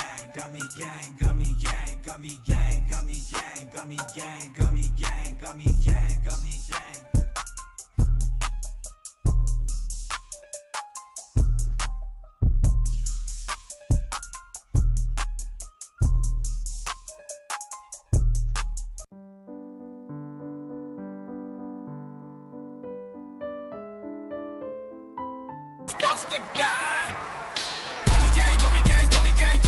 gang, gummy gang, gummy gang, gummy gang, gummy gang, gummy gang, gummy gang, gummy gang, gummy gang. COSTA gang. Gummy gang, gummy gang, gummy gang,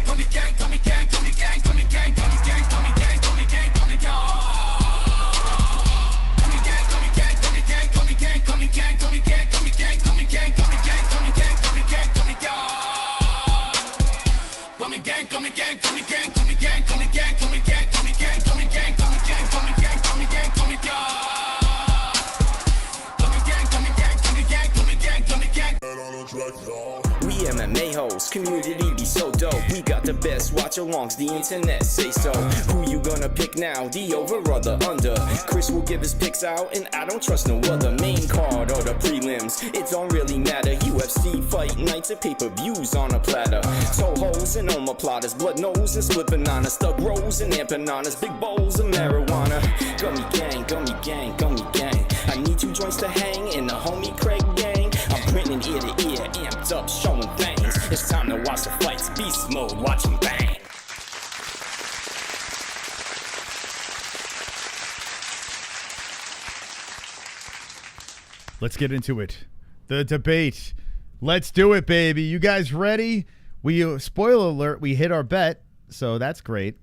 gummy gang, gummy gang, gummy gang, gummy gang, gummy gang, gummy gang, gummy gang, gummy gang, gummy gang. Gummy gang, gummy gang, gummy gang, gummy gang, gummy gang, gummy gang, gummy gang, gummy gang, gummy gang, gummy gang, gummy gang, gummy gang. Gummy gang, gummy gang, gummy gang, gummy gang, gummy gang, gummy gang, gummy gang, gummy gang, gummy gang, gummy gang, gummy gang, gummy gang. We MMA-HOLES, community be so dope. We got the best watch-alongs, the internet say so. Who you gonna pick now, the over or the under? Chris will give his picks out, and I don't trust no other. Main card or the prelims, it don't really matter. UFC fight nights and pay-per-views on a platter. So holes and omoplatas, blood nose and split bananas, thug rolls and empanadas, big bowls of marijuana. Gummy gang, gummy gang, gummy gang. I need 2 joints to hang in the homie Craig gang. I'm grinning ear to ear, amped up, showing things. It's time to watch the fights, beast mode, watch 'em bang. Let's get into it. The debate. Let's do it, baby. You guys ready? Spoiler alert, we hit our bet, so that's great.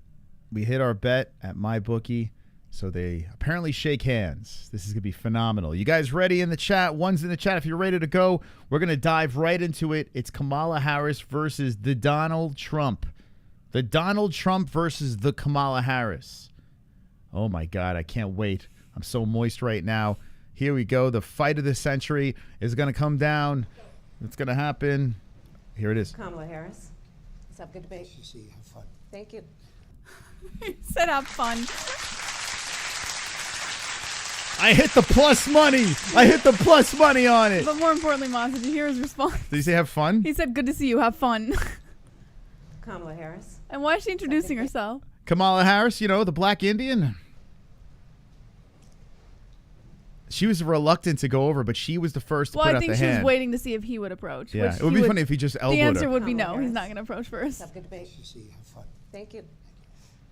We hit our bet at MyBookie. So they apparently shake hands. This is going to be phenomenal. You guys ready in the chat? One's in the chat. If you're ready to go, we're going to dive right into it. It's Kamala Harris versus the Donald Trump. The Donald Trump versus the Kamala Harris. Oh, my God. I can't wait. I'm so moist right now. Here we go. The fight of the century is going to come down. It's going to happen. Here it is. Kamala Harris. Let's have a good debate. Have fun. Thank you. He said have fun. I hit the plus money. I hit the plus money on it. But more importantly, Maz, did you hear his response? Did he say have fun? He said, good to see you. Have fun. Kamala Harris. And why is she introducing herself? Kamala Harris, you know, the black Indian. She was reluctant to go over, but she was the first to Well, put I out think the she hand. was waiting to see if he would approach. Yeah, which it would he be funny if he just elbowed The answer her. would be Kamala no. Harris. He's not going to approach Let's first. have a good debate. Have fun. Thank you.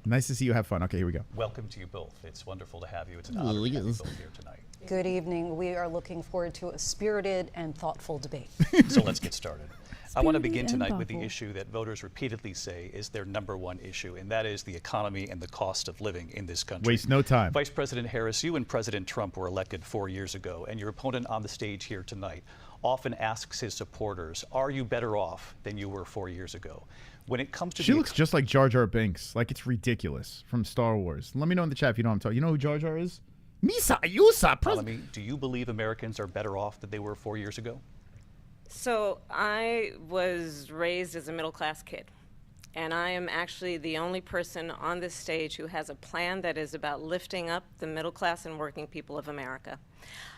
Nice to see you have fun. Okay, here we go. Welcome to you both. It's wonderful to have you. It's an honor to have you both here tonight. Good evening. We are looking forward to a spirited and thoughtful debate. So let's get started. I want to begin Spirited and tonight with the thoughtful. issue that voters repeatedly say is their #1 issue, and that is the economy and the cost of living in this country. Waste no time. Vice President Harris, you and President Trump were elected 4 years ago, and your opponent on the stage here tonight often asks his supporters, are you better off than you were 4 years ago? When it comes to She looks just like Jar Jar Binks. Like it's ridiculous from Star Wars. Let me know in the chat if you know what I'm talking. You know who Jar Jar is? Misa Yusa. economy, do you believe Americans are better off than they were 4 years ago? So I was raised as a middle-class kid, and I am actually the only person on this stage who has a plan that is about lifting up the middle class and working people of America.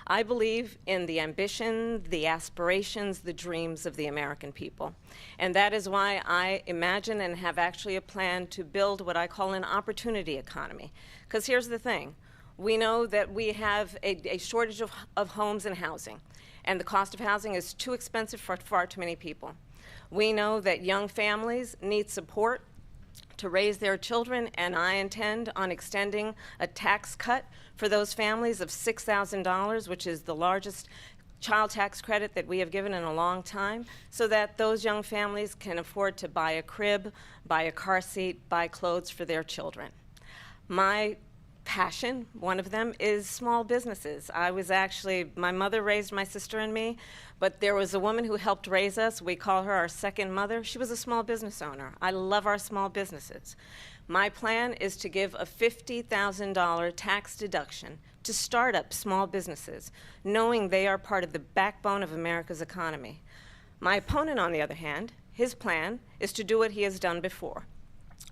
I believe in the ambition, the aspirations, the dreams of the American people. And that is why I imagine and have actually a plan to build what I call an opportunity economy. Because here's the thing. We know that we have a shortage of homes and housing, and the cost of housing is too expensive for far too many people. We know that young families need support to raise their children, and I intend on extending a tax cut for those families of $6,000, which is the largest child tax credit that we have given in a long time, so that those young families can afford to buy a crib, buy a car seat, buy clothes for their children. My passion, one of them, is small businesses. My mother raised my sister and me, but there was a woman who helped raise us. We call her our second mother. She was a small business owner. I love our small businesses. My plan is to give a $50,000 tax deduction to start up small businesses, knowing they are part of the backbone of America's economy. My opponent, on the other hand, his plan is to do what he has done before,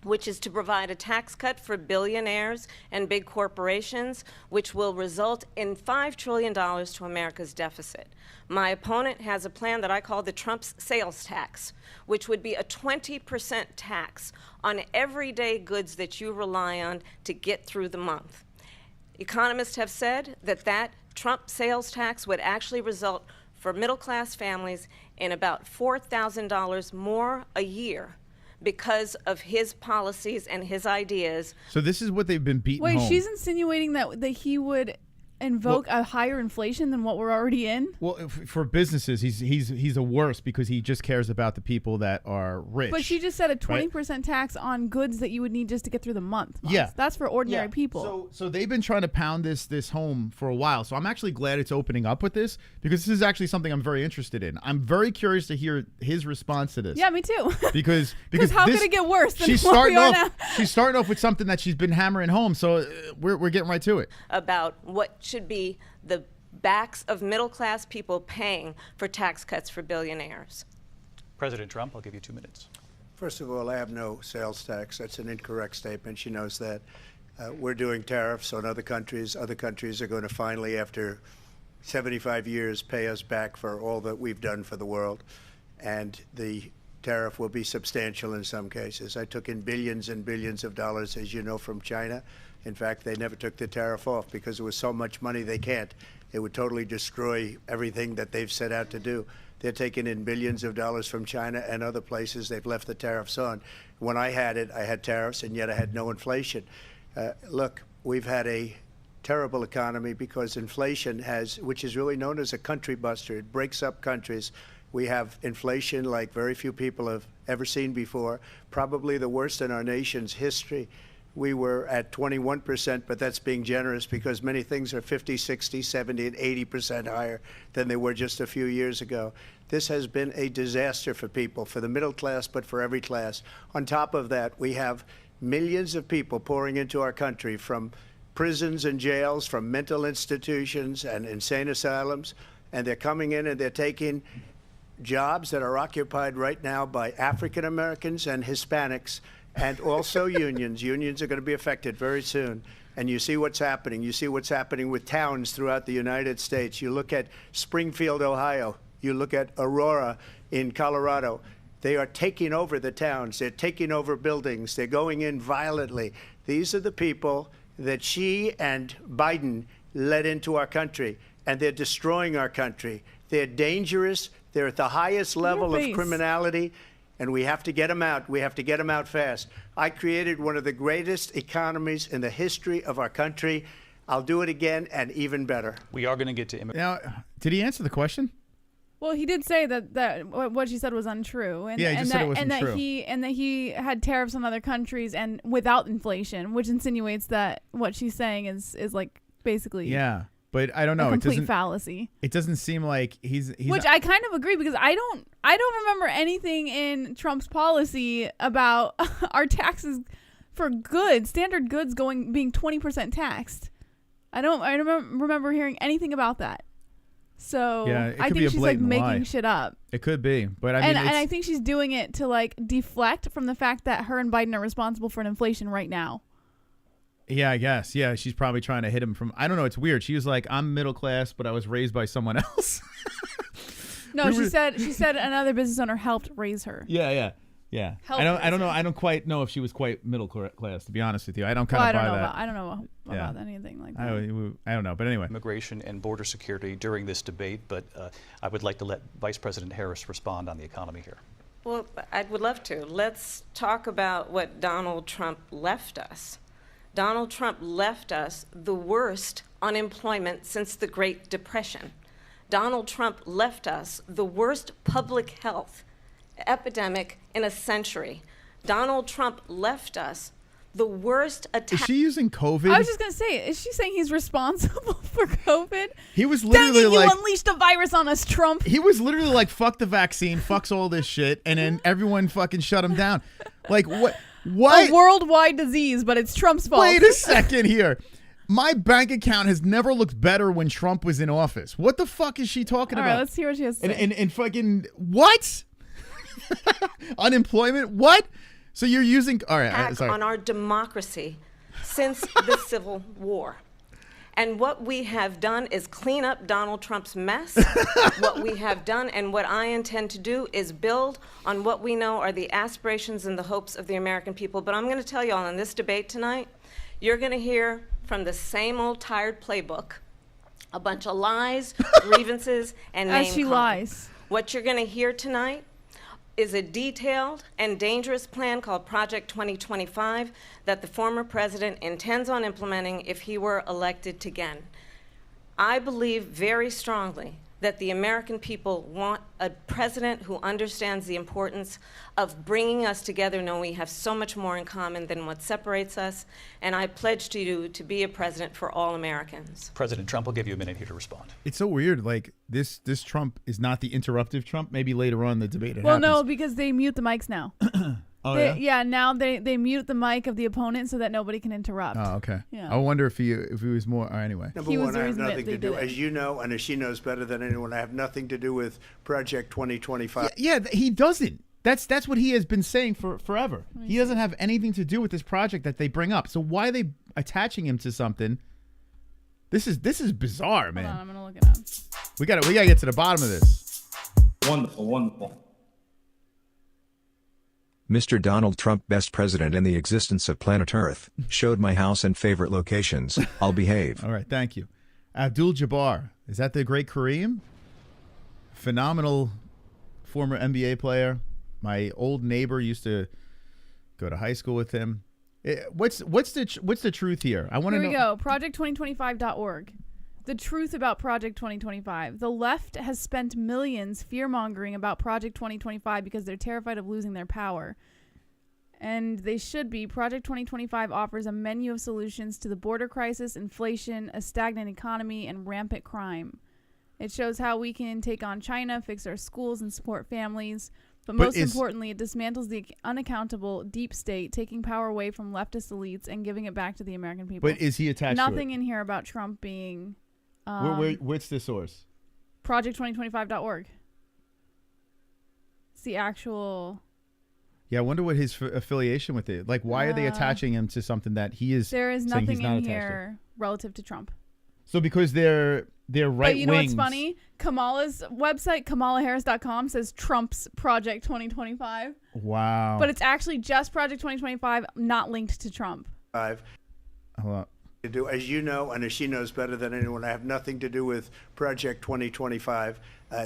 which is to provide a tax cut for billionaires and big corporations, which will result in $5 trillion to America's deficit. My opponent has a plan that I call the Trump's sales tax, which would be a 20% tax on everyday goods that you rely on to get through the month. Economists have said that that Trump sales tax would actually result for middle-class families in about $4,000 more a year because of his policies and his ideas. So this is what they've been beating Wait, home. she's insinuating that he would invoke a higher inflation than what we're already in? Well, for businesses, he's a worse because he just cares about the people that are rich. But she just said a 20% tax on goods that you would need just to get through the month. Moms. Yeah. That's for ordinary people. So they've been trying to pound this home for a while. So I'm actually glad it's opening up with this because this is actually something I'm very interested in. I'm very curious to hear his response to this. Yeah, me too. Because how this, could it get worse than she's what starting we are off. now? She's starting off with something that she's been hammering home. So we're getting right to it. About what should be the backs of middle-class people paying for tax cuts for billionaires. President Trump, I'll give you 2 minutes. First of all, I have no sales tax. That's an incorrect statement. She knows that. We're doing tariffs on other countries. Other countries are going to finally, after 75 years, pay us back for all that we've done for the world. And the tariff will be substantial in some cases. I took in billions and billions of dollars, as you know, from China. In fact, they never took the tariff off because it was so much money they can't. It would totally destroy everything that they've set out to do. They're taking in billions of dollars from China and other places. They've left the tariffs on. When I had it, I had tariffs, and yet I had no inflation. Look, we've had a terrible economy because inflation which is really known as a country buster. It breaks up countries. We have inflation like very few people have ever seen before, probably the worst in our nation's history. We were at 21%, but that's being generous because many things are 50, 60, 70, and 80% higher than they were just a few years ago. This has been a disaster for people, for the middle class, but for every class. On top of that, we have millions of people pouring into our country from prisons and jails, from mental institutions and insane asylums, and they're coming in and they're taking jobs that are occupied right now by African Americans and Hispanics, and also unions. Unions are going to be affected very soon. And you see what's happening. You see what's happening with towns throughout the United States. You look at Springfield, Ohio. You look at Aurora in Colorado. They are taking over the towns. They're taking over buildings. They're going in violently. These are the people that she and Biden led into our country, and they're destroying our country. They're dangerous. They're at the highest level of criminality. And we have to get them out. We have to get them out fast. I created one of the greatest economies in the history of our country. I'll do it again and even better. We are going to get to Now, did he answer the question? Well, he did say that what she said was untrue, and, Yeah, he just said it wasn't true. that he had tariffs on other countries and without inflation, which insinuates that what she's saying is like basically but I don't know. a complete It doesn't fallacy. It doesn't seem like he's Which I kind of agree because I don't remember anything in Trump's policy about our taxes for goods, standard goods being 20% taxed. I don't remember hearing anything about that. So I think she's like making shit up. It could be, but I mean, and I think she's doing it to like deflect from the fact that her and Biden are responsible for an inflation right now. Yeah, I guess. Yeah, she's probably trying to hit him from. I don't know. It's weird. She was like, "I'm middle class, but I was raised by someone else." No, she said another business owner helped raise her. Yeah. I don't know. I don't quite know if she was quite middle class. To be honest with you, I don't kind of buy that. I don't know about anything like that. I don't know. But anyway, immigration and border security during this debate. But I would like to let Vice President Harris respond on the economy here. Well, I would love to. Let's talk about what Donald Trump left us. Donald Trump left us the worst unemployment since the Great Depression. Donald Trump left us the worst public health epidemic in a century. Donald Trump left us the worst attack. Is she using COVID? I was just going to say, is she saying he's responsible for COVID? He was literally Dang it, like, you unleashed a virus on us, Trump. He was literally like, fuck the vaccine, fucks all this shit, and then everyone fucking shut him down. Like, what? A worldwide disease, but it's Trump's fault. Wait a second here. My bank account has never looked better when Trump was in office. What the fuck is she talking All about? right, let's hear what she has to say. And fucking, what? Unemployment? What? So you're using all right. attack Sorry. on our democracy since the Civil War. And what we have done is clean up Donald Trump's mess. What we have done and what I intend to do is build on what we know are the aspirations and the hopes of the American people. But I'm going to tell you all in this debate tonight, you're going to hear from the same old tired playbook, a bunch of lies, grievances, and name As she calling. lies. What you're going to hear tonight is a detailed and dangerous plan called Project 2025 that the former president intends on implementing if he were elected again. I believe very strongly that the American people want a president who understands the importance of bringing us together, knowing we have so much more in common than what separates us, and I pledge to you to be a president for all Americans. President Trump will give you a minute here to respond. It's so weird. Like this Trump is not the interruptive Trump. Maybe later on in the debate it Well, happens. no, because they mute the mics now. Oh, Yeah, now they mute the mic of the opponent so that nobody can interrupt. Oh, okay. Yeah. I wonder if he was more. Anyway. Number He was one, the I have reason that nothing they to do, did it. as you know, and as she knows better than anyone, I have nothing to do with Project 2025. Yeah, he doesn't. That's what he has been saying for forever. He doesn't have anything to do with this project that they bring up. So why are they attaching him to something? This is bizarre, man. Hold on, I'm gonna look it up. We gotta get to the bottom of this. Wonderful, wonderful. Mr. Donald Trump, best president in the existence of planet Earth, showed my house and favorite locations. I'll behave. All right, thank you. Abdul-Jabbar, is that the great Kareem? Phenomenal former NBA player. My old neighbor used to go to high school with him. What's the truth here? I want to know. Here we go. Project2025.org. The truth about Project 2025. The left has spent millions fear-mongering about Project 2025 because they're terrified of losing their power. And they should be. Project 2025 offers a menu of solutions to the border crisis, inflation, a stagnant economy, and rampant crime. It shows how we can take on China, fix our schools, and support families. But most importantly, it dismantles the unaccountable deep state, taking power away from leftist elites and giving it back to the American people. But is he attached Nothing to it? in here about Trump being... What's the source? Project2025.org. It's the actual... Yeah, I wonder what his affiliation with it. Like, why are they attaching him to something that he is? There is saying he's nothing not in attached here relative to Trump. So because they're right But you know wings. what's funny? Kamala's website, KamalaHarris.com, says Trump's Project 2025. Wow. But it's actually just Project 2025, not linked to Trump. Hold on. To do, as you know, and as she knows better than anyone, I have nothing to do with Project 2025.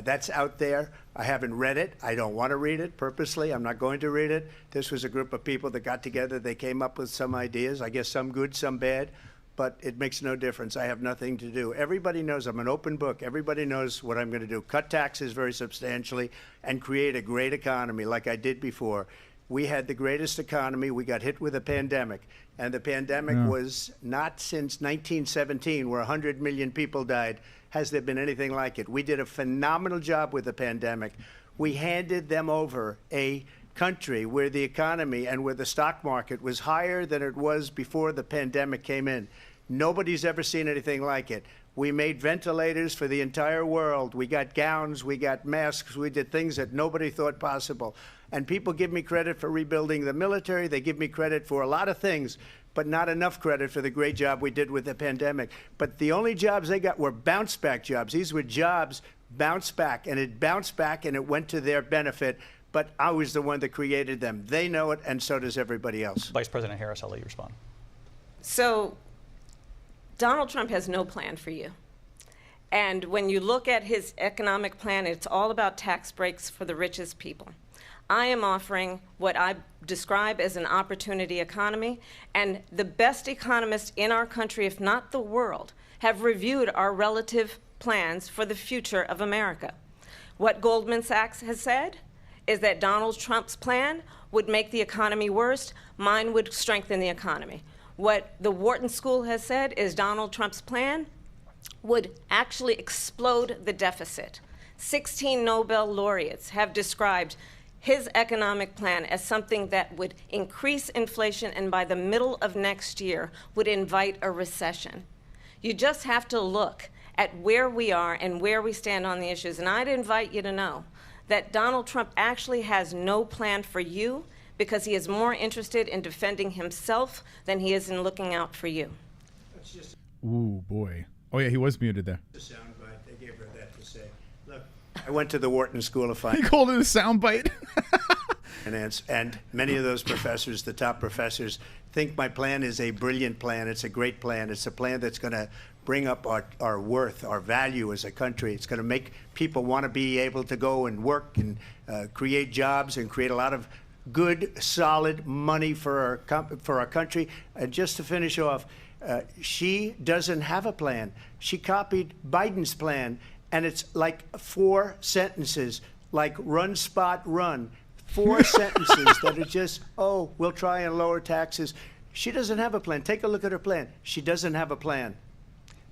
That's out there. I haven't read it. I don't want to read it purposely. I'm not going to read it. This was a group of people that got together. They came up with some ideas, I guess some good, some bad, but it makes no difference. I have nothing to do. Everybody knows I'm an open book. Everybody knows what I'm going to do. Cut taxes very substantially and create a great economy like I did before. We had the greatest economy. We got hit with a pandemic. And the pandemic was not since 1917, where 100 million people died, has there been anything like it. We did a phenomenal job with the pandemic. We handed them over a country where the economy and where the stock market was higher than it was before the pandemic came in. Nobody's ever seen anything like it. We made ventilators for the entire world. We got gowns, we got masks, we did things that nobody thought possible. And people give me credit for rebuilding the military. They give me credit for a lot of things, but not enough credit for the great job we did with the pandemic. But the only jobs they got were bounce back jobs. These were jobs bounced back, and it bounced back and it went to their benefit. But I was the one that created them. They know it, and so does everybody else. Vice President Harris, I'll let you respond. So Donald Trump has no plan for you. And when you look at his economic plan, it's all about tax breaks for the richest people. I am offering what I describe as an opportunity economy, and the best economists in our country, if not the world, have reviewed our relative plans for the future of America. What Goldman Sachs has said is that Donald Trump's plan would make the economy worse, mine would strengthen the economy. What the Wharton School has said is Donald Trump's plan would actually explode the deficit. 16 Nobel laureates have described his economic plan as something that would increase inflation and by the middle of next year would invite a recession. You just have to look at where we are and where we stand on the issues. And I'd invite you to know that Donald Trump actually has no plan for you because he is more interested in defending himself than he is in looking out for you. Ooh, boy. Oh, yeah, he was muted there. The soundbite. They gave her that to say. Look, I went to the Wharton School of Finance. He called it a soundbite. And many of those professors, the top professors, think my plan is a brilliant plan. It's a great plan. It's a plan that's going to bring up our worth, our value as a country. It's going to make people want to be able to go and work and create jobs and create a lot of good, solid money for our country. And just to finish off, she doesn't have a plan. She copied Biden's plan, and it's like 4 sentences, like run, spot, run. 4 sentences that are just, oh, we'll try and lower taxes. She doesn't have a plan. Take a look at her plan. She doesn't have a plan.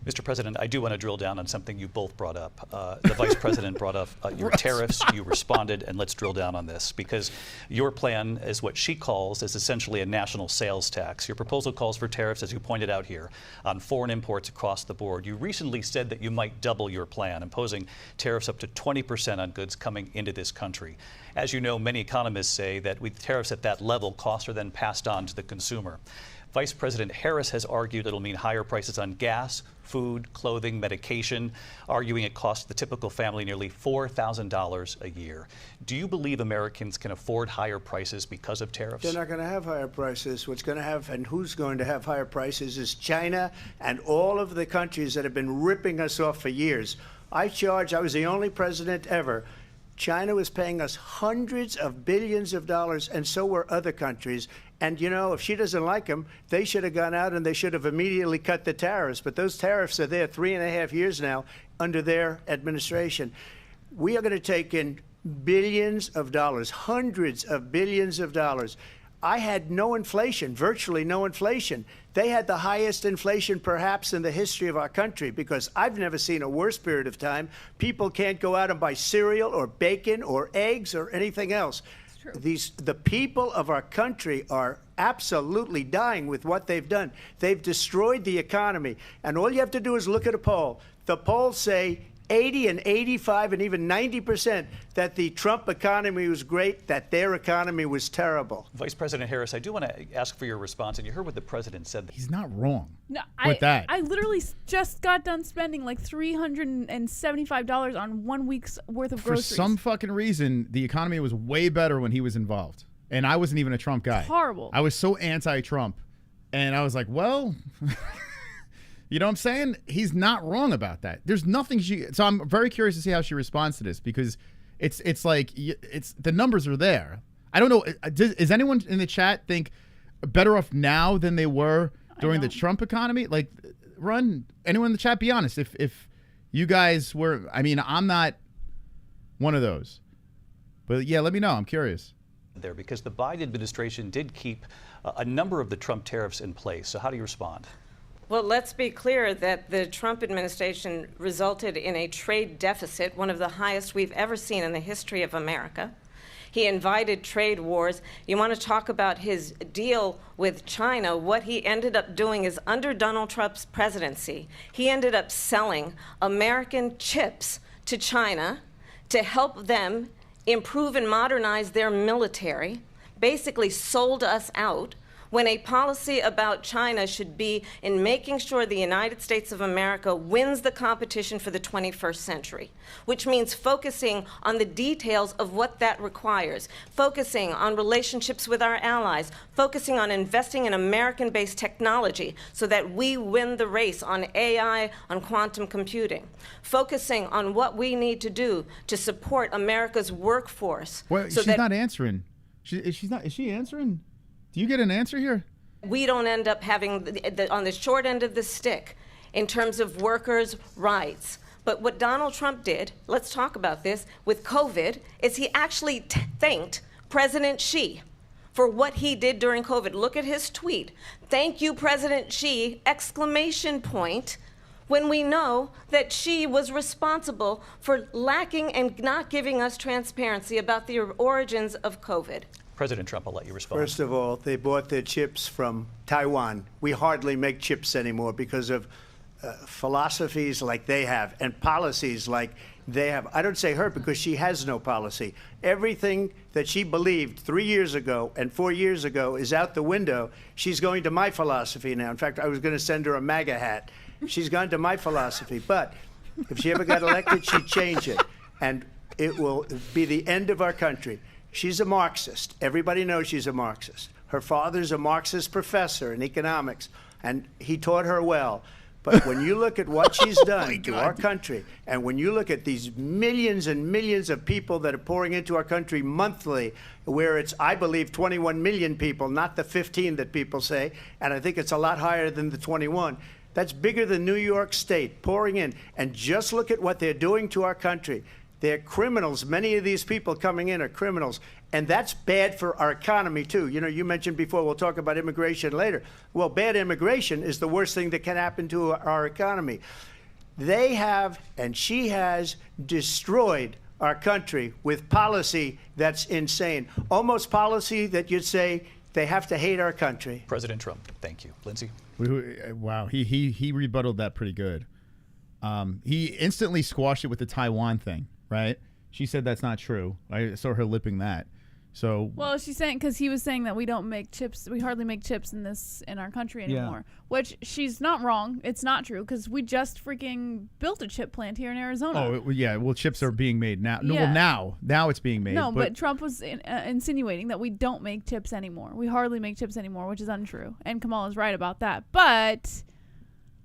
Mr. President, I do want to drill down on something you both brought up. The Vice President brought up your tariffs. You responded, and let's drill down on this, because your plan is what she calls is essentially a national sales tax. Your proposal calls for tariffs, as you pointed out here, on foreign imports across the board. You recently said that you might double your plan, imposing tariffs up to 20% on goods coming into this country. As you know, many economists say that with tariffs at that level, costs are then passed on to the consumer. Vice President Harris has argued it'll mean higher prices on gas, food, clothing, medication, arguing it costs the typical family nearly $4,000 a year. Do you believe Americans can afford higher prices because of tariffs? They're not going to have higher prices. What's going to have, and who's going to have higher prices, is China and all of the countries that have been ripping us off for years. I was the only president ever. China was paying us hundreds of billions of dollars, and so were other countries. And, you know, if she doesn't like them, they should have gone out and they should have immediately cut the tariffs. But those tariffs are there 3.5 years now under their administration. We are going to take in billions of dollars, hundreds of billions of dollars. I had no inflation, virtually no inflation. They had the highest inflation perhaps in the history of our country, because I've never seen a worse period of time. People can't go out and buy cereal or bacon or eggs or anything else. The people of our country are absolutely dying with what they've done. They've destroyed the economy. And all you have to do is look at a poll. The polls say 80 and 85 and even 90% that the Trump economy was great, that their economy was terrible. Vice President Harris, I do want to ask for your response, and you heard what the president said. He's not wrong No, with that. I literally just got done spending like $375 on 1 week's worth of groceries. For some fucking reason, the economy was way better when he was involved. And I wasn't even a Trump guy. Horrible. I was so anti-Trump. And I was like, well... You know what I'm saying? He's not wrong about that. There's nothing so I'm very curious to see how she responds to this, because it's like the numbers are there. I don't know. Does anyone in the chat think better off now than they were during the Trump economy? Like, anyone in the chat, be honest. If you guys were, I mean, I'm not one of those, but yeah, let me know. I'm curious. There, because the Biden administration did keep a number of the Trump tariffs in place. So how do you respond? Well, let's be clear that the Trump administration resulted in a trade deficit, one of the highest we've ever seen in the history of America. He invited trade wars. You want to talk about his deal with China? What he ended up doing is, under Donald Trump's presidency, he ended up selling American chips to China to help them improve and modernize their military, basically sold us out, when a policy about China should be in making sure the United States of America wins the competition for the 21st century, which means focusing on the details of what that requires, focusing on relationships with our allies, focusing on investing in American-based technology so that we win the race on AI, on quantum computing, focusing on what we need to do to support America's workforce. Well, so she's not answering. Is she answering? Do you get an answer here? We don't end up having on the short end of the stick in terms of workers' rights. But what Donald Trump did, let's talk about this, with COVID, is he actually thanked President Xi for what he did during COVID. Look at his tweet. Thank you, President Xi, exclamation point, when we know that Xi was responsible for lacking and not giving us transparency about the origins of COVID. President Trump, I'll let you respond. First of all, they bought their chips from Taiwan. We hardly make chips anymore because of philosophies like they have and policies like they have, I don't say her because she has no policy. Everything that she believed 3 years ago and 4 years ago is out the window. She's going to my philosophy now. In fact, I was going to send her a MAGA hat. She's gone to my philosophy. But if she ever got elected, she'd change it. And it will be the end of our country. She's a Marxist. Everybody knows she's a Marxist. Her father's a Marxist professor in economics, and he taught her well. But when you look at what she's done to our country, and when you look at these millions and millions of people that are pouring into our country monthly, where it's, I believe, 21 million people, not the 15 that people say, and I think it's a lot higher than the 21. That's bigger than New York State pouring in. And just look at what they're doing to our country. They're criminals. Many of these people coming in are criminals. And that's bad for our economy, too. You know, you mentioned before, we'll talk about immigration later. Well, bad immigration is the worst thing that can happen to our economy. They have, and she has, destroyed our country with policy that's insane. Almost policy that you'd say they have to hate our country. President Trump, thank you. Lindsay? Wow, he rebutted that pretty good. He instantly squashed it with the Taiwan thing, right? She said that's not true. I saw her lipping that. So well, she's saying because he was saying that we don't make chips, we hardly make chips in our country anymore. Which she's not wrong. It's not true because we just freaking built a chip plant here in Arizona. Oh yeah, well chips are being made now. No, Yeah. well now it's being made. No, but Trump was insinuating that we don't make chips anymore. We hardly make chips anymore, which is untrue. And Kamala's right about that. But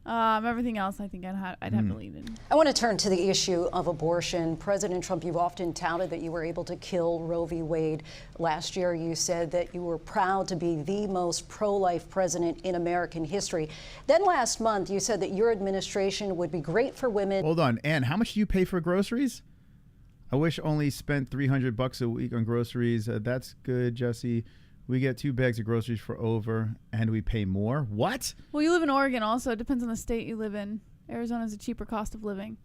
everything else, I think I'd have to lean in. I want to turn to the issue of abortion. President Trump, you've often touted that you were able to kill Roe v. Wade. Last year, you said that you were proud to be the most pro-life president in American history. Then last month, you said that your administration would be great for women. Hold on, Ann, how much do you pay for groceries? I wish only spent $300 a week on groceries. That's good, Jesse. We get 2 bags of groceries for over, and we pay more. What? Well, you live in Oregon also. It depends on the state you live in. Arizona's a cheaper cost of living.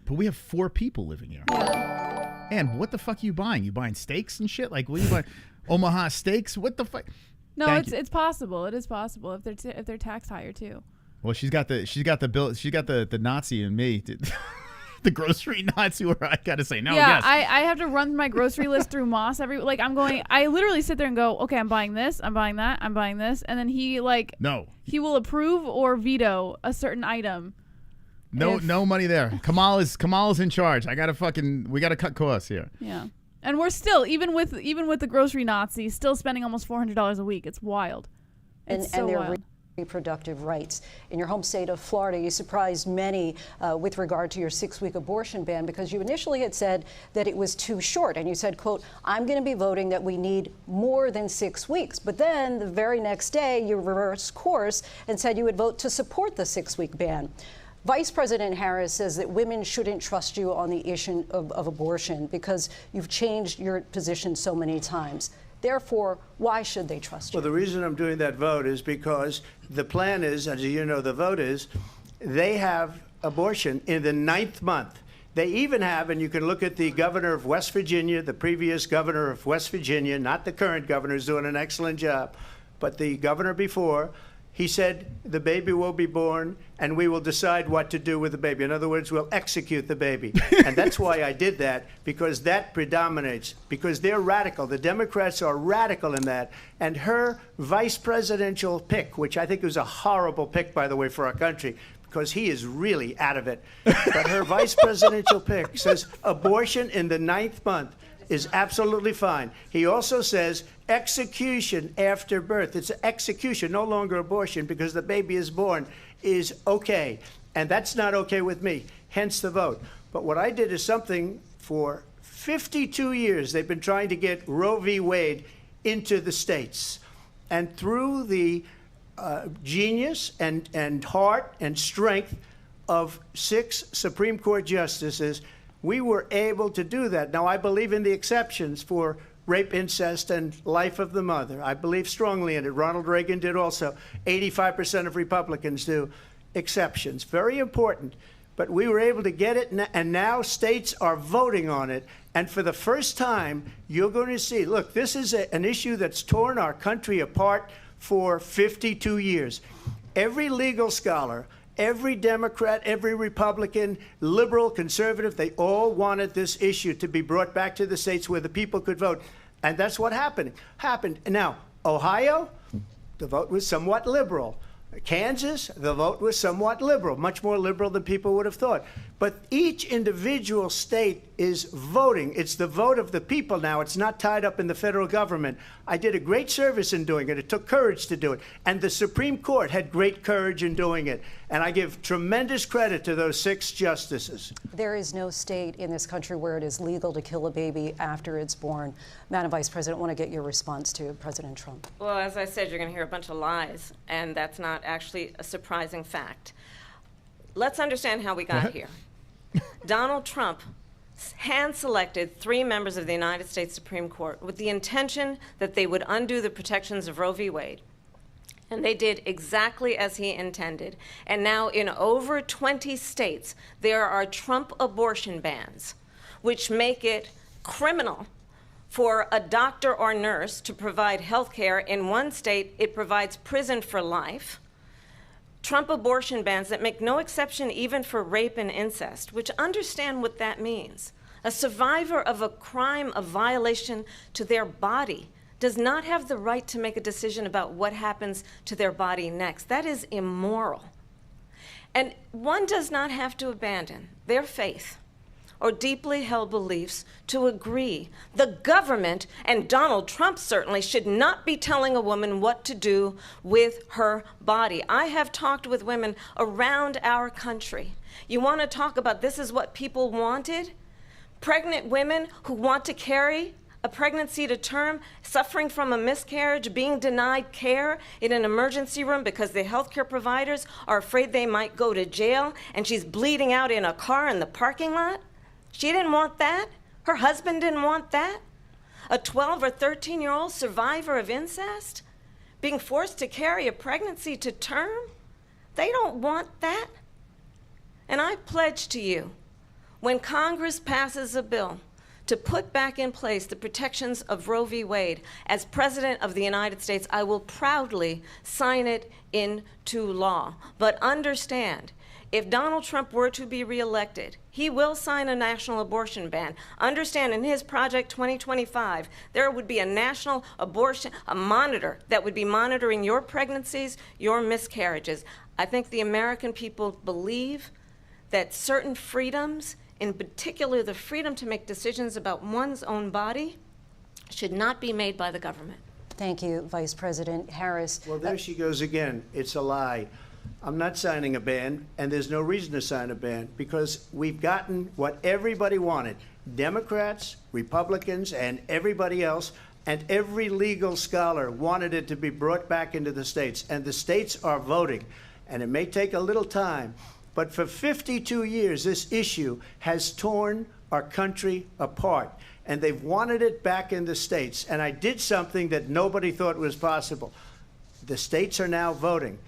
But we have 4 people living here. Yeah. And what the fuck are you buying? You buying steaks and shit? Like, what are you buying? Omaha steaks? What the fuck? No, it's possible. It is possible if they're taxed higher too. Well, she's got the bill. She got the Nazi in me. The grocery Nazi where I gotta say no. Yeah, yes. I have to run my grocery list through Moss I literally sit there and go, okay, I'm buying this, I'm buying that, I'm buying this, and then he will approve or veto a certain item. No money there. Kamala's in charge. We gotta cut costs here. Yeah. And we're still, even with the grocery Nazi, still spending almost $400 a week. It's wild. It's so wild. Reproductive rights. In your home state of Florida, you surprised many with regard to your 6-week abortion ban because you initially had said that it was too short. And you said, quote, I'm going to be voting that we need more than 6 weeks. But then the very next day, you reversed course and said you would vote to support the 6-week ban. Vice President Harris says that women shouldn't trust you on the issue of abortion because you've changed your position so many times. Therefore, why should they trust you? Well, the reason I'm doing that vote is because the plan is, as you know, the vote is, they have abortion in the 9th month. They even have, and you can look at the governor of West Virginia, the previous governor of West Virginia, not the current governor, who's doing an excellent job, but the governor before, he said the baby will be born and we will decide what to do with the baby. In other words, we'll execute the baby. And that's why I did that, because that predominates, because they're radical. The Democrats are radical in that. And her vice presidential pick, which I think was a horrible pick, by the way, for our country, because he is really out of it. But her vice presidential pick says abortion in the 9th month is absolutely fine. He also says execution after birth. It's execution, no longer abortion, because the baby is born, is okay. And that's not okay with me, hence the vote. But what I did is something for 52 years they've been trying to get Roe v. Wade into the states. And through the genius and heart and strength of 6 Supreme Court justices, we were able to do that. Now, I believe in the exceptions for rape, incest, and life of the mother. I believe strongly in it. Ronald Reagan did also. 85% of Republicans do. Exceptions. Very important. But we were able to get it, and now states are voting on it. And for the first time, you're going to see, look, this is an issue that's torn our country apart for 52 years. Every legal scholar, Every Democrat, every Republican, liberal, conservative, they all wanted this issue to be brought back to the states where the people could vote. And that's what happened. Now, Ohio, the vote was somewhat liberal. Kansas, the vote was somewhat liberal, much more liberal than people would have thought. But each individual state is voting. It's the vote of the people now. It's not tied up in the federal government. I did a great service in doing it. It took courage to do it. And the Supreme Court had great courage in doing it. And I give tremendous credit to those 6 justices. There is no state in this country where it is legal to kill a baby after it's born. Madam Vice President, I want to get your response to President Trump. Well, as I said, you're going to hear a bunch of lies, and that's not actually a surprising fact. Let's understand how we got here. Donald Trump hand-selected 3 members of the United States Supreme Court with the intention that they would undo the protections of Roe v. Wade. And they did exactly as he intended. And now in over 20 states, there are Trump abortion bans, which make it criminal for a doctor or nurse to provide health care. In one state, it provides prison for life. Trump abortion bans that make no exception even for rape and incest, which understand what that means. A survivor of a crime of violation to their body does not have the right to make a decision about what happens to their body next. That is immoral. And one does not have to abandon their faith or deeply held beliefs to agree. The government, and Donald Trump certainly, should not be telling a woman what to do with her body. I have talked with women around our country. You want to talk about this is what people wanted? Pregnant women who want to carry a pregnancy to term, suffering from a miscarriage, being denied care in an emergency room because the healthcare providers are afraid they might go to jail, and she's bleeding out in a car in the parking lot. She didn't want that. Her husband didn't want that. A 12 or 13-year-old survivor of incest being forced to carry a pregnancy to term. They don't want that. And I pledge to you, when Congress passes a bill to put back in place the protections of Roe v. Wade, as President of the United States, I will proudly sign it into law. But understand, if Donald Trump were to be reelected, he will sign a national abortion ban. Understand, in his Project 2025, there would be a national abortion, a monitor that would be monitoring your pregnancies, your miscarriages. I think the American people believe that certain freedoms, in particular the freedom to make decisions about one's own body, should not be made by the government. Thank you, Vice President Harris. Well, there she goes again. It's a lie. I'm not signing a ban, and there's no reason to sign a ban, because we've gotten what everybody wanted. Democrats, Republicans, and everybody else, and every legal scholar wanted it to be brought back into the states, and the states are voting. And it may take a little time, but for 52 years, this issue has torn our country apart, and they've wanted it back in the states. And I did something that nobody thought was possible. The states are now voting.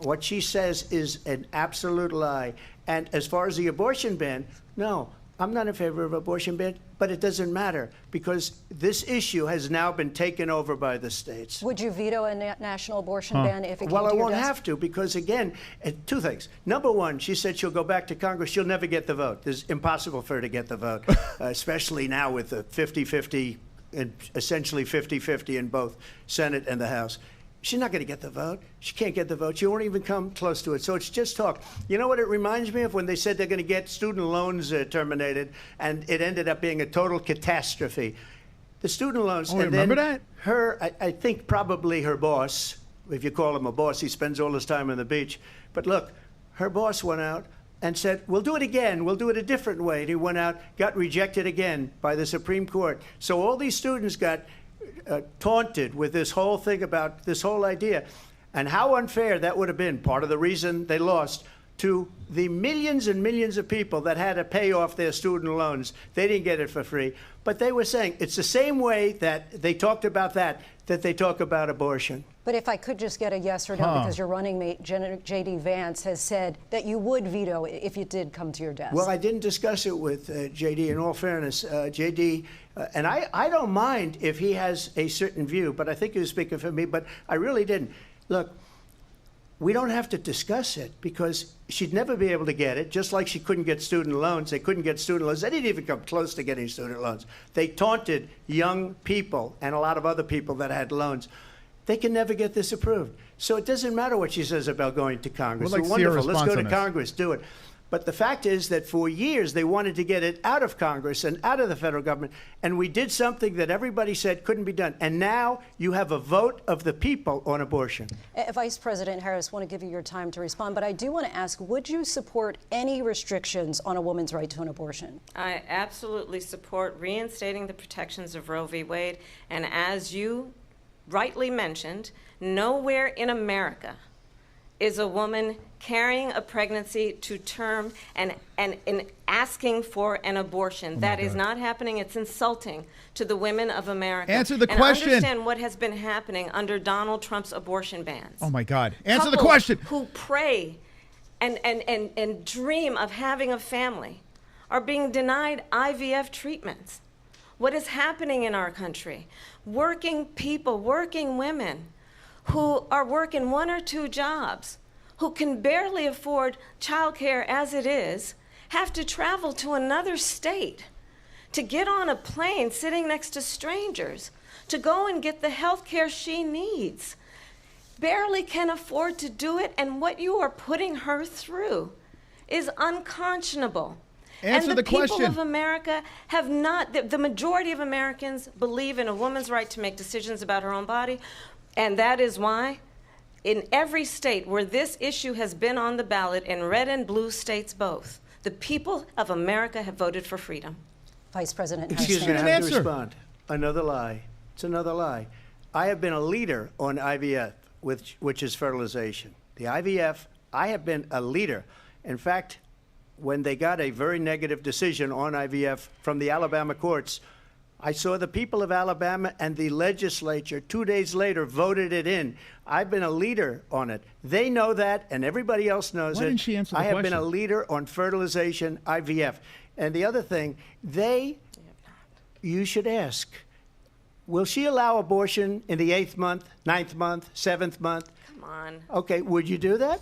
What she says is an absolute lie. And as far as the abortion ban, no, I'm not in favor of abortion ban, but it doesn't matter, because this issue has now been taken over by the states. Would you veto a national abortion ban if it came to Well, I your won't desk? have to, because again, two things. Number one, she said she'll go back to Congress. She'll never get the vote. It's impossible for her to get the vote, especially now with the 50-50, and essentially 50-50 in both Senate and the House. She's not going to get the vote. She can't get the vote. She won't even come close to it. So it's just talk. You know what it reminds me of? When they said they're going to get student loans terminated, and it ended up being a total catastrophe. The student loans. Oh, and remember then that? I think probably her boss, if you call him a boss, he spends all his time on the beach. But look, her boss went out and said, we'll do it again. We'll do it a different way. And he went out, got rejected again by the Supreme Court. So all these students got taunted with this whole thing about this whole idea, and how unfair that would have been. Part of the reason they lost to the millions and millions of people that had to pay off their student loans. They didn't get it for free, but they were saying it's the same way that they talked about that they talk about abortion. But if I could just get a yes or no, because your running mate, J.D. Vance, has said that you would veto it if it did come to your desk. Well, I didn't discuss it with J.D. In all fairness, J.D., and I don't mind if he has a certain view, but I think he was speaking for me, but I really didn't. Look, we don't have to discuss it because she'd never be able to get it, just like she couldn't get student loans. They couldn't get student loans. They didn't even come close to getting student loans. They taunted young people and a lot of other people that had loans. They can never get this approved. So it doesn't matter what she says about going to Congress. We'd like We're to see her wonderful. Let's go to response on this. Congress, do it. But the fact is that for years they wanted to get it out of Congress and out of the federal government, and we did something that everybody said couldn't be done. And now you have a vote of the people on abortion. Vice President Harris, want to give you your time to respond, but I do want to ask, would you support any restrictions on a woman's right to an abortion? I absolutely support reinstating the protections of Roe v. Wade, and as you rightly mentioned, nowhere in America is a woman carrying a pregnancy to term and asking for an abortion. That is not happening. It's insulting to the women of America. Answer the question. And understand what has been happening under Donald Trump's abortion bans. Oh my God. Answer the Couples question. who pray and dream of having a family are being denied IVF treatments. What is happening in our country? Working people, working women who are working 1 or 2 jobs, who can barely afford childcare as it is, have to travel to another state to get on a plane sitting next to strangers to go and get the health care she needs. Barely can afford to do it, and what you are putting her through is unconscionable. Answer and the people question. of America have not, the majority of Americans believe in a woman's right to make decisions about her own body, and that is why in every state where this issue has been on the ballot, in red and blue states both, the people of America have voted for freedom. Vice President Harris. Excuse me, I an have to answer. respond. Another lie. It's another lie. I have been a leader on IVF, which is fertilization. The IVF, I have been a leader. In fact, when they got a very negative decision on IVF from the Alabama courts, I saw the people of Alabama and the legislature 2 days later voted it in. I've been a leader on it. They know that, and everybody else knows Why it. didn't she answer the I have been a question? leader on fertilization, IVF. And the other thing, you should ask, will she allow abortion in the 8th month, 9th month, 7th month? Come on. Okay, would you do that?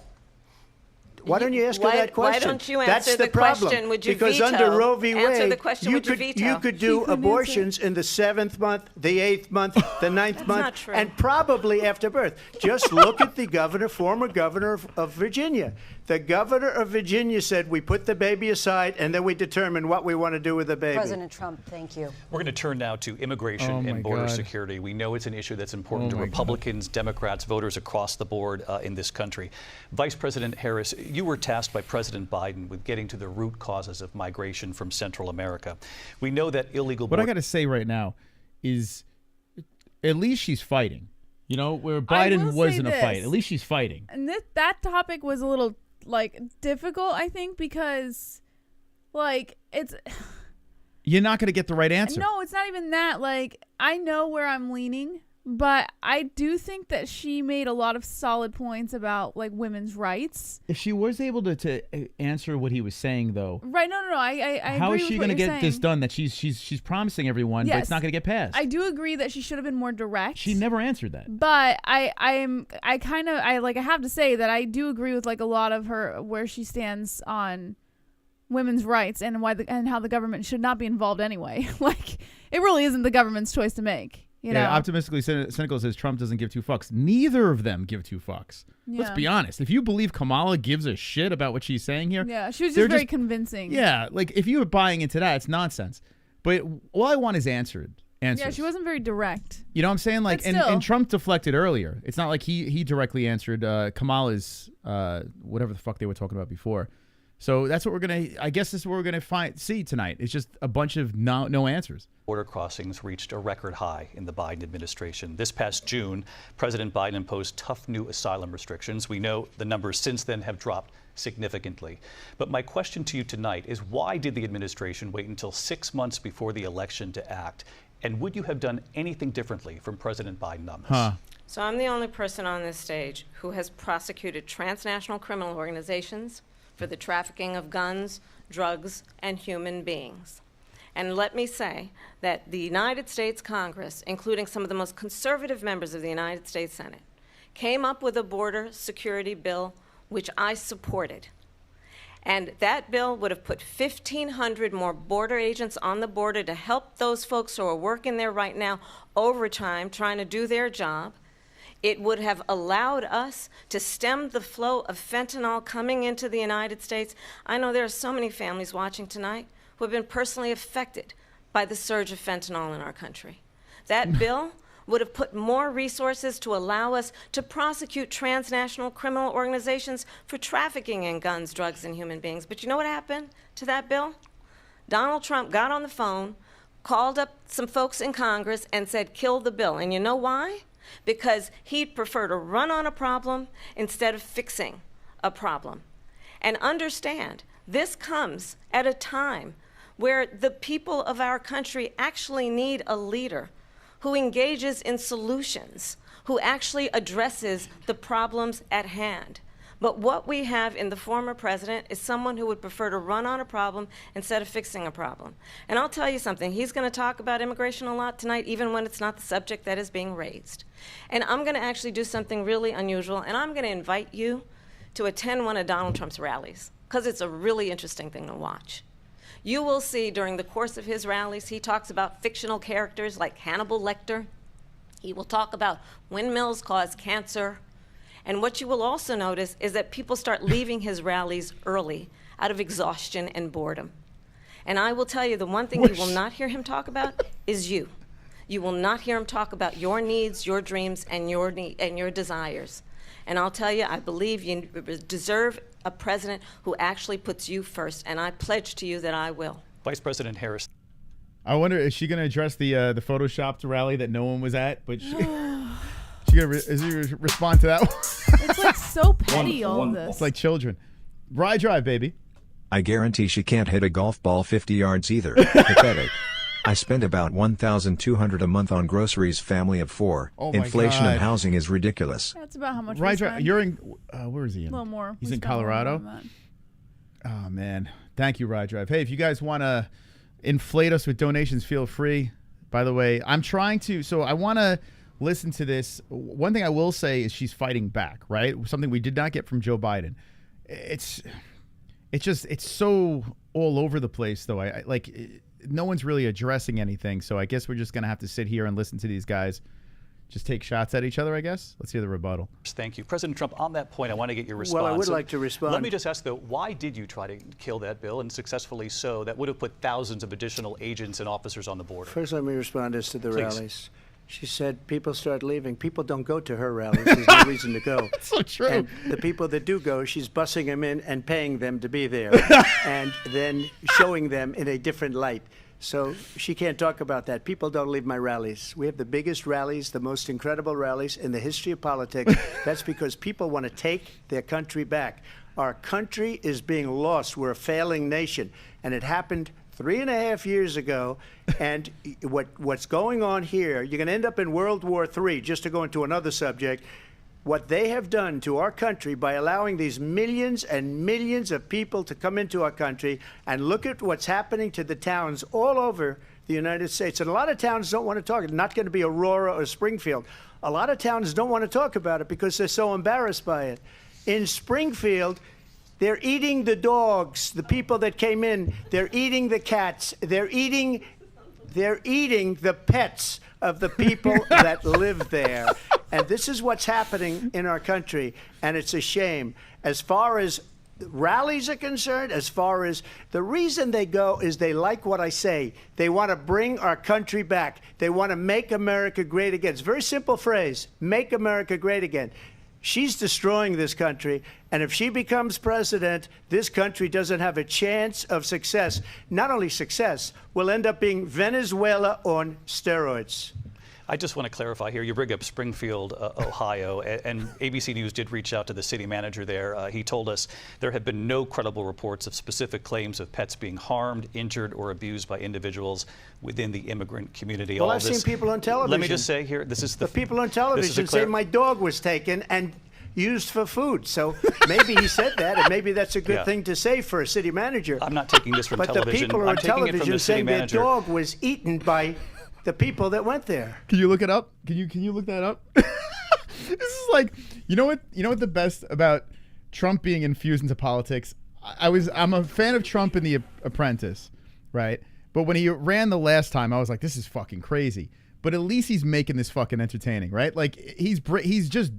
Why don't you ask her that Why question? don't you That's answer the the problem. question? Would you because veto? under Roe v. Answer Wade, the question, would you veto? you could do couldn't abortions in the 7th month, the 8th month, the 9th month, not true. and probably after birth. Just look at the governor, former governor of Virginia. The governor of Virginia said, we put the baby aside and then we determine what we want to do with the baby. President Trump, thank you. We're going to turn now to immigration Oh, my and border God. security. We know it's an issue that's important Oh, to my Republicans, Democrats, voters across the board in this country. Vice President Harris, you were tasked by President Biden with getting to the root causes of migration from Central America. We know that illegal What I got to say right now is at least she's fighting. You know, where Biden will was say in a this. fight. At least she's fighting. And that topic was a little difficult, I think, because it's You're not going to get the right answer. no, it's not even that. I know where I'm leaning, but I do think that she made a lot of solid points about women's rights. If she was able to answer what he was saying, though, Right? No. I how agree is she going to get this done? That she's promising everyone, but Yes. it's not going to get passed. I do agree that she should have been more direct. She never answered that. But I have to say that I do agree with a lot of her where she stands on women's rights and how the government should not be involved anyway. It really isn't the government's choice to make. You know? Optimistically cynical says Trump doesn't give 2 fucks. Neither of them give 2 fucks. Let's Yeah. be honest. If you believe Kamala gives a shit about what she's saying here, Yeah, she was they're just very convincing. Yeah, if you were buying into that, it's nonsense. But all I want is answers. Yeah, she wasn't very direct. You know what I'm saying? But And still. Trump deflected earlier. It's not like he directly answered Kamala's whatever the fuck they were talking about before. So that's what I guess this is what we're gonna see tonight. It's just a bunch of no answers. Border crossings reached a record high in the Biden administration. This past June, President Biden imposed tough new asylum restrictions. We know the numbers since then have dropped significantly. But my question to you tonight is, why did the administration wait until 6 months before the election to act? And would you have done anything differently from President Biden on this? So I'm the only person on this stage who has prosecuted transnational criminal organizations for the trafficking of guns, drugs, and human beings. And let me say that the United States Congress, including some of the most conservative members of the United States Senate, came up with a border security bill, which I supported. And that bill would have put 1,500 more border agents on the border to help those folks who are working there right now overtime trying to do their job. It would have allowed us to stem the flow of fentanyl coming into the United States. I know there are so many families watching tonight who have been personally affected by the surge of fentanyl in our country. That bill would have put more resources to allow us to prosecute transnational criminal organizations for trafficking in guns, drugs, and human beings. But you know what happened to that bill? Donald Trump got on the phone, called up some folks in Congress, and said, kill the bill. And you know why? Because he'd prefer to run on a problem instead of fixing a problem. And understand, this comes at a time where the people of our country actually need a leader who engages in solutions, who actually addresses the problems at hand. But what we have in the former president is someone who would prefer to run on a problem instead of fixing a problem. And I'll tell you something, he's going to talk about immigration a lot tonight, even when it's not the subject that is being raised. And I'm going to actually do something really unusual, and I'm going to invite you to attend one of Donald Trump's rallies, because it's a really interesting thing to watch. You will see during the course of his rallies, he talks about fictional characters like Hannibal Lecter. He will talk about windmills cause cancer. And what you will also notice is that people start leaving his rallies early out of exhaustion and boredom. And I will tell you, the one thing you will not hear him talk about is you. You will not hear him talk about your needs, your dreams, and your desires. And I'll tell you, I believe you deserve a president who actually puts you first, and I pledge to you that I will. Vice President Harris. I wonder, is she going to address the photoshopped rally that no one was at? But is he going to respond to that one? It's like so petty, all of this. It's like children. Ride drive, baby. I guarantee she can't hit a golf ball 50 yards either. Pathetic. I spend about $1,200 a month on groceries, family of 4. Oh my Inflation God. and housing is ridiculous. That's about how much Ride we drive. spend. You're in, where is he in? A little more. He's We in spend more Colorado? than Oh, man. Thank you, Ride Drive. Hey, if you guys want to inflate us with donations, feel free. By the way, I'm trying to, so I want to listen to this. One thing I will say is she's fighting back, right? Something we did not get from Joe Biden. It's so all over the place, though. No one's really addressing anything, so I guess we're just going to have to sit here and listen to these guys just take shots at each other, I guess. Let's hear the rebuttal. Thank you. President Trump, on that point, I want to get your response. Well, I would like to respond. Let me just ask, though, why did you try to kill that bill, and successfully so? That would have put thousands of additional agents and officers on the border. First, let me respond as to the Please. rallies. She said people start leaving. People don't go to her rallies. There's no reason to go. That's so true. And the people that do go, she's bussing them in and paying them to be there and then showing them in a different light. So she can't talk about that. People don't leave my rallies. We have the biggest rallies, the most incredible rallies in the history of politics. That's because people want to take their country back. Our country is being lost. We're a failing nation. And it happened 3.5 years ago. And what's going on here, you're going to end up in World War III, just to go into another subject. What they have done to our country by allowing these millions and millions of people to come into our country, and look at what's happening to the towns all over the United States. And a lot of towns don't want to talk. It's not going to be Aurora or Springfield. A lot of towns don't want to talk about it because they're so embarrassed by it. In Springfield, they're eating the dogs, the people that came in. They're eating the cats. They're eating the pets of the people that live there. And this is what's happening in our country, and it's a shame. As far as rallies are concerned, as far as the reason they go is they like what I say. They want to bring our country back. They want to make America great again. It's a very simple phrase, make America great again. She's destroying this country, and if she becomes president, this country doesn't have a chance of success. Not only success, we'll end up being Venezuela on steroids. I just want to clarify here. You bring up Springfield, Ohio, and ABC News did reach out to the city manager there. He told us there have been no credible reports of specific claims of pets being harmed, injured, or abused by individuals within the immigrant community. Well, I've seen people on television. Let me just say here, this is the people on television say my dog was taken and used for food. So maybe he said that, and maybe that's a good thing to say for a city manager. I'm not taking this from but television. But the people I'm on taking it from television the city saying their manager. dog was eaten by the people that went there. Can you look it up? Can you look that up? This is like, you know what the best about Trump being infused into politics? I'm a fan of Trump in The Apprentice, right? But when he ran the last time, I was like, this is fucking crazy. But at least he's making this fucking entertaining, right? Like he's just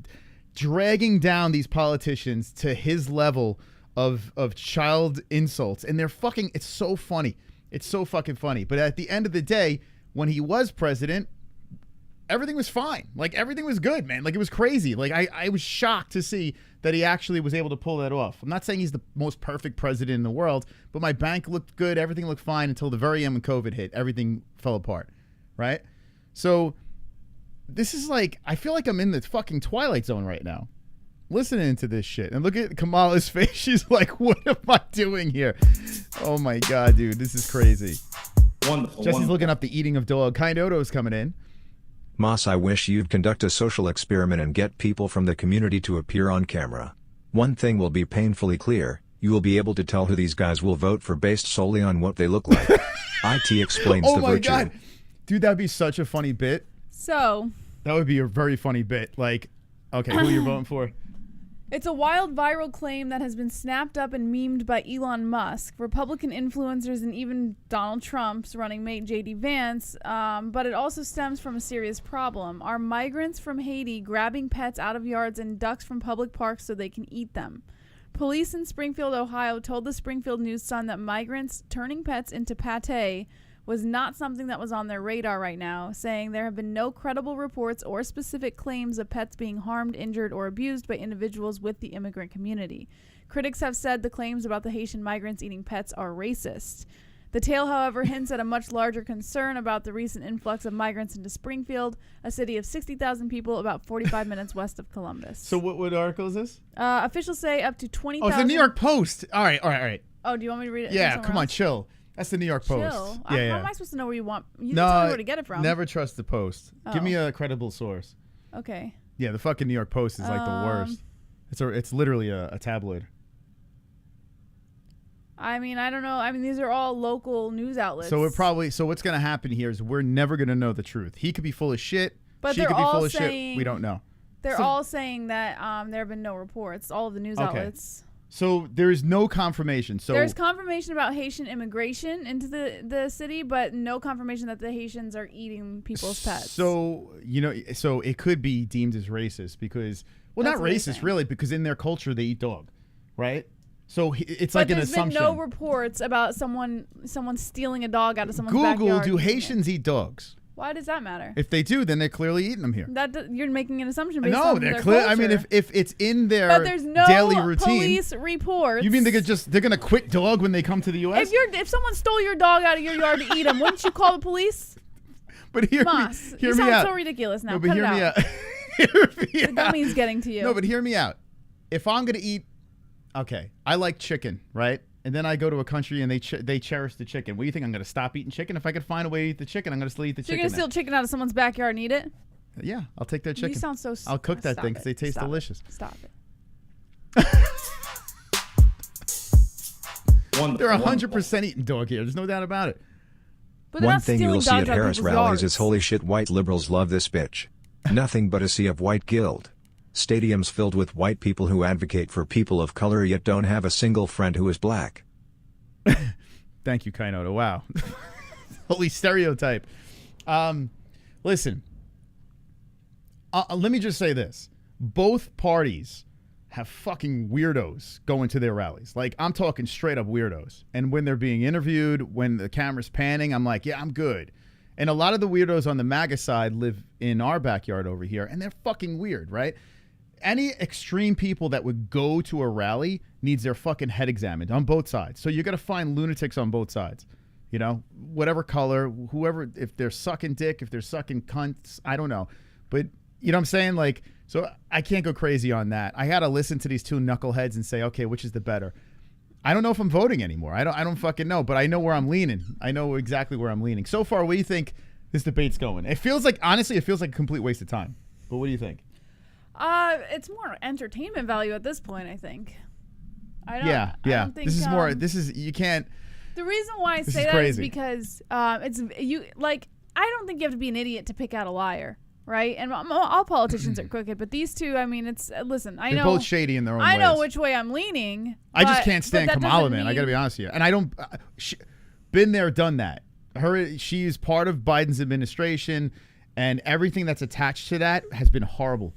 dragging down these politicians to his level of child insults, and they're fucking. It's so funny. It's so fucking funny. But at the end of the day, when he was president, everything was fine. Like everything was good, man. Like it was crazy. Like I was shocked to see that he actually was able to pull that off. I'm not saying he's the most perfect president in the world, but my bank looked good. Everything looked fine until the very end when COVID hit. Everything fell apart, right? So this is like, I feel like I'm in the fucking Twilight Zone right now, listening to this shit. And look at Kamala's face. She's like, what am I doing here? Oh my God, dude, this is crazy. Wonderful. Jesse's looking up the eating of dog. Kindoto's coming in. Moss, I wish you'd conduct a social experiment and get people from the community to appear on camera. One thing will be painfully clear, you will be able to tell who these guys will vote for based solely on what they look like. IT explains the virtue. Oh my God. Dude, that'd be such a funny bit. So. That would be a very funny bit. Like, okay, who are you voting for? It's a wild viral claim that has been snapped up and memed by Elon Musk, Republican influencers, and even Donald Trump's running mate J.D. Vance, but it also stems from a serious problem. Are migrants from Haiti grabbing pets out of yards and ducks from public parks so they can eat them? Police in Springfield, Ohio told the Springfield News-Sun that migrants turning pets into pate was not something that was on their radar right now, saying there have been no credible reports or specific claims of pets being harmed, injured, or abused by individuals with the immigrant community. Critics have said the claims about the Haitian migrants eating pets are racist. The tale, however, hints at a much larger concern about the recent influx of migrants into Springfield, a city of 60,000 people about 45 minutes west of Columbus. So what article is this? Officials say up to 20,000... Oh, it's the New York Post. All right. Oh, do you want me to read it? Yeah, come on, chill. That's the New York Post. Chill. Yeah, How am I supposed to know where you want? You didn't tell me where to get it from. Never trust the Post. Oh. Give me a credible source. Okay. Yeah, the fucking New York Post is like the worst. It's literally a tabloid. I mean, I don't know. I mean, these are all local news outlets. So what's going to happen here is we're never going to know the truth. He could be full of shit. But she could be full of shit. We don't know. They're all saying that there have been no reports. All of the news outlets. So there is no confirmation. So there's confirmation about Haitian immigration into the city, but no confirmation that the Haitians are eating people's pets. So so it could be deemed as racist because, well, That's not racist really, because in their culture they eat dog, right? So it's but like an assumption. There's been no reports about someone stealing a dog out of someone's backyard. Google, do Haitians eat dogs? Why does that matter? If they do, then they're clearly eating them here. You're making an assumption based no, on they're their clear. culture. I mean, if it's in their but there's no daily routine, police reports. You mean they're gonna quit dog when they come to the U.S.? If someone stole your dog out of your yard to eat him, wouldn't you call the police? But hear me out. You sound so ridiculous now. No, but Cut hear it me out. The dummy's getting to you. No, but hear me out. If I'm gonna eat, okay, I like chicken, right? And then I go to a country and they cherish the chicken. What do you think? I'm going to stop eating chicken? If I could find a way to eat the chicken, I'm going to still eat the chicken. You're going to steal chicken out of someone's backyard and eat it? Yeah, I'll take their chicken. You sound so... I'll cook that thing because they taste delicious. Stop it. They're 100% eating dog here. There's no doubt about it. But one thing you'll see at Harris rallies is holy shit, white liberals love this bitch. Nothing but a sea of white guild. Stadiums filled with white people who advocate for people of color yet don't have a single friend who is black. Thank you, Kainoto. Wow. Holy stereotype. Listen. Let me just say this. Both parties have fucking weirdos going to their rallies. Like, I'm talking straight up weirdos. And when they're being interviewed, when the camera's panning, I'm like, yeah, I'm good. And a lot of the weirdos on the MAGA side live in our backyard over here, and they're fucking weird, right? Any extreme people that would go to a rally needs their fucking head examined on both sides. So you got to find lunatics on both sides, you know, whatever color, whoever, if they're sucking dick, if they're sucking cunts, I don't know. But you know what I'm saying? Like, so I can't go crazy on that. I got to listen to these two knuckleheads and say, okay, which is the better? I don't know if I'm voting anymore. I don't fucking know, but I know where I'm leaning. I know exactly where I'm leaning. So far, what do you think this debate's going? It feels like, honestly, it feels like a complete waste of time. But what do you think? It's more entertainment value at this point, I think. I don't think, this is more. This is you can't. The reason why I say that is because I don't think you have to be an idiot to pick out a liar, right? And all politicians are crooked, but these two, I mean, it's listen. I They're know both shady in their own I know ways. which way I'm leaning. I just but- can't but stand that Kamala, doesn't man. I mean- got to be honest with you. And I don't. Been there, done that. She's part of Biden's administration, and everything that's attached to that has been horrible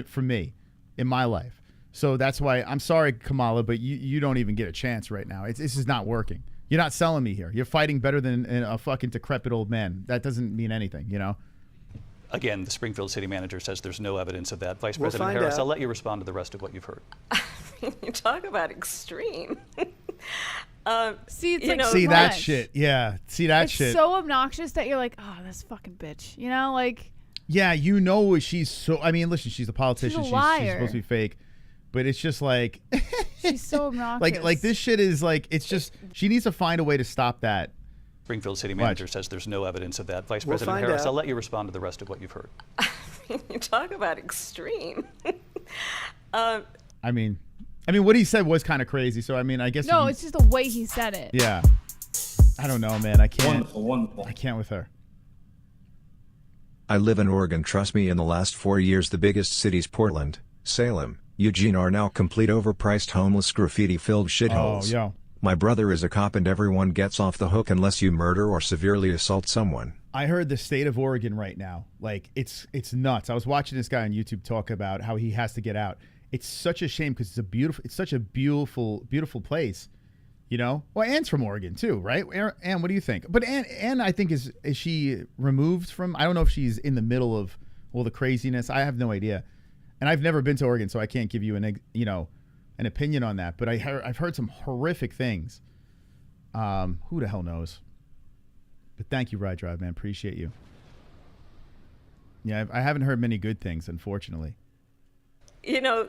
for me in my life. So that's why I'm sorry, Kamala, but you don't even get a chance right now. This is not working. You're not selling me here. You're fighting better than a fucking decrepit old man. That doesn't mean anything, you know? Again, the Springfield city manager says there's no evidence of that. Vice We'll President find Harris, out. I'll let you respond to the rest of what you've heard. You talk about extreme. See, it's You like know, so See that much. shit. Yeah. See that It's shit. so obnoxious that you're like, oh, this fucking bitch. You know, like Yeah, you know she's so. I mean, listen, she's a politician. She's liar. supposed to be fake, but it's just like, she's so obnoxious. like this shit is like. It's just she needs to find a way to stop that. Springfield city manager says there's no evidence of that. Vice We'll President find Harris, out. I'll let you respond to the rest of what you've heard. You talk about extreme. I mean, what he said was kind of crazy. So I mean, I guess. No, you- it's just the way he said it. Yeah. I don't know, man. I can't. Wonderful, wonderful. I can't with her. I live in Oregon. Trust me, in the last 4 years the biggest cities Portland, Salem, Eugene are now complete overpriced homeless graffiti-filled shitholes. Oh, yo. My brother is a cop and everyone gets off the hook unless you murder or severely assault someone. I heard the state of Oregon right now. Like it's nuts. I was watching this guy on YouTube talk about how he has to get out. It's such a shame because it's such a beautiful place. You know? Well, Anne's from Oregon too, right? Anne, what do you think? But Anne I think is she removed from, I don't know if she's in the middle of all the craziness. I have no idea. And I've never been to Oregon, so I can't give you an opinion on that. But I've heard some horrific things. Who the hell knows? But thank you, Ride Drive, man. Appreciate you. Yeah, I haven't heard many good things, unfortunately. You know,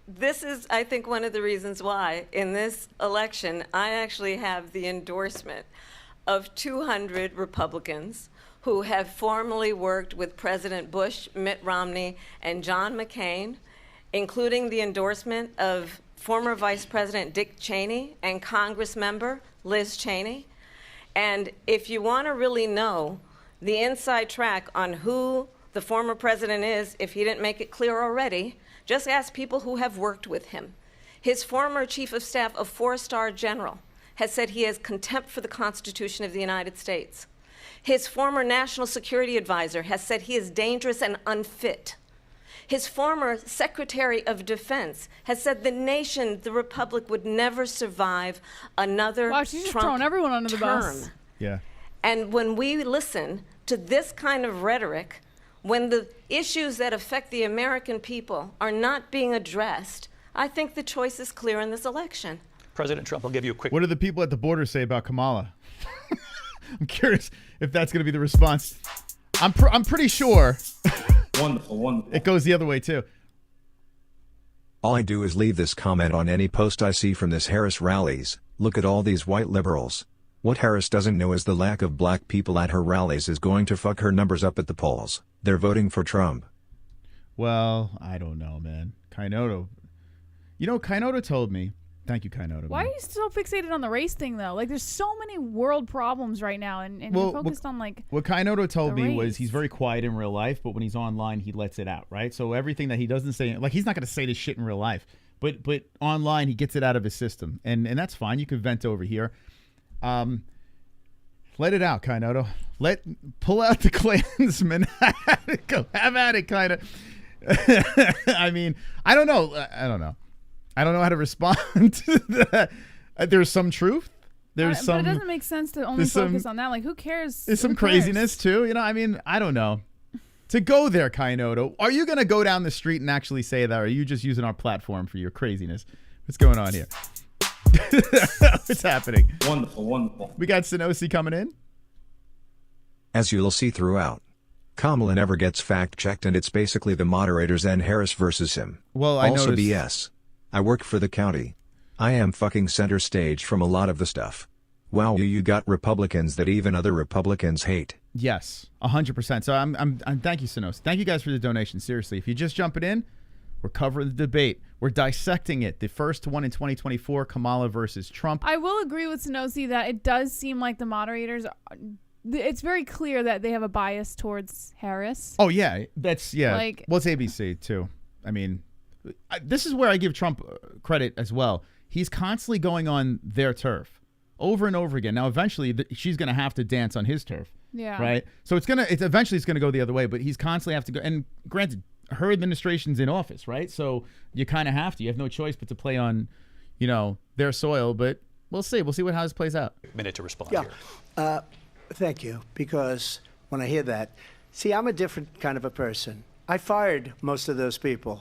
this is, I think, one of the reasons why in this election I actually have the endorsement of 200 Republicans who have formerly worked with President Bush, Mitt Romney, and John McCain, including the endorsement of former Vice President Dick Cheney and Congress member Liz Cheney. And if you want to really know the inside track on who the former president is, if he didn't make it clear already, just ask people who have worked with him. His former chief of staff, a 4-star general, has said he has contempt for the Constitution of the United States. His former national security advisor has said he is dangerous and unfit. His former Secretary of Defense has said the nation, the Republic, would never survive another Wow, she's just Trump throwing everyone under the term. bus. Yeah. And when we listen to this kind of rhetoric, when the issues that affect the American people are not being addressed, I think the choice is clear in this election. President Trump, I'll give you a quick. What do the people at the border say about Kamala? I'm curious if that's going to be the response. I'm pretty sure Wonderful, wonderful. it goes the other way too. All I do is leave this comment on any post I see from this Harris rallies. Look at all these white liberals. What Harris doesn't know is the lack of black people at her rallies is going to fuck her numbers up at the polls. They're voting for Trump. Well, I don't know, man. Kainoto. You know, Kainoto told me. Thank you, Kainoto. Why are man. you so fixated on the race thing though? Like, there's so many world problems right now, and Well, you're focused on like. What Kainoto told the me was race. he's very quiet in real life, but when he's online, he lets it out, right? So everything that he doesn't say, like he's not going to say this shit in real life, but online he gets it out of his system, and that's fine. You can vent over here. Let it out, Kainoto. Pull out the Klansman. Go have at it, kind of. I mean, I don't know. I don't know how to respond to that. There's some truth. There's But some. it doesn't make sense to only there's some- focus on that. Like, who cares? There's some Who cares? craziness too. You know, I mean, I don't know. To go there, Kainoto, are you going to go down the street and actually say that, or are you just using our platform for your craziness? What's going on here? What's happening? Wonderful, wonderful. We got Sanosi coming in. As you'll see throughout, Kamala never gets fact-checked and it's basically the moderators and Harris versus him. Well, I also noticed- BS. I work for the county. I am fucking center stage from a lot of the stuff. Wow, you got Republicans that even other Republicans hate. Yes, 100%. So I'm thank you, Sanosi. Thank you guys for the donation. Seriously, if you're just jumping in, we're covering the debate. We're dissecting it. The first one in 2024, Kamala versus Trump. I will agree with Sanosi that it does seem like the moderators it's very clear that they have a bias towards Harris. Oh yeah, that's Like- well, it's ABC too. I mean, this is where I give Trump credit as well. He's constantly going on their turf over and over again. Now, eventually, she's going to have to dance on his turf. Yeah. Right. So eventually it's going to go the other way. But he's constantly have to go. And granted, her administration's in office, right? So you kind of have to. You have no choice but to play on, their soil. But we'll see. We'll see how this plays out. Minute to respond Yeah. here. Thank you, because when I hear that, see, I'm a different kind of a person. I fired most of those people.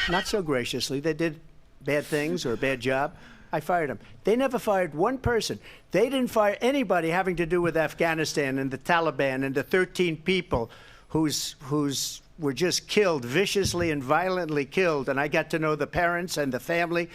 Not so graciously. They did bad things or a bad job. I fired them. They never fired one person. They didn't fire anybody having to do with Afghanistan and the Taliban and the 13 people who's were just killed, viciously and violently killed. And I got to know the parents and the family.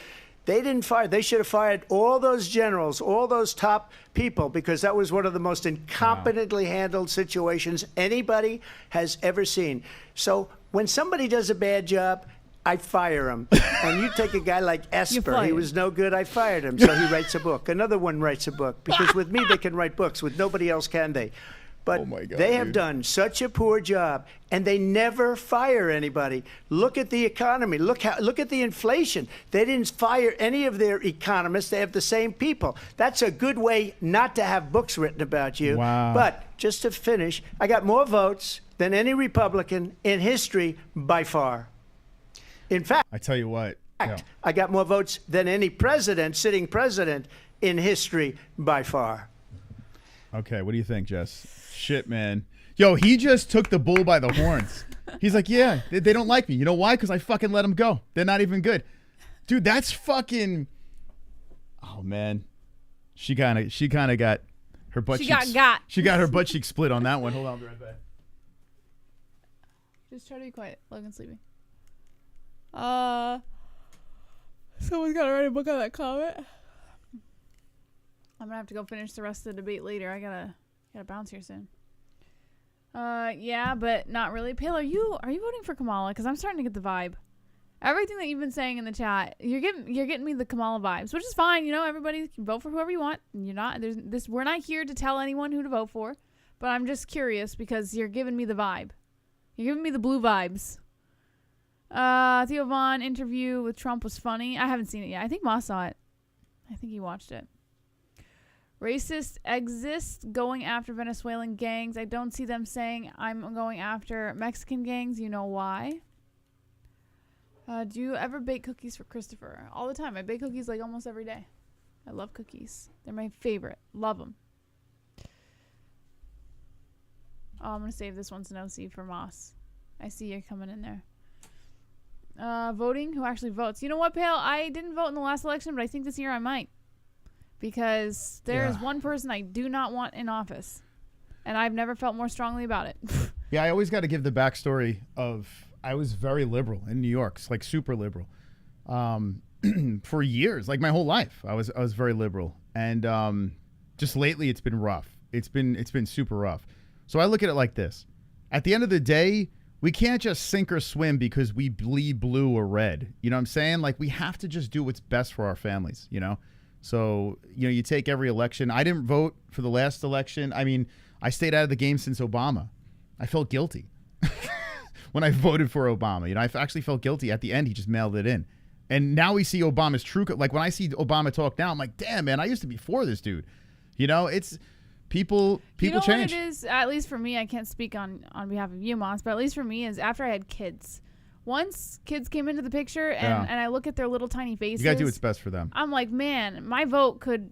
They didn't fire. They should have fired all those generals, all those top people, because that was one of the most incompetently handled situations anybody has ever seen. So when somebody does a bad job, I fire him. And you take a guy like Esper, he was no good, I fired him. So he writes a book. Another one writes a book. Because with me, they can write books. With nobody else can they. But they have done such a poor job, and they never fire anybody. Look at the economy. Look at the inflation. They didn't fire any of their economists. They have the same people. That's a good way not to have books written about you. Wow. But just to finish, I got more votes than any Republican in history by far. In fact, I tell you what. I got more votes than any sitting president in history by far. Okay, what do you think, Jess? Shit, man. Yo, he just took the bull by the horns. He's like, yeah, they don't like me. You know why? Because I fucking let them go. They're not even good. Dude, that's fucking... Oh, man. She kind of got her butt cheeks... She got her butt cheek split on that one. Hold on, I'll be right back. Just try to be quiet. Logan's sleeping. Someone's got to write a book on that comment. I'm gonna have to go finish the rest of the debate later. I gotta bounce here soon. Yeah, but not really. Pale, are you voting for Kamala? Because I'm starting to get the vibe. Everything that you've been saying in the chat, you're getting me the Kamala vibes, which is fine. Everybody can vote for whoever you want. We're not here to tell anyone who to vote for, but I'm just curious because you're giving me the vibe. You're giving me the blue vibes. Theo Vaughn interview with Trump was funny. I haven't seen it yet. I think Ma saw it. I think he watched it. Racists exist going after Venezuelan gangs. I don't see them saying I'm going after Mexican gangs. You know why? Do you ever bake cookies for Christopher? All the time. I bake cookies like almost every day. I love cookies. They're my favorite. Love them. Oh, I'm going to save this one to no see for Moss. I see you coming in there. Voting? Who actually votes? You know what, Pale? I didn't vote in the last election, but I think this year I might. Because there is one person I do not want in office. And I've never felt more strongly about it. Yeah, I always got to give the backstory of I was very liberal in New York, like super liberal. For years, like my whole life, I was very liberal. And just lately it's been rough. It's been super rough. So I look at it like this. At the end of the day, we can't just sink or swim because we bleed blue or red. You know what I'm saying? Like we have to just do what's best for our families, So, you take every election. I didn't vote for the last election. I mean, I stayed out of the game since Obama. I felt guilty when I voted for Obama. I actually felt guilty. At the end, he just mailed it in. And now we see Obama's true. Like when I see Obama talk now, I'm like, damn, man, I used to be for this dude. It's people change. What it is, at least for me, I can't speak on behalf of you, Moss, but at least for me is after I had kids. Once kids came into the picture and I look at their little tiny faces. You got to do what's best for them. I'm like, man, my vote could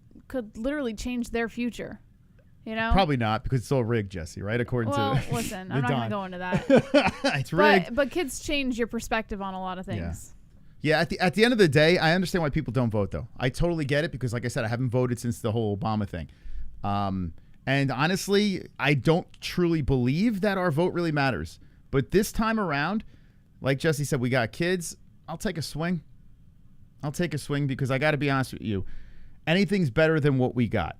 literally change their future. Probably not because it's all rigged, Jesse, right? According to listen, I'm not going to go into that. It's rigged. But kids change your perspective on a lot of things. Yeah, at the end of the day, I understand why people don't vote, though. I totally get it because, like I said, I haven't voted since the whole Obama thing. And honestly, I don't truly believe that our vote really matters. But this time around, like Jesse said, we got kids. I'll take a swing. Because I got to be honest with you. Anything's better than what we got.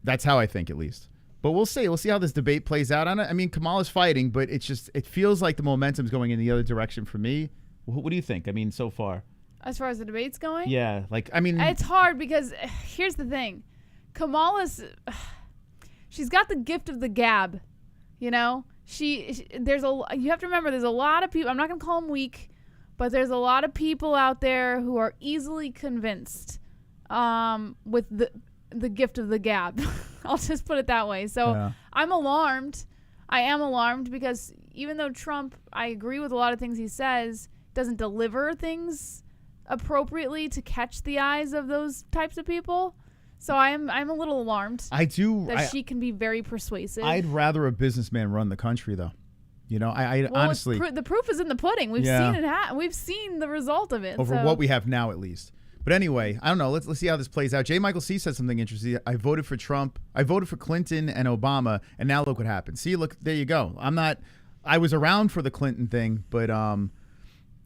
That's how I think, at least. But we'll see. We'll see how this debate plays out on it. I mean, Kamala's fighting, but it feels like the momentum's going in the other direction for me. What do you think? I mean, so far. As far as the debate's going? Yeah. It's hard because here's the thing. she's got the gift of the gab, you know. You have to remember there's a lot of people. I'm not gonna call them weak, but there's a lot of people out there who are easily convinced with the gift of the gab. I'll just put it that way. So I'm alarmed. I am alarmed because even though Trump, I agree with a lot of things he says, doesn't deliver things appropriately to catch the eyes of those types of people. So I'm a little alarmed. She can be very persuasive. I'd rather a businessman run the country, though. You know, I honestly, the proof is in the pudding. We've seen it. We've seen the result of it. Over what we have now, at least. But anyway, I don't know. Let's see how this plays out. J. Michael C. said something interesting. I voted for Trump. I voted for Clinton and Obama, and now look what happened. See, look, there you go. I was around for the Clinton thing, but I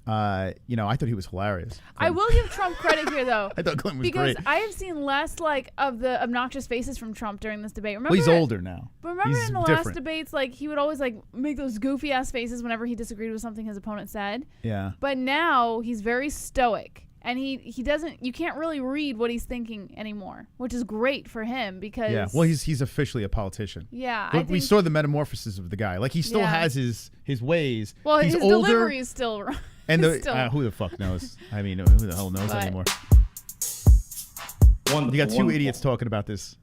thought he was hilarious. I will give Trump credit here, though. I thought Clinton was great. Because I have seen less of the obnoxious faces from Trump during this debate. Well, he's older now. But remember in the last debates, he would always make those goofy ass faces whenever he disagreed with something his opponent said. Yeah. But now he's very stoic. And he doesn't. You can't really read what he's thinking anymore, which is great for him because. Well, he's officially a politician. Yeah, but we saw the metamorphosis of the guy. He still has his ways. Well, he's his older, delivery is still. And who the fuck knows? I mean, who the hell knows anymore? You got two idiots talking about this.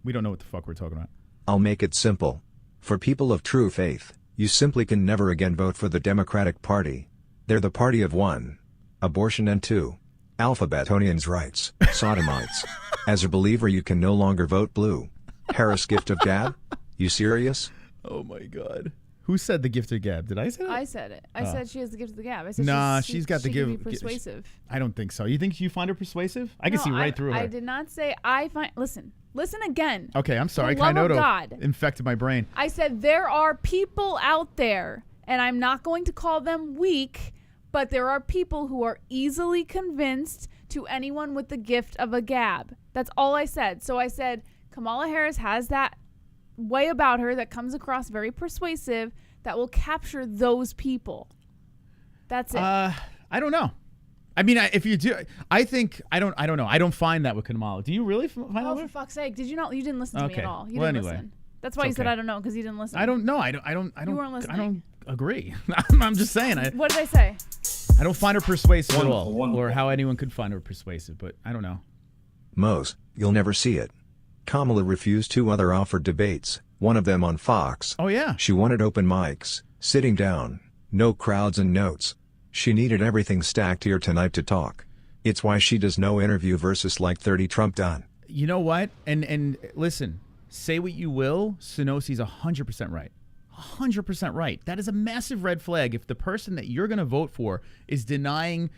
We don't know what the fuck we're talking about. I'll make it simple. For people of true faith, you simply can never again vote for the Democratic Party. They're the party of 1. Abortion and 2. Alphabetonians' rights, sodomites. As a believer, you can no longer vote blue. Harris gift of gab? You serious? Oh my God. Who said the gift of gab? Did I say that? I said it. I said she has the gift of the gab. I said she's got the gift. She can be persuasive. I don't think so. You think you find her persuasive? I can see right through her. I did not say I find. Listen again. Okay, I'm sorry. God infected my brain. I said there are people out there, and I'm not going to call them weak. But there are people who are easily convinced to anyone with the gift of a gab. That's all I said. So I said Kamala Harris has that way about her that comes across very persuasive that will capture those people. That's it. I don't know. I mean, if you do, I think I don't know. I don't find that with Kamala. Do you really find that? Oh, for fuck's sake! Did you not? You didn't listen to me at all. You didn't listen. That's why you said I don't know because you didn't listen. I don't know. I don't. You weren't listening. I don't agree. I'm just saying. What did I say? I don't find her persuasive at all, or how anyone could find her persuasive. But I don't know. Mose, you'll never see it. Kamala refused 2 other offered debates, one of them on Fox. Oh yeah. She wanted open mics, sitting down, no crowds and notes. She needed everything stacked here tonight to talk. It's why she does no interview versus 30 Trump done. You know what? And listen, say what you will, Sunosi's 100% right. 100% right. That is a massive red flag if the person that you're going to vote for is denying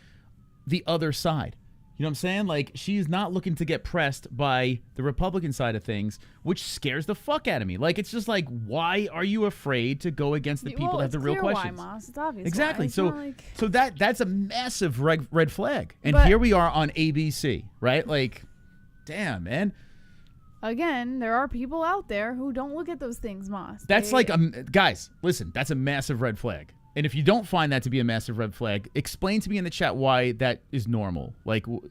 the other side. You know what I'm saying? She's not looking to get pressed by the Republican side of things, which scares the fuck out of me. It's just why are you afraid to go against the people that have the real questions? Why, Moss. It's obvious. Exactly. Why. So that's a massive red flag. And here we are on ABC, right? Damn, man. Again, there are people out there who don't look at those things, Moss. That's guys, listen, that's a massive red flag. And if you don't find that to be a massive red flag, explain to me in the chat why that is normal. You know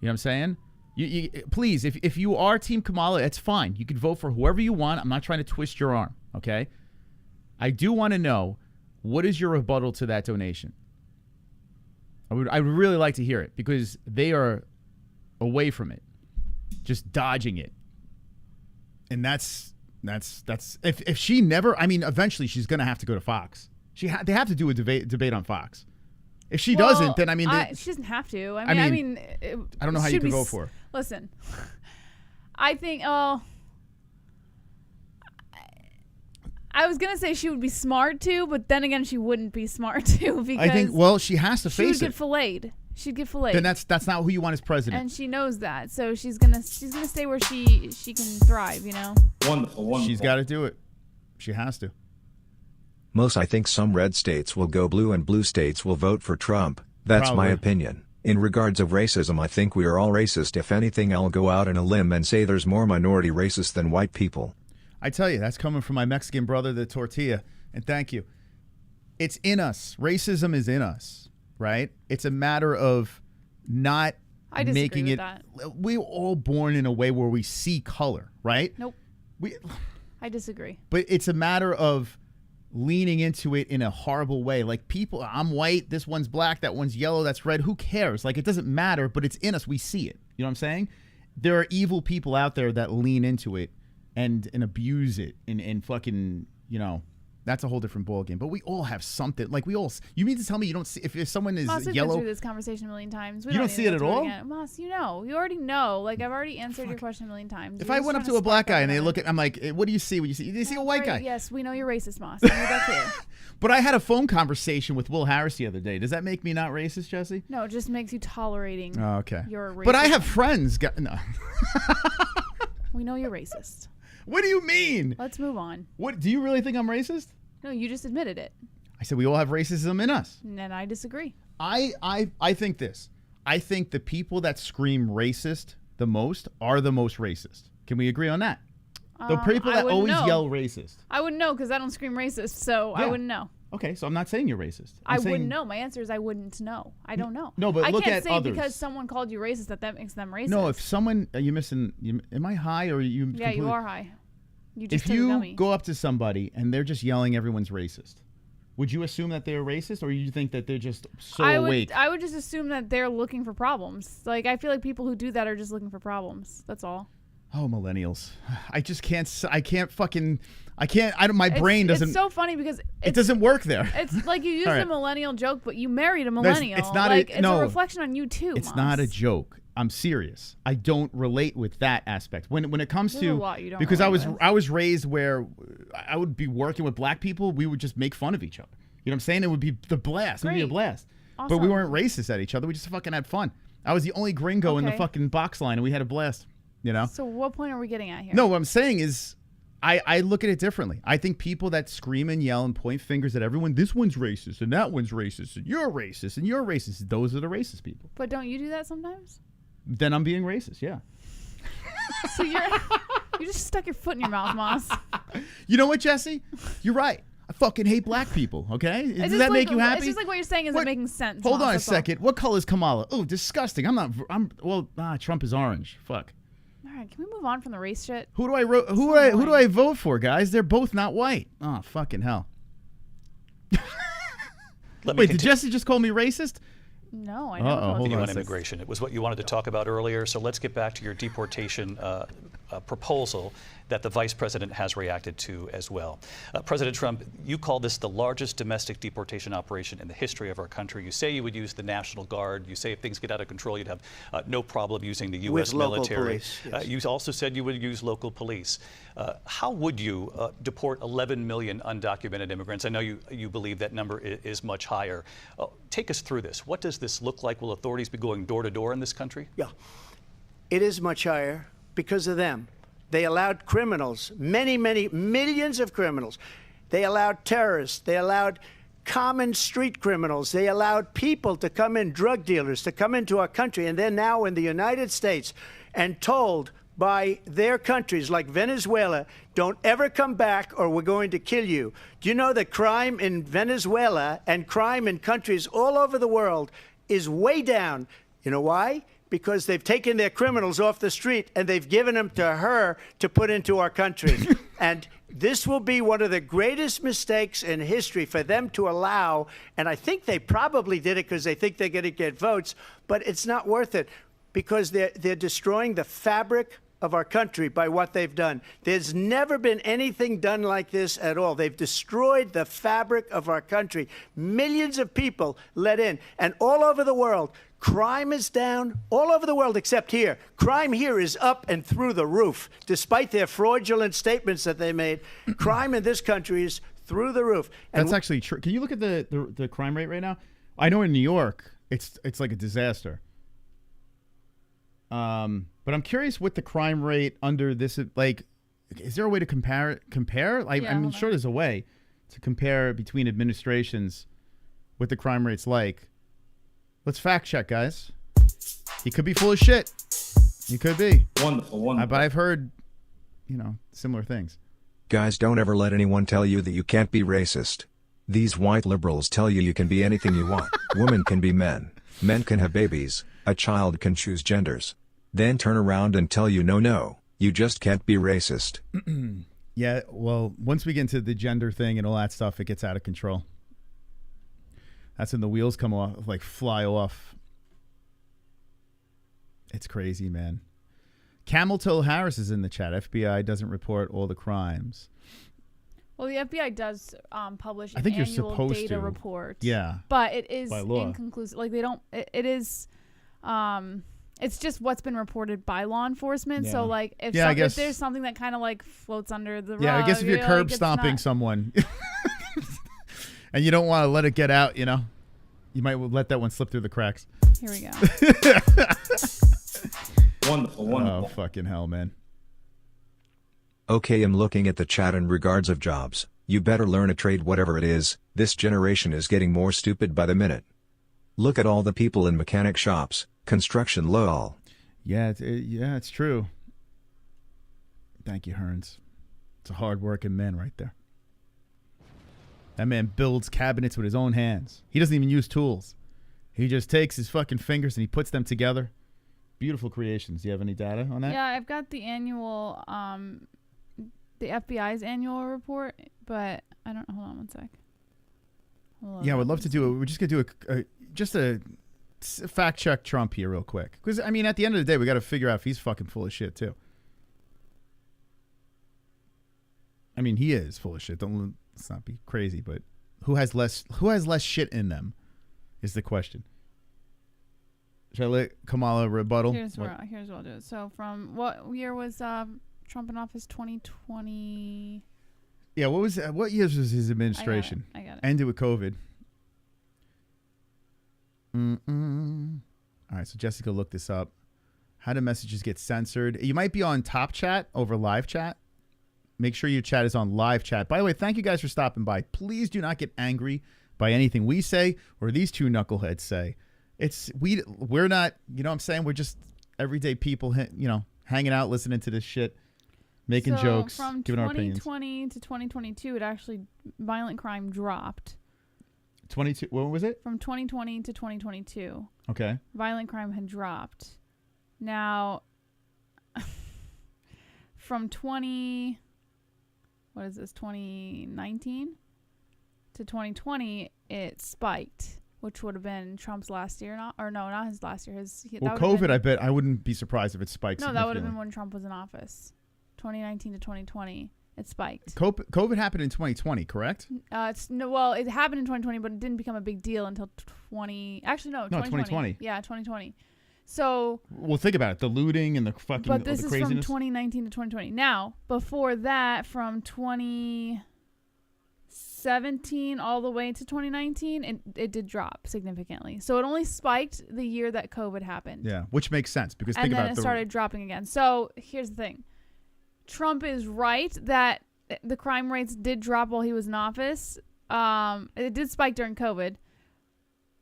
what I'm saying? You please, if you are Team Kamala, it's fine. You can vote for whoever you want. I'm not trying to twist your arm, okay? I do want to know, what is your rebuttal to that donation? I would really like to hear it because they are away from it. Just dodging it. And that's if she never, I mean, eventually she's going to have to go to Fox. They have to do a debate on Fox. If she doesn't, then she doesn't have to. I don't know how you can vote for her. Listen, I think I was gonna say she would be smart too, but then again, she wouldn't be smart too because I think she has to face it. She would get filleted. She'd get filleted. Then that's not who you want as president. And she knows that, so she's gonna stay where she can thrive. You know. Wonderful. She's got to do it. She has to. Most I think some red states will go blue and blue states will vote for Trump. That's my opinion. In regards of racism, I think we are all racist. If anything, I'll go out on a limb and say there's more minority racists than white people. I tell you, that's coming from my Mexican brother, the tortilla. And thank you. It's in us. Racism is in us, right? It's a matter of not making it. That. We're all born in a way where we see color, right? Nope. I disagree. But it's a matter of leaning into it in a horrible way. Like people, I'm white, this one's black, that one's yellow, that's red. Who cares? Like it doesn't matter, but it's in us. We see it. You know what I'm saying? There are evil people out there that lean into it and abuse it and fucking, you know, that's a whole different ballgame. But we all have something. Like we all. You mean to tell me you don't see if someone is Moss, we've yellow? been through this conversation a million times. You don't see it at all? Moss, you know. You already know. Like I've already answered your question a million times. If I went up to a black guy and they look at, I'm like, what do you see? What do you see? Do you see a white guy? Yes, we know you're racist, Moss. I made that clear. But I had a phone conversation with Will Harris the other day. Does that make me not racist, Jesse? No, it just makes you tolerating. Oh, okay. Your racist. But I have friends. No. We know you're racist. What do you mean? Let's move on. What do you really think I'm racist? No, you just admitted it. I said we all have racism in us. And I disagree. I think this. I think the people that scream racist the most are the most racist. Can we agree on that? The people that always yell racist. I wouldn't know because I don't scream racist, so Yeah. I wouldn't know. Okay, so I'm not saying you're racist. I wouldn't know. My answer is I wouldn't know. I don't know. No, but I look can't at say others. because someone called you racist that makes them racist. No, if someone are you missing? Am I high or are you? Yeah, completely, you are high. You just If took a you dummy. go up to somebody and they're just yelling, everyone's racist. Would you assume that they're racist, or you think that they're just so awake? I would just assume that they're looking for problems. Like I feel like people who do that are just looking for problems. That's all. Oh, millennials! I just can't. I can't fucking. I can't. My brain doesn't. It's so funny because it doesn't work there. It's like you used All right. a millennial joke, but you married a millennial. It's not like, it's a reflection on you too. It's Moss. not a joke. I'm serious. I don't relate with that aspect. When it comes There's a lot you don't because relate with. I was raised where I would be working with black people. We would just make fun of each other. You know what I'm saying? It would be the blast. It would be a Great. blast. But we Awesome. weren't racist at each other. We just fucking had fun. I was the only gringo in the Okay. fucking box line, and we had a blast. You know? So what point are we getting at here? No, what I'm saying is I look at it differently. I think people that scream and yell and point fingers at everyone, this one's racist and that one's racist and you're racist, those are the racist people. But don't you do that sometimes? Then I'm being racist, yeah. So you just stuck your foot in your mouth, Moss. You know what, Jesse? You're right. I fucking hate black people, okay? Does that make you happy? It's just like what you're saying isn't making sense. Hold Moss, on a that's all. second. What color is Kamala? Oh, disgusting. Trump is orange. Fuck. All right, can we move on from the race shit? Who do I vote for, guys? They're both not white. Oh, fucking hell. Wait, did Jesse just call me racist? No, I know. Uh-oh, hold Continue on on a second. immigration. It was what you wanted to talk about earlier, so let's get back to your deportation proposal that the vice president has reacted to as well. President Trump, you call this the largest domestic deportation operation in the history of our country. You say you would use the National Guard. You say if things get out of control, you'd have no problem using the U.S. With local military. police, yes. You also said you would use local police. How would you deport 11 million undocumented immigrants? I know you believe that number is much higher. Take us through this. What does this look like? Will authorities be going door to door in this country? Yeah. It is much higher because of them. They allowed criminals, many millions of criminals. They allowed terrorists. They allowed common street criminals. They allowed people to come in, drug dealers, to come into our country. And they're now in the United States and told by their countries like Venezuela, don't ever come back or we're going to kill you. Do you know that crime in Venezuela and crime in countries all over the world is way down? You know why? Because they've taken their criminals off the street and they've given them to her to put into our country. And this will be one of the greatest mistakes in history for them to allow. And I think they probably did it because they think they're going to get votes, but it's not worth it because they're destroying the fabric of our country by what they've done. There's never been anything done like this at all. They've destroyed the fabric of our country. Millions of people let in, and all over the world, crime is down all over the world except here. Crime here is up and through the roof. Despite their fraudulent statements that they made, crime in this country is through the roof. And That's actually true. Can you look at the crime rate right now? I know in New York, it's like a disaster. But I'm curious what the crime rate under this, like, is there a way to compare? I'm sure there's a way to compare between administrations what the crime rate's like. Let's fact check, guys. He could be full of shit. He could be. Wonderful. But I've heard, similar things. Guys, don't ever let anyone tell you that you can't be racist. These white liberals tell you can be anything you want. Women can be men. Men can have babies. A child can choose genders. Then turn around and tell you no, You just can't be racist. Yeah, well, once we get into the gender thing and all that stuff, it gets out of control. That's when the wheels come off, like fly off. It's crazy, man. Camel Toe Harris is in the chat. FBI doesn't report all the crimes. Well, the FBI does publish I think an you're annual supposed data to. report. Yeah. But it is By law. inconclusive. Like they don't. It is. It's just what's been reported by law enforcement. Yeah. So like if, Yeah, I guess- if there's something that kind of like floats under the rug. Yeah, I guess if you're like, curb it's stomping not- someone and you don't want to let it get out, you know, you might let that one slip through the cracks. Here we go. Wonderful, wonderful. Oh, fucking hell, man. Okay, I'm looking at the chat in regards of jobs. You better learn a trade, whatever it is. This generation is getting more stupid by the minute. Look at all the people in mechanic shops, construction, lol. Yeah, it's true. Thank you, Hearns. It's a hard-working man right there. That man builds cabinets with his own hands. He doesn't even use tools. He just takes his fucking fingers and he puts them together. Beautiful creations. Do you have any data on that? Yeah, I've got the annual, the FBI's annual report, but I don't. Hold on one sec. Yeah, I would love to do it. We're just gonna do a fact check Trump here real quick, because I mean, at the end of the day, we got to figure out if he's fucking full of shit too. I mean, he is full of shit. Let's not be crazy, but who has less shit in them is the question. Should I let Kamala rebuttal? Here's what I'll do. So from what year was Trump in office? 2020. Yeah, what years was his administration? I got it. Ended with COVID. All right, so Jessica looked this up. How do messages get censored? You might be on top chat over live chat. Make sure your chat is on live chat. By the way, thank you guys for stopping by. Please do not get angry by anything we say or these two knuckleheads say. We're not, you know what I'm saying? We're just everyday people, you know, hanging out, listening to this shit, making jokes, from giving our opinions. 2020 to 2022, it actually, violent crime dropped. 22, what was it? From 2020 to 2022. Okay. Violent crime had dropped. Now, from 2019 to 2020, it spiked, which would have been Trump's last year, not his last year. Well, COVID, I bet I wouldn't be surprised if it spikes. No, that would have been when Trump was in office. 2019 to 2020, it spiked. COVID happened in 2020, correct? It happened in 2020, but it didn't become a big deal until 2020. Yeah, 2020. So, well, think about it. The looting and the fucking but this the is craziness. from 2019 to 2020. Now, before that, from 2017 all the way to 2019, it did drop significantly. So it only spiked the year that COVID happened. Yeah, which makes sense because and think then about it started dropping again. So here's the thing. Trump is right that the crime rates did drop while he was in office. It did spike during COVID.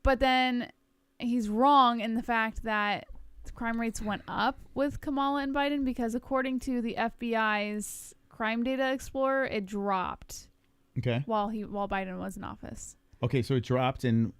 But then he's wrong in the fact that the crime rates went up with Kamala and Biden because according to the FBI's Crime Data Explorer, it dropped. Okay. While Biden was in office. Okay, so it dropped in.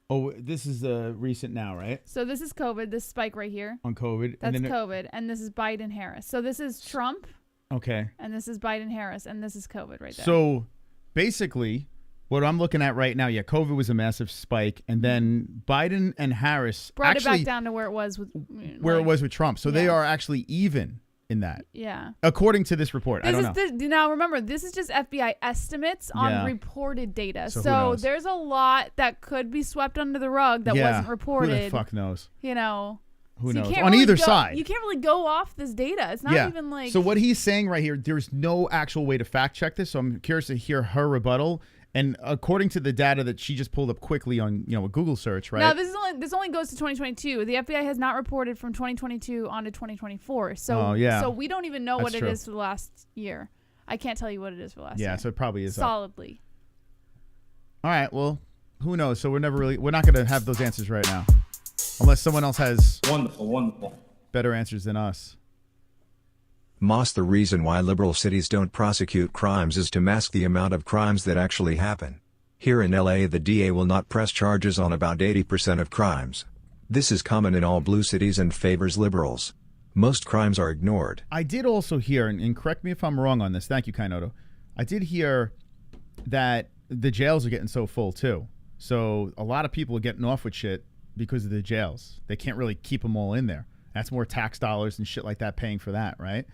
Oh, this is recent now, right? So this is COVID. This spike right here. On COVID. That's COVID, and this is Biden Harris. So this is Trump. Okay. And this is Biden Harris, and this is COVID right there. So basically, what I'm looking at right now, COVID was a massive spike, and then Biden and Harris brought it back down to where it was with it was with Trump. So they are actually even in that. Yeah. According to this report. I don't know. Now remember, this is just FBI estimates on reported data. So there's a lot that could be swept under the rug that wasn't reported. Who the fuck knows? You know. Who knows? On really either side. You can't really go off this data. It's not even like. So what he's saying right here, there's no actual way to fact check this. So I'm curious to hear her rebuttal. And according to the data that she just pulled up quickly on, a Google search, right? No, this only goes to 2022. The FBI has not reported from 2022 on to 2024. So, so we don't even know what it is for the last year. I can't tell you what it is for the last year. Yeah, so it probably is solidly. All right, well, who knows? So we're not going to have those answers right now, unless someone else has wonderful better answers than us. Moss, the reason why liberal cities don't prosecute crimes is to mask the amount of crimes that actually happen. Here in LA, the DA will not press charges on about 80% of crimes. This is common in all blue cities and favors liberals. Most crimes are ignored. I did also hear, and correct me if I'm wrong on this. Thank you, Kainoto. I did hear that the jails are getting so full too. So a lot of people are getting off with shit because of the jails. They can't really keep them all in there. That's more tax dollars and shit like that paying for that, right?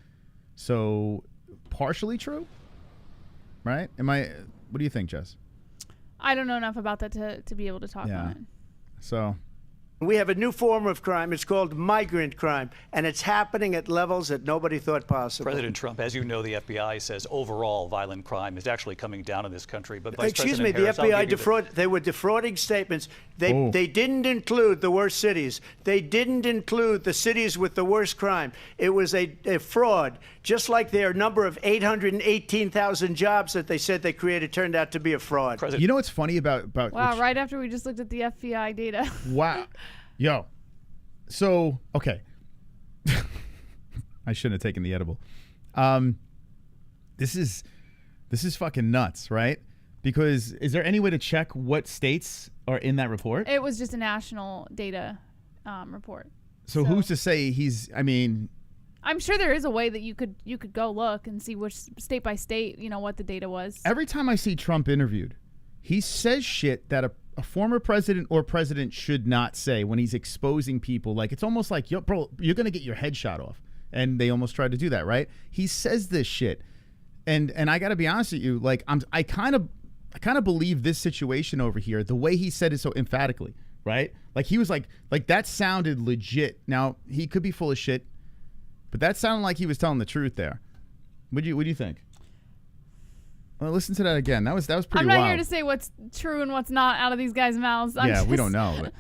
So partially true, right? What do you think, Jess? I don't know enough about that to be able to talk on it. So We have a new form of crime. It's called migrant crime, and it's happening at levels that nobody thought possible. President Trump, as you know, the FBI says overall violent crime is actually coming down in this country. But Vice Excuse me, President the Harris, FBI they were defrauding statements. They didn't include the worst cities. They didn't include the cities with the worst crime. It was a fraud, just like their number of 818,000 jobs that they said they created turned out to be a fraud. You know what's funny about wow, right after we just looked at the FBI data. Wow. Yo. So, okay. I shouldn't have taken the edible. This is fucking nuts, right? Because is there any way to check what states are in that report? It was just a national data report. So who's to say I'm sure there is a way that you could go look and see which state by state, what the data was. Every time I see Trump interviewed, he says shit that a former president or president should not say when he's exposing people. Like, it's almost like, yo, bro, you're going to get your head shot off. And they almost tried to do that, right? He says this shit. And I got to be honest with you, like, I kind of believe this situation over here, the way he said it so emphatically, right? Like, he was like that sounded legit. Now, he could be full of shit, but that sounded like he was telling the truth there. What do you think? Well, listen to that again. That was pretty wild. I'm not here to say what's true and what's not out of these guys' mouths. We don't know, but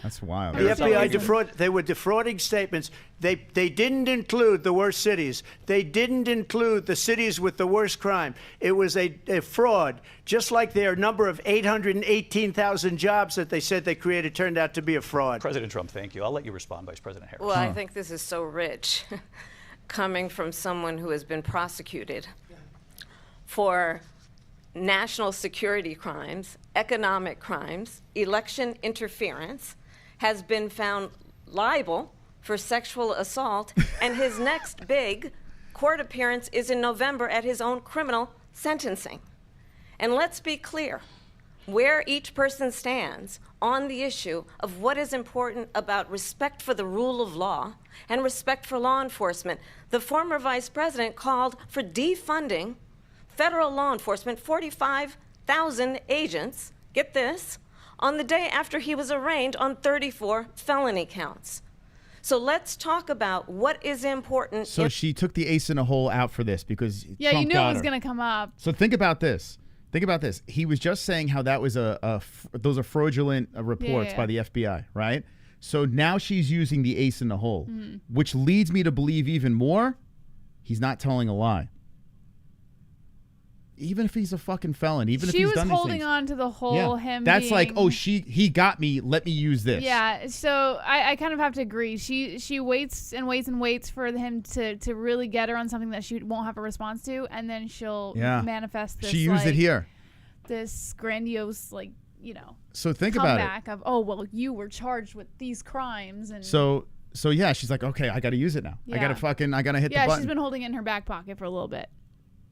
that's wild. The FBI they were defrauding statements. They didn't include the worst cities. They didn't include the cities with the worst crime. It was a fraud, just like their number of 818,000 jobs that they said they created turned out to be a fraud. President Trump, thank you. I'll let you respond, Vice President Harris. Well, I think this is so rich, coming from someone who has been prosecuted for national security crimes, economic crimes, election interference, has been found liable for sexual assault, and his next big court appearance is in November at his own criminal sentencing. And let's be clear, where each person stands on the issue of what is important about respect for the rule of law and respect for law enforcement. The former vice president called for defunding federal law enforcement, 45,000 agents, get this, on the day after he was arraigned on 34 felony counts. So let's talk about what is important. So she took the ace in a hole out for this because yeah, Trump you knew got it was her. going to come up. So think about this. He was just saying how that was those are fraudulent reports by the FBI, right? So now she's using the ace in the hole, which leads me to believe even more, he's not telling a lie. Even if he's a fucking felon, even if he's done these things. She was holding on to the whole him That's being, like, oh, he got me, let me use this. Yeah, so I kind of have to agree. She waits and waits and waits for him to really get her on something that she won't have a response to, and then she'll manifest this. She used it here. This grandiose, So think about it. Comeback of, oh, well, you were charged with these crimes. And So yeah, she's like, okay, I got to use it now. Yeah. I got to hit the button. Yeah, she's been holding it in her back pocket for a little bit.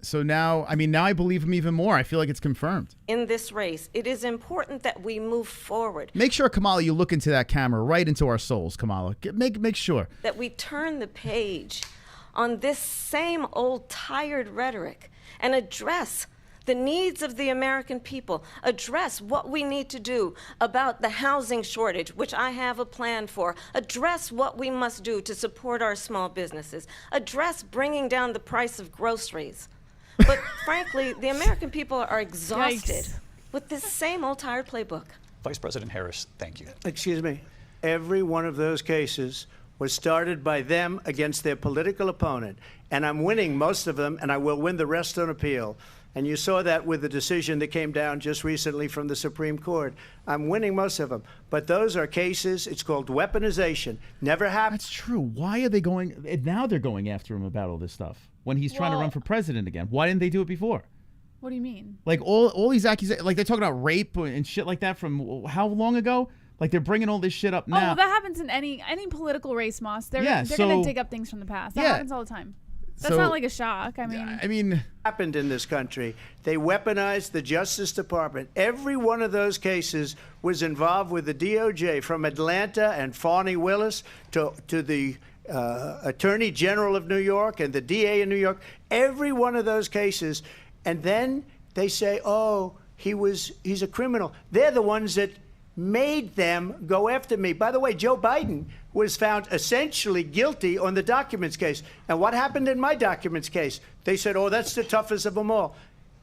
So now I believe him even more. I feel like it's confirmed. In this race, it is important that we move forward. Make sure, Kamala, you look into that camera, right into our souls, Kamala. Make sure. That we turn the page on this same old tired rhetoric and address the needs of the American people, address what we need to do about the housing shortage, which I have a plan for, address what we must do to support our small businesses, address bringing down the price of groceries. But frankly, the American people are exhausted with this same old tired playbook. Vice President Harris, thank you. Excuse me. Every one of those cases was started by them against their political opponent. And I'm winning most of them, and I will win the rest on appeal. And you saw that with the decision that came down just recently from the Supreme Court. I'm winning most of them. But those are cases, it's called weaponization. Never happened. That's true. Why are they going? Now they're going after him about all this stuff when he's trying to run for president again. Why didn't they do it before? What do you mean? Like all these accusations, like they're talking about rape and shit like that from how long ago? Like they're bringing all this shit up now. Oh, that happens in any political race, Moss. They're Yeah, gonna so- dig up things from the past. That Yeah. happens all the time. That's So- not like a shock. I mean, happened in this country. They weaponized the Justice Department. Every one of those cases was involved with the DOJ, from Atlanta and Fani Willis to the Attorney General of New York and the DA in New York. Every one of those cases, and then they say, "Oh, he's a criminal." They're the ones that made them go after me. By the way, Joe Biden was found essentially guilty on the documents case. And what happened in my documents case? They said, "Oh, that's the toughest of them all."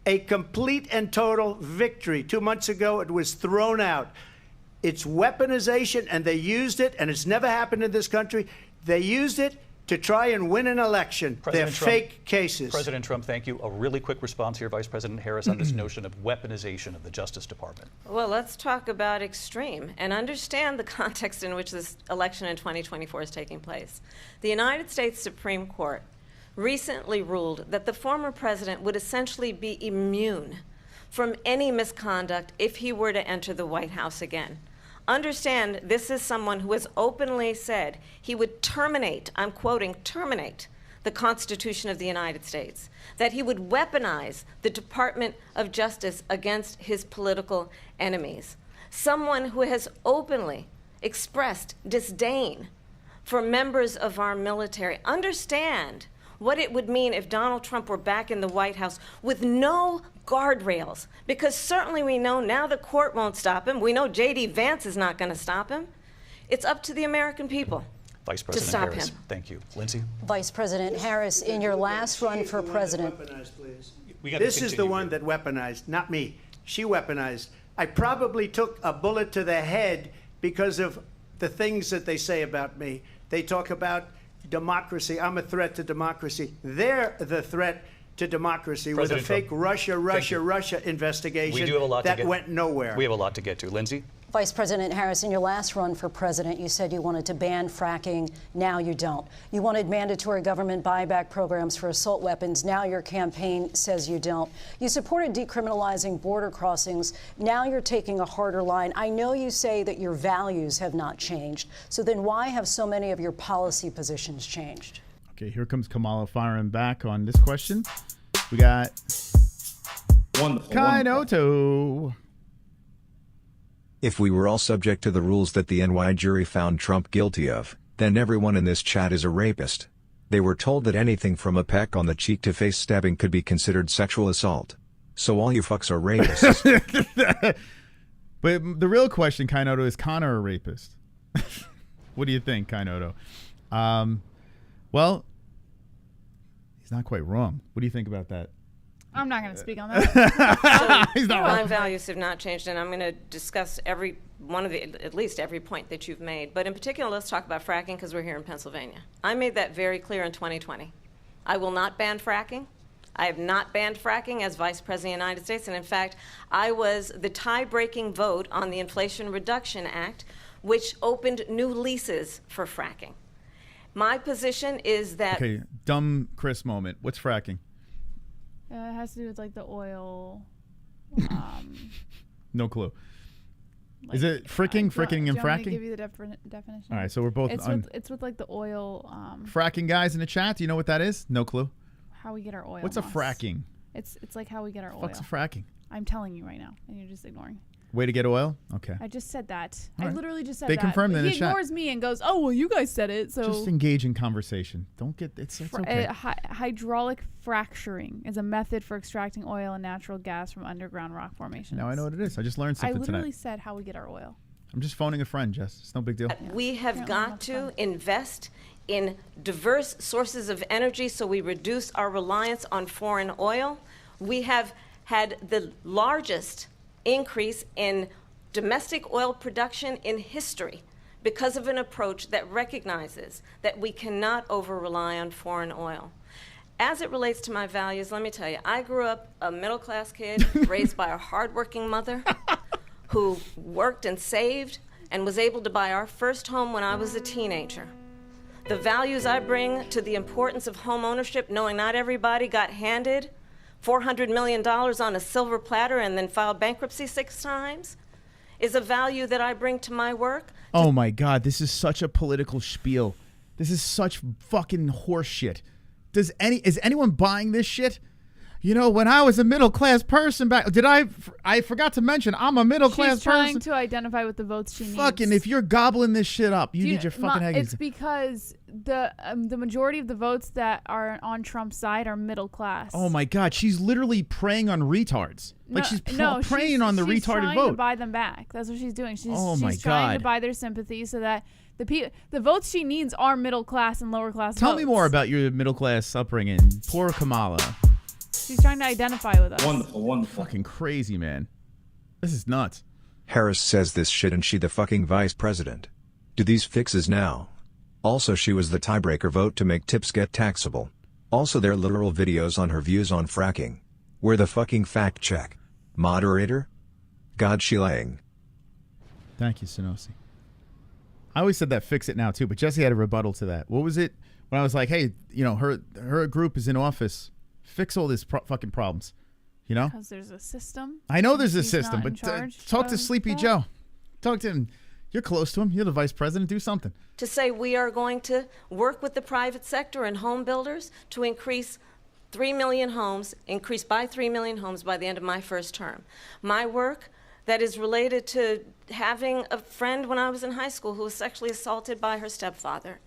A complete and total victory. 2 months ago, it was thrown out. It's weaponization, and they used it, and it's never happened in this country. They used it to try and win an election. They're fake cases. President Trump, thank you. A really quick response here, Vice President Harris, on this notion of weaponization of the Justice Department. Well, let's talk about extreme and understand the context in which this election in 2024 is taking place. The United States Supreme Court recently ruled that the former president would essentially be immune from any misconduct if he were to enter the White House again. Understand, this is someone who has openly said he would terminate, I'm quoting, terminate the Constitution of the United States, that he would weaponize the Department of Justice against his political enemies. Someone who has openly expressed disdain for members of our military. Understand what it would mean if Donald Trump were back in the White House with no guardrails, because certainly we know now the court won't stop him. We know J.D. Vance is not going to stop him. It's up to the American people Vice to President stop Harris, him. thank you. Lindsay? Vice President Harris, in your last run for president. This is the one that weaponized, not me. She weaponized. I probably took a bullet to the head because of the things that they say about me. They talk about democracy. I'm a threat to democracy. They're the threat to democracy President with a fake Trump. Russia investigation We do have a lot that to get. went nowhere. We have a lot to get to. Lindsay? Vice President Harris, in your last run for president, you said you wanted to ban fracking. Now you don't. You wanted mandatory government buyback programs for assault weapons. Now your campaign says you don't. You supported decriminalizing border crossings. Now you're taking a harder line. I know you say that your values have not changed. So then why have so many of your policy positions changed? Okay, here comes Kamala firing back on this question. We got Wonderful. Kainoto. If we were all subject to the rules that the NY jury found Trump guilty of, then everyone in this chat is a rapist. They were told that anything from a peck on the cheek to face stabbing could be considered sexual assault. So all you fucks are rapists. But the real question, Kainoto, is Conor a rapist? What do you think, Kainoto? Well, he's not quite wrong. What do you think about that? I'm not going to speak on that. He's not My wrong. values have not changed, and I'm going to discuss every one of the, at least every point that you've made. But in particular, let's talk about fracking because we're here in Pennsylvania. I made that very clear in 2020. I will not ban fracking. I have not banned fracking as Vice President of the United States, and in fact, I was the tie-breaking vote on the Inflation Reduction Act, which opened new leases for fracking. My position is that... Okay, dumb Chris moment. What's fracking? It has to do with like the oil. No clue. Like, Is it fricking, do you fricking, and want me to fracking? give you the definition. All right, so we're both It's with like the oil. fracking guys in the chat. Do you know what that is? No clue. How we get our oil. What's a Moss. fracking? It's like how we get our oil. What's a fracking? I'm telling you right now, and you're just ignoring. Way to get oil? Okay. I just said that. All I right. literally just said They that. confirmed But it in he the chat. ignores me and goes, "Oh well, you guys said it." So Just engage in conversation. Don't get it's okay. hydraulic fracturing is a method for extracting oil and natural gas from underground rock formations. Now I know what it is. I just learned I something literally tonight. said how we get our oil. I'm just phoning a friend, Jess. It's no big deal. We have Apparently got not to fun. invest in diverse sources of energy so we reduce our reliance on foreign oil. We have had the largest increase in domestic oil production in history because of an approach that recognizes that we cannot over-rely on foreign oil. As it relates to my values, let me tell you, I grew up a middle-class kid raised by a hardworking mother who worked and saved and was able to buy our first home when I was a teenager. The values I bring to the importance of home ownership, knowing not everybody got handed $400 million on a silver platter and then filed bankruptcy 6 times, is a value that I bring to my work. Oh my God, this is such a political spiel. This is such fucking horse shit. Is anyone buying this shit? You know, when I was a middle class person back, I forgot to mention I'm a middle class person. She's trying to identify with the votes she needs. Fucking, if you're gobbling this shit up, you need your fucking head. It's because the majority of the votes that are on Trump's side are middle class. Oh my God, she's literally preying on retards. Like she's preying on the retarded vote. She's trying to buy them back. That's what she's doing. She's trying to buy their sympathy so that the votes she needs are middle class and lower class votes. Tell me more about your middle class upbringing. Poor Kamala. She's trying to identify with us. Wonderful, wonderful. Fucking crazy, man. This is nuts. Harris says this shit and she the fucking vice president. Do these fixes now? Also, she was the tiebreaker vote to make tips get taxable. Also, there are literal videos on her views on fracking. Where the fucking fact check? Moderator? God, she lying. Thank you, Sonosi. I always said that fix it now too, but Jesse had a rebuttal to that. What was it when I was like, hey, you know, her group is in office. Fix all these fucking problems, you know? Because there's a system. I know there's a system, but talk to Sleepy Joe. Talk to him. You're close to him. You're the vice president. Do something. To say we are going to work with the private sector and home builders to increase 3 million homes, increase by 3 million homes by the end of my first term. My work that is related to having a friend when I was in high school who was sexually assaulted by her stepfather.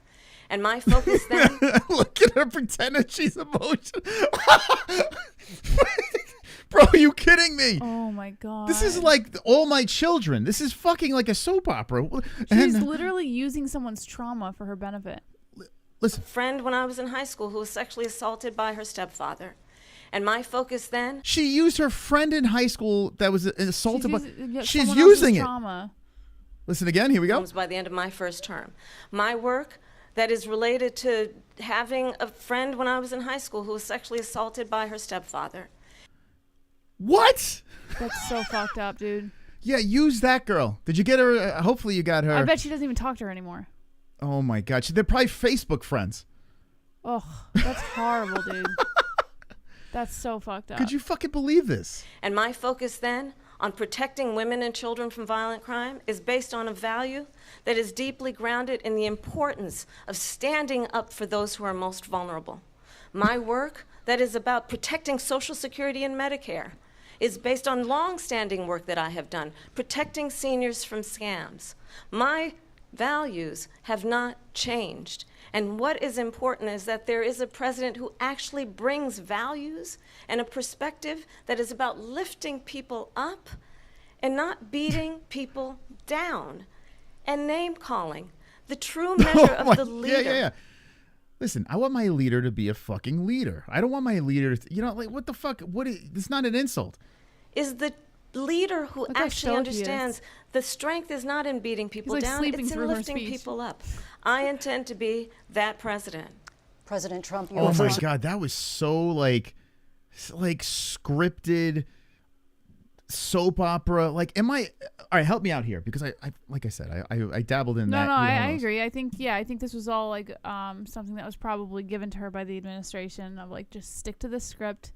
And my focus then... Look at her pretending she's emotional. Bro, are you kidding me? Oh, my God. This is like All My Children. This is fucking like a soap opera. She's literally using someone's trauma for her benefit. Listen. Friend when I was in high school who was sexually assaulted by her stepfather. And my focus then... She used her friend in high school that was assaulted by... She's using it. Trauma. Listen again. Here we go. By the end of my first term. My work... that is related to having a friend when I was in high school who was sexually assaulted by her stepfather. What? That's so fucked up, dude. Yeah, use that girl. Did you get her? Hopefully you got her. I bet she doesn't even talk to her anymore. Oh, my God. They're probably Facebook friends. Oh, that's horrible, dude. That's so fucked up. Could you fucking believe this? And my focus then on protecting women and children from violent crime is based on a value that is deeply grounded in the importance of standing up for those who are most vulnerable. My work that is about protecting Social Security and Medicare is based on long-standing work that I have done, protecting seniors from scams. My values have not changed. And what is important is that there is a president who actually brings values and a perspective that is about lifting people up and not beating people down and name-calling. The true measure of the leader. Yeah. Listen, I want my leader to be a fucking leader. I don't want my leader to, you know, like, what the fuck? It's not an insult. Is the leader who actually understands the strength is not in beating people down, it's in lifting people up. I intend to be that president. President Trump. Oh my God, that was so like scripted soap opera. Like, am I? All right, help me out here because I like I said, I dabbled in that. No, I agree. I think this was all like something that was probably given to her by the administration of like just stick to the script.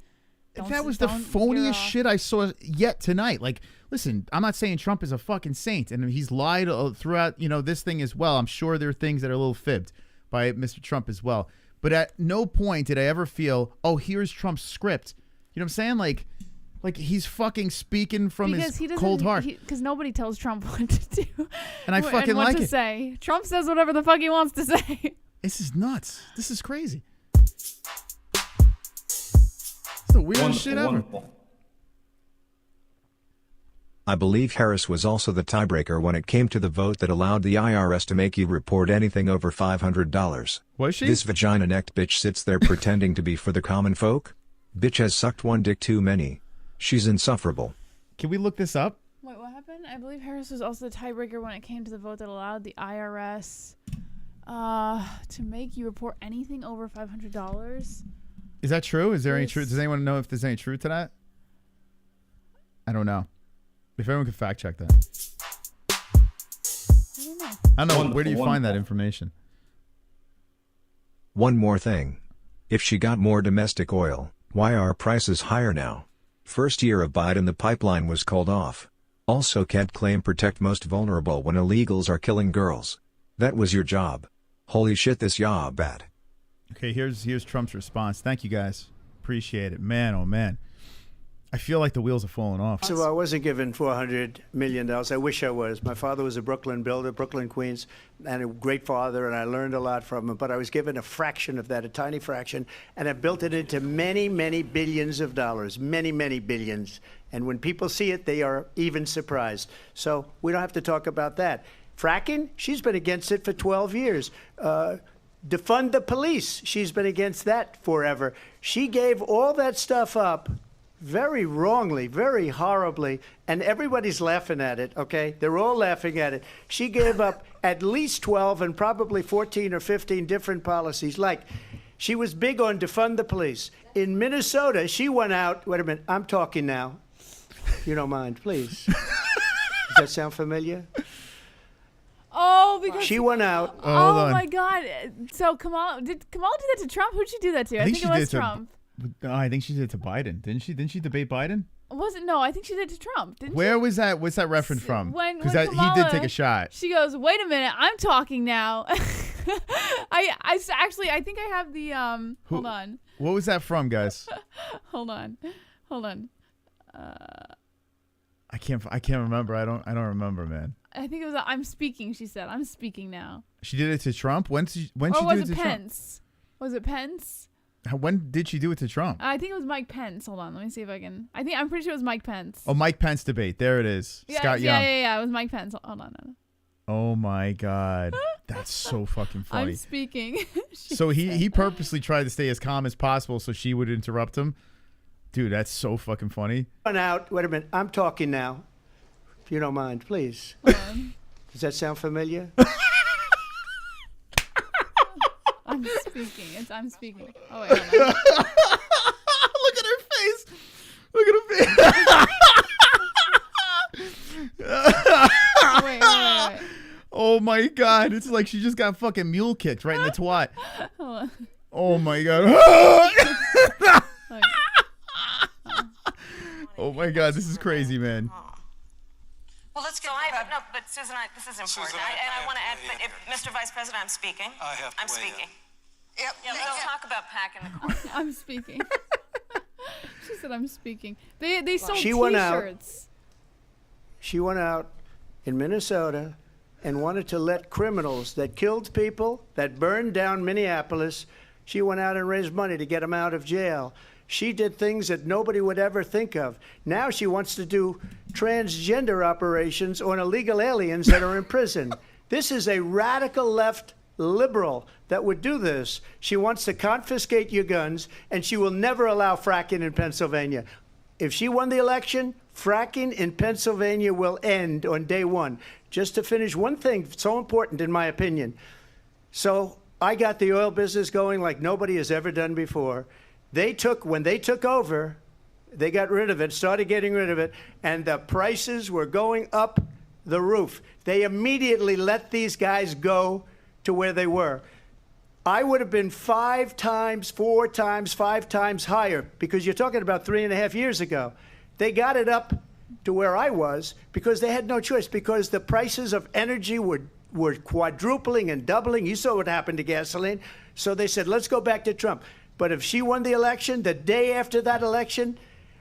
That was the phoniest shit I saw yet tonight. Like, listen, I'm not saying Trump is a fucking saint, and he's lied throughout, you know, this thing as well. I'm sure there are things that are a little fibbed by Mr. Trump as well. But at no point did I ever feel, oh, here's Trump's script. You know what I'm saying? Like he's fucking speaking from his cold heart. Because nobody tells Trump what to do. And I fucking like it. What to say. Trump says whatever the fuck he wants to say. This is nuts. This is crazy. The weirdest shit ever. I believe Harris was also the tiebreaker when it came to the vote that allowed the IRS to make you report anything over $500. Was she? This vagina-necked bitch sits there pretending to be for the common folk? Bitch has sucked one dick too many. She's insufferable. Can we look this up? Wait, what happened? I believe Harris was also the tiebreaker when it came to the vote that allowed the IRS to make you report anything over $500. Is that true? Is there any truth? Does anyone know if there's any truth to that? I don't know. If everyone could fact check that. I don't know. Where do you find that information? One more thing. If she got more domestic oil, why are prices higher now? First year of Biden, the pipeline was called off. Also can't claim protect most vulnerable when illegals are killing girls. That was your job. Holy shit, this job bad. Okay, here's Trump's response. Thank you guys. Appreciate it. Man, oh man. I feel like the wheels are falling off. So I wasn't given $400 million. I wish I was. My father was a Brooklyn builder, Brooklyn, Queens, and a great father, and I learned a lot from him. But I was given a fraction of that, a tiny fraction, and I built it into many, many billions of dollars, many, many billions. And when people see it, they are even surprised. So we don't have to talk about that. Fracking, she's been against it for 12 years. Defund the police, she's been against that forever. She gave all that stuff up very wrongly, very horribly, and everybody's laughing at it, okay? They're all laughing at it. She gave up at least 12 and probably 14 or 15 different policies. Like, she was big on defund the police. In Minnesota, she went out, wait a minute, I'm talking now. You don't mind, please. Does that sound familiar? Oh, because she went out. Oh my God! So Kamala did that to Trump? Who'd she do that to? I think it was Trump. No, I think she did it to Biden. Didn't she? Didn't she debate Biden? Was it? No, I think she did it to Trump. Didn't Where she? was that? What's that reference from? Because he did take a shot. She goes, "Wait a minute, I'm talking now." I think I have the Hold on. What was that from, guys? Hold on. I can't remember. I don't remember, man. I think it was I'm speaking. She said, "I'm speaking now." She did it to Trump. When she do it to Pence? Trump? Was it Pence? When did she do it to Trump? I think it was Mike Pence. Hold on, let me see if I can. I'm pretty sure it was Mike Pence. Oh, Mike Pence debate. There it is. Yeah, Scott Young. Yeah. It was Mike Pence. Hold on. Oh my God, that's so fucking funny. I'm speaking. So he purposely tried to stay as calm as possible so she would interrupt him. Dude, that's so fucking funny. Went out. Wait a minute, I'm talking now. If you don't mind, please. Does that sound familiar? I'm speaking. I'm speaking. Oh, wait, hold on. Look at her face. Look at her face. Wait. Oh, my God. It's like she just got fucking mule kicked right in the twat. Hold on. Oh, my God. Oh, my God. This is crazy, man. Well, let's get but Susan, this is important. Susan, I want to add, but Mr. Vice President, I'm speaking. I'm speaking. Yep. Yeah, let's talk about packing the corner. I'm speaking. She said I'm speaking. They sold T-shirts. She went out in Minnesota and wanted to let criminals that killed people, that burned down Minneapolis, she went out and raised money to get them out of jail. She did things that nobody would ever think of. Now she wants to do transgender operations on illegal aliens that are in prison. This is a radical left liberal that would do this. She wants to confiscate your guns, and she will never allow fracking in Pennsylvania. If she won the election, fracking in Pennsylvania will end on day one. Just to finish one thing so important in my opinion. So I got the oil business going like nobody has ever done before. When they took over, they got rid of it, started getting rid of it, and the prices were going up the roof. They immediately let these guys go to where they were. I would have been 5 times, 4 times, 5 times higher, because you're talking about 3.5 years ago. They got it up to where I was because they had no choice, because the prices of energy were quadrupling and doubling. You saw what happened to gasoline. So they said, let's go back to Trump. But if she won the election, the day after that election,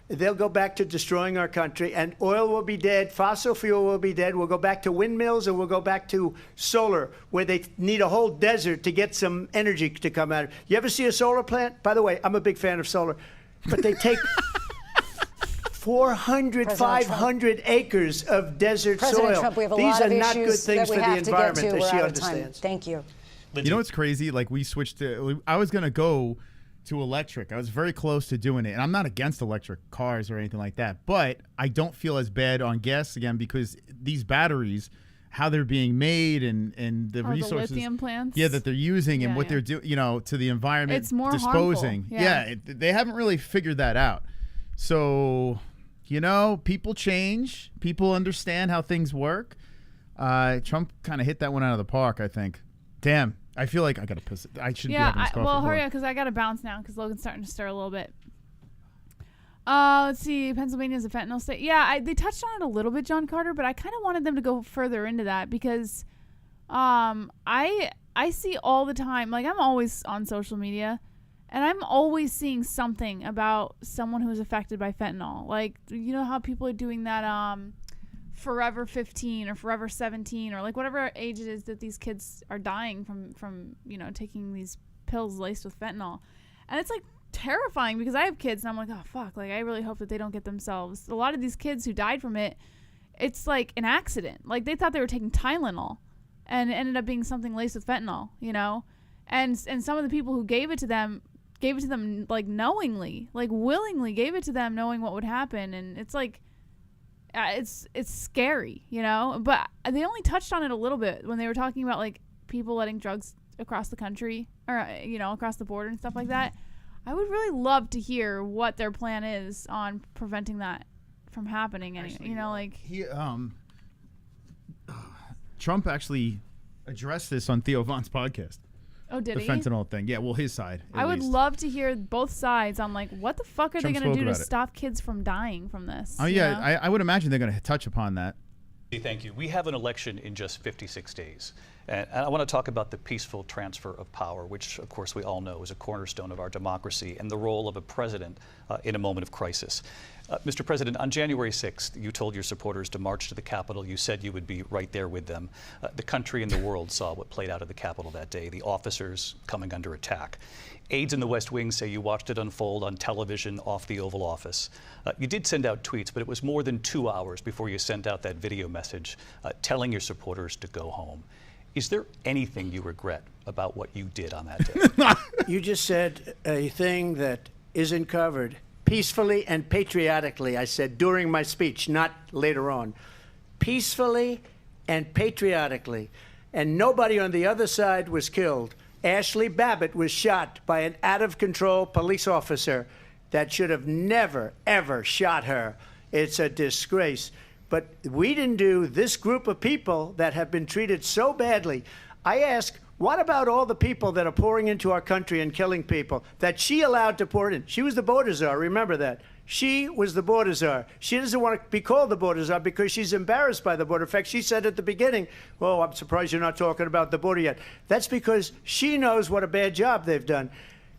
they'll go back to destroying our country, and oil will be dead, fossil fuel will be dead, we'll go back to windmills, and we'll go back to solar, where they need a whole desert to get some energy to come out. You ever see a solar plant? By the way, I'm a big fan of solar, but they take 400, 500 acres of desert President soil. Trump, we have a These lot are of not good issues things that for we the have to get to. environment, as We're she out of time. understands. Thank you. You know what's crazy? Like, we switched to, I was going to go to electric. I was very close to doing it. And I'm not against electric cars or anything like that, but I don't feel as bad on gas again, because these batteries, how they're being made and the resources, the lithium plants, that they're using, and what they're doing, to the environment, it's more disposing. harmful. They haven't really figured that out. So, people change. People understand how things work. Trump kind of hit that one out of the park, I think. Damn. I feel like I gotta piss. I should be having this coffee. Well, hurry up, because I gotta bounce now, because Logan's starting to stir a little bit. Let's see. Pennsylvania is a fentanyl state. Yeah, they touched on it a little bit, John Carter, but I kind of wanted them to go further into that because I see all the time, like I'm always on social media, and I'm always seeing something about someone who is affected by fentanyl. Like, you know how people are doing that Forever 15 or Forever 17 or like whatever age it is that these kids are dying from taking these pills laced with fentanyl. And it's like terrifying because I have kids and I'm like, oh fuck, like I really hope that they don't get themselves. A lot of these kids who died from it, it's like an accident. Like they thought they were taking Tylenol and it ended up being something laced with fentanyl, and some of the people who gave it to them like knowingly, like willingly gave it to them knowing what would happen. And it's like it's scary, but they only touched on it a little bit when they were talking about like people letting drugs across the country or across the border and stuff like that. I would really love to hear what their plan is on preventing that from happening. Trump actually addressed this on Theo Von's podcast. Oh, did he? The fentanyl thing. Yeah, well, his side. I would love to hear both sides on like what the fuck are they going to do to stop kids from dying from this? Oh yeah, I would imagine they're going to touch upon that. Thank you. We have an election in just 56 days. And I want to talk about the peaceful transfer of power, which, of course, we all know is a cornerstone of our democracy, and the role of a president in a moment of crisis. Mr. President, on January 6th, you told your supporters to march to the Capitol. You said you would be right there with them. The country and the world saw what played out at the Capitol that day, the officers coming under attack. Aides in the West Wing say you watched it unfold on television off the Oval Office. You did send out tweets, but it was more than 2 hours before you sent out that video message telling your supporters to go home. Is there anything you regret about what you did on that day? You just said a thing that isn't covered. Peacefully and patriotically, I said during my speech, not later on. Peacefully and patriotically. And nobody on the other side was killed. Ashley Babbitt was shot by an out-of-control police officer that should have never, ever shot her. It's a disgrace. But we didn't do this group of people that have been treated so badly. I ask, what about all the people that are pouring into our country and killing people that she allowed to pour in? She was the border czar, remember that. She was the border czar. She doesn't want to be called the border czar because she's embarrassed by the border. In fact, she said at the beginning, oh, I'm surprised you're not talking about the border yet. That's because she knows what a bad job they've done.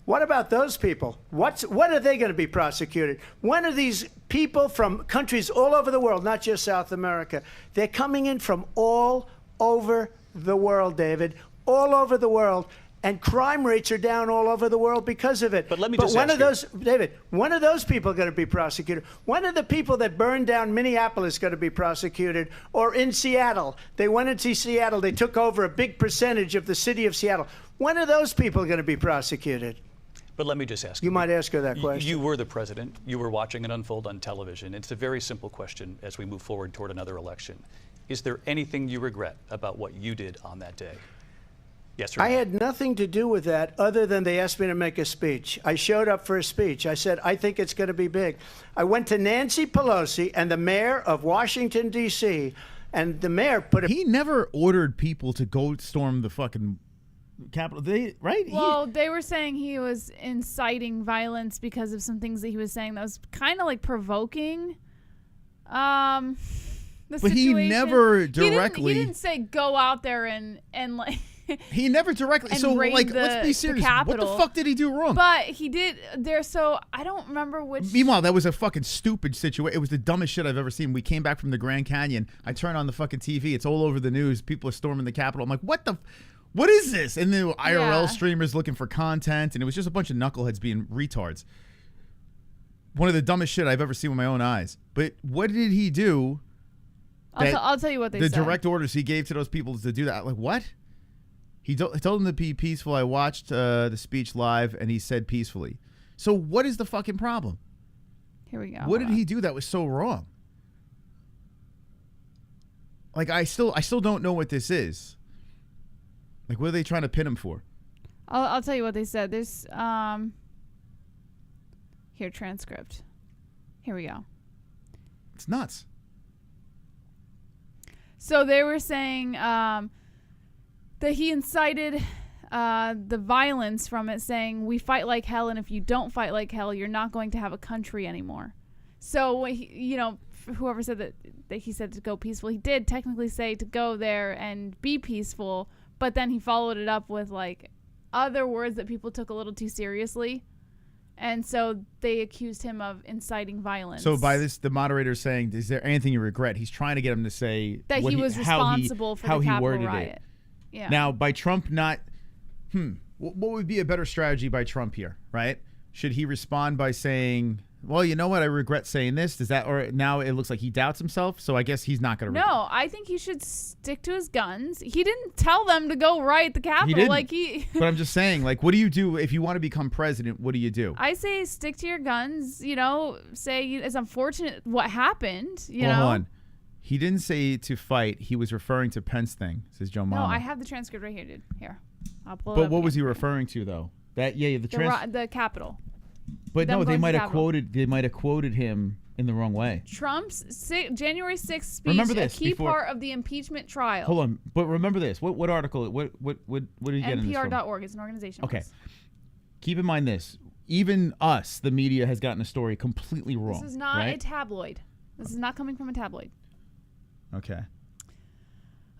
What about those people? What are they going to be prosecuted? When are these people from countries all over the world, not just South America? They're coming in from all over the world, David, all over the world. And crime rates are down all over the world because of it. But let me just ask you, David, when are those people going to be prosecuted? When are the people that burned down Minneapolis going to be prosecuted? Or in Seattle? They went into Seattle. They took over a big percentage of the city of Seattle. When are those people going to be prosecuted? But let me just ask you. You might ask her that question. You were the president. You were watching it unfold on television. It's a very simple question as we move forward toward another election. Is there anything you regret about what you did on that day? Yes or no? I had nothing to do with that other than they asked me to make a speech. I showed up for a speech. I said, I think it's going to be big. I went to Nancy Pelosi and the mayor of Washington, D.C., and the mayor put a... He never ordered people to go storm the fucking Capitol. Right? Well, they were saying he was inciting violence because of some things that he was saying that was kind of like provoking. But he never directly... He didn't say go out there and like... He never directly. So, like, let's be serious. What the fuck did he do wrong? But he did there. So I don't remember which. Meanwhile, that was a fucking stupid situation. It was the dumbest shit I've ever seen. We came back from the Grand Canyon. I turn on the fucking TV. It's all over the news. People are storming the Capitol. I'm like, what is this? And the IRL streamers looking for content, and it was just a bunch of knuckleheads being retards. One of the dumbest shit I've ever seen with my own eyes. But what did he do? I'll tell you what they said. The direct orders he gave to those people to do that. Like, what? He told them to be peaceful. I watched the speech live, and he said peacefully. So what is the fucking problem? Here we go. What did he do that was so wrong? Like, I still don't know what this is. Like, what are they trying to pin him for? I'll tell you what they said. There's here, transcript. Here we go. It's nuts. So they were saying that he incited the violence from it, saying we fight like hell, and if you don't fight like hell, you're not going to have a country anymore. So whoever said that he said to go peaceful, he did technically say to go there and be peaceful, but then he followed it up with like other words that people took a little too seriously. And so they accused him of inciting violence. So by this, the moderator's saying, is there anything you regret? He's trying to get him to say that he was responsible for the Capitol riot. Yeah. Now, by Trump not, what would be a better strategy by Trump here, right? Should he respond by saying, well, you know what, I regret saying this? Does that, or now it looks like he doubts himself, so I guess he's not going to. No, I think he should stick to his guns. He didn't tell them to go riot the Capitol. But I'm just saying, like, what do you do if you want to become president? What do you do? I say stick to your guns. You know, say it's unfortunate what happened. You know, hold on. He didn't say to fight. He was referring to Pence thing, says Joe Mama. No, I have the transcript right here, dude. Here, I'll pull it But up what was he again. referring to though? That the Capitol. But Them no, they going to might the have Capitol. quoted him in the wrong way. Trump's January 6th speech, Remember this, a key before- part of the impeachment trial. Hold on, but remember this. What article? What are you getting this from? NPR.org. It's an organization. Okay. Keep in mind this. Even us, the media, has gotten a story completely wrong. This is not right? a tabloid. This is not coming from a tabloid. Okay.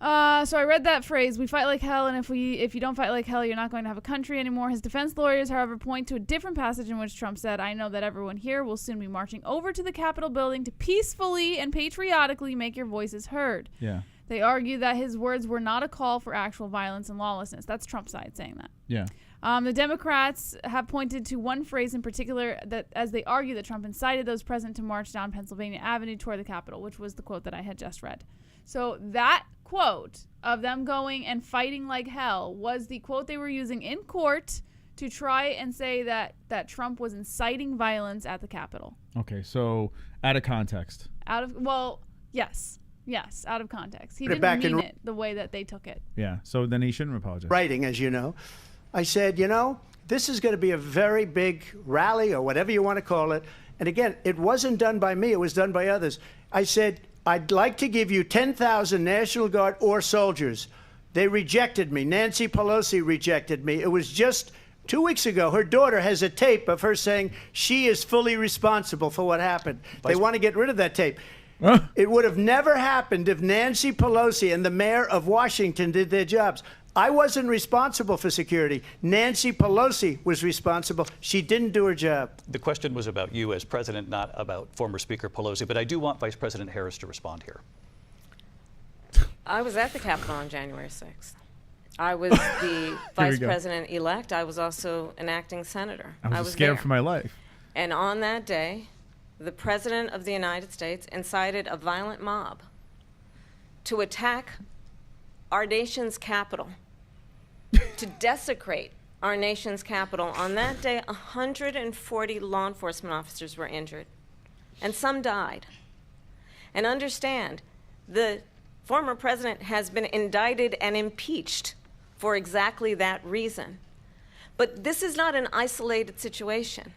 So I read that phrase, we fight like hell, and if you don't fight like hell, you're not going to have a country anymore. His defense lawyers, however, point to a different passage in which Trump said, I know that everyone here will soon be marching over to the Capitol building to peacefully and patriotically make your voices heard. Yeah. They argue that his words were not a call for actual violence and lawlessness. That's Trump's side saying that. Yeah. The Democrats have pointed to one phrase in particular that, as they argue that Trump incited those present to march down Pennsylvania Avenue toward the Capitol, which was the quote that I had just read. So that quote of them going and fighting like hell was the quote they were using in court to try and say that Trump was inciting violence at the Capitol. Okay, so out of context. Yes, out of context. He Put it didn't back mean in- it the way that they took it. Yeah, so then he shouldn't apologize. Writing, as you know, I said, this is going to be a very big rally or whatever you want to call it. And again, it wasn't done by me. It was done by others. I said, I'd like to give you 10,000 National Guard or soldiers. They rejected me. Nancy Pelosi rejected me. It was just 2 weeks ago. Her daughter has a tape of her saying she is fully responsible for what happened. They want to get rid of that tape. Huh? It would have never happened if Nancy Pelosi and the mayor of Washington did their jobs. I wasn't responsible for security. Nancy Pelosi was responsible. She didn't do her job. The question was about you as president, not about former Speaker Pelosi, but I do want Vice President Harris to respond here. I was at the Capitol on January 6th. I was the vice president-elect. I was also an acting senator. I was scared there. for my life. And on that day, the President of the United States incited a violent mob to attack our nation's capital, to desecrate our nation's capital. On that day, 140 law enforcement officers were injured, and some died. And understand, the former president has been indicted and impeached for exactly that reason. But this is not an isolated situation.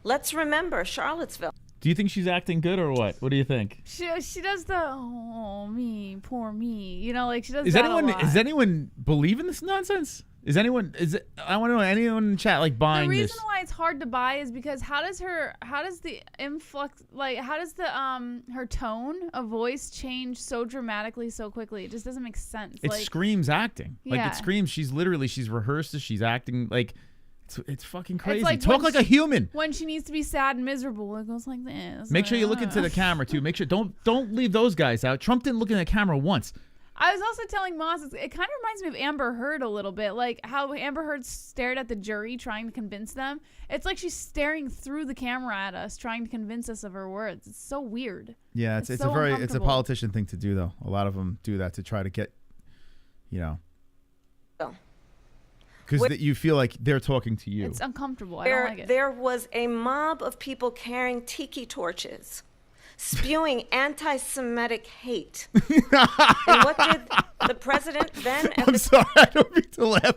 Let's remember Charlottesville. Do you think she's acting good or what? What do you think? She does the me, poor me. She does Is that anyone a lot. is anyone believing this nonsense? I want to know anyone in chat buying the this. reason why it's hard to buy is because how does the influx, how does her tone of voice change so dramatically so quickly? It just doesn't make sense. It screams acting. Yeah. It screams. She's rehearsed this. She's acting it's fucking crazy. It's Talk like a human. When she needs to be sad and miserable, it goes like this. Make sure you look into the camera too. Make sure don't leave those guys out. Trump didn't look in the camera once. I was also telling Moss, it kind of reminds me of Amber Heard a little bit, like how Amber Heard stared at the jury trying to convince them. It's like she's staring through the camera at us, trying to convince us of her words. It's so weird. Yeah, it's so a uncomfortable. politician thing to do though. A lot of them do that to try to get, because you feel like they're talking to you. It's uncomfortable. I don't like it. There was a mob of people carrying tiki torches, spewing anti-Semitic hate. And what did the president then? I'm sorry, I don't mean to laugh.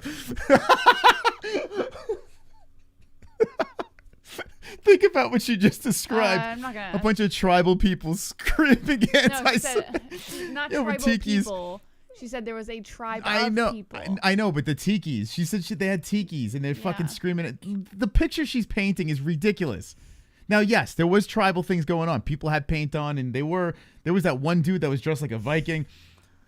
Think about what she just described. I'm not gonna. A bunch of tribal people screaming No, she anti-Semitic. said, not Yeah, with tribal tikis. people. She said there was a tribe I of know, people. I know, but the tikis. She said they had tikis, and they're fucking screaming. The picture she's painting is ridiculous. Now, yes, there was tribal things going on. People had paint on, and there was that one dude that was dressed like a Viking.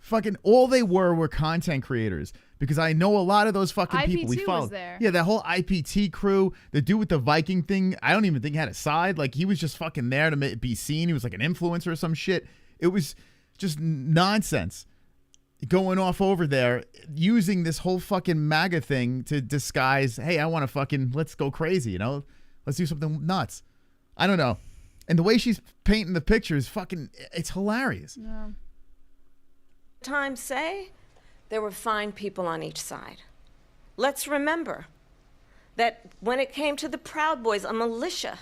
Fucking all they were content creators, because I know a lot of those fucking people we IPT followed. was there. Yeah, that whole IPT crew, the dude with the Viking thing. I don't even think he had a side. Like, he was just fucking there to be seen. He was like an influencer or some shit. It was just nonsense. Going off over there, using this whole fucking MAGA thing to disguise, hey, I want to fucking, let's go crazy, you know? Let's do something nuts. I don't know. And the way she's painting the pictures, fucking, it's hilarious. Yeah. Times say there were fine people on each side. Let's remember that when it came to the Proud Boys, a militia,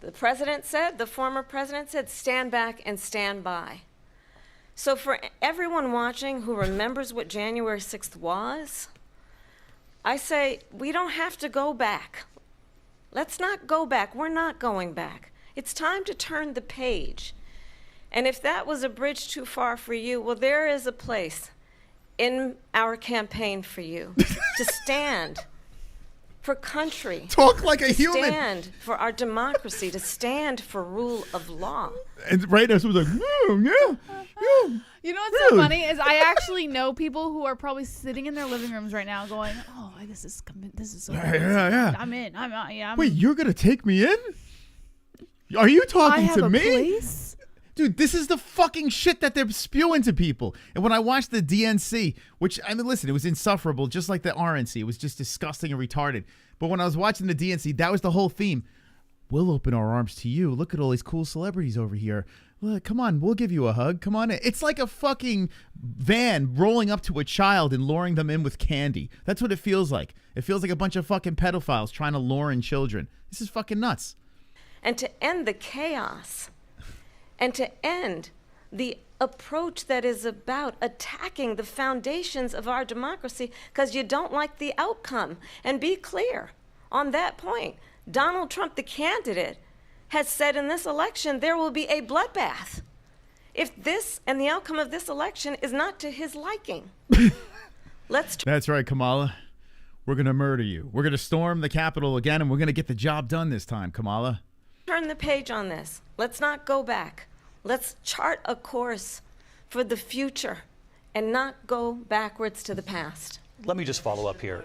the former president said, stand back and stand by. So for everyone watching who remembers what January 6th was, I say we don't have to go back. Let's not go back. We're not going back. It's time to turn the page. And if that was a bridge too far for you, well, there is a place in our campaign for you to stand for country. Talk like a human. Stand for our democracy, to stand for rule of law. And right now, someone's like, yeah. You know what's so funny is I actually know people who are probably sitting in their living rooms right now going, "Oh, this is so yeah. I'm in. I'm Wait, you're gonna take me in? Are you talking to me? Place? Dude, this is the fucking shit that they're spewing to people. And when I watched the DNC, which, I mean, listen, it was insufferable, just like the RNC. It was just disgusting and retarded. But when I was watching the DNC, that was the whole theme. We'll open our arms to you. Look at all these cool celebrities over here. Look, come on, we'll give you a hug. Come on in. It's like a fucking van rolling up to a child and luring them in with candy. That's what it feels like. It feels like a bunch of fucking pedophiles trying to lure in children. This is fucking nuts. And to end the chaos, and to end the approach that is about attacking the foundations of our democracy because you don't like the outcome. And be clear on that point. Donald Trump, the candidate, has said in this election there will be a bloodbath if this and the outcome of this election is not to his liking. That's right, Kamala. We're going to murder you. We're going to storm the Capitol again, and we're going to get the job done this time, Kamala. Turn the page on this. Let's not go back. Let's chart a course for the future and not go backwards to the past. Let me just follow up here.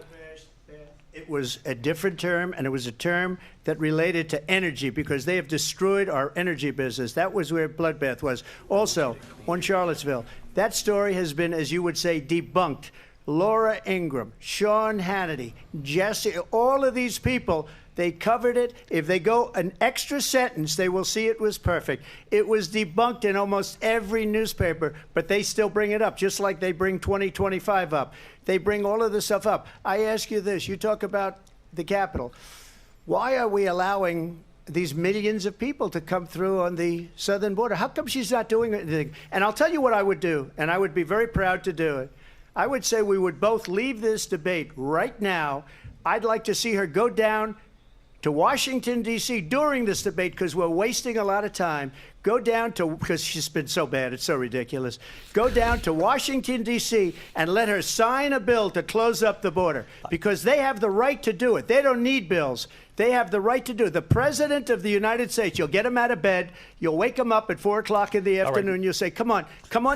It was a different term, and it was a term that related to energy because they have destroyed our energy business. That was where bloodbath was. Also, on Charlottesville, that story has been, as you would say, debunked. Laura Ingraham, Sean Hannity, Jesse, all of these people, they covered it. If they go an extra sentence, they will see it was perfect. It was debunked in almost every newspaper, but they still bring it up, just like they bring 2025 up. They bring all of this stuff up. I ask you this. You talk about the Capitol. Why are we allowing these millions of people to come through on the southern border? How come she's not doing anything? And I'll tell you what I would do, and I would be very proud to do it. I would say we would both leave this debate right now. I'd like to see her go down to Washington, D.C. during this debate because we're wasting a lot of time. Go down to, because she's been so bad, it's so ridiculous. Go down to Washington, D.C. and let her sign a bill to close up the border because they have the right to do it. They don't need bills. They have the right to do it. The President of the United States, you'll get him out of bed, you'll wake him up at 4 o'clock in the afternoon, right. You'll say, come on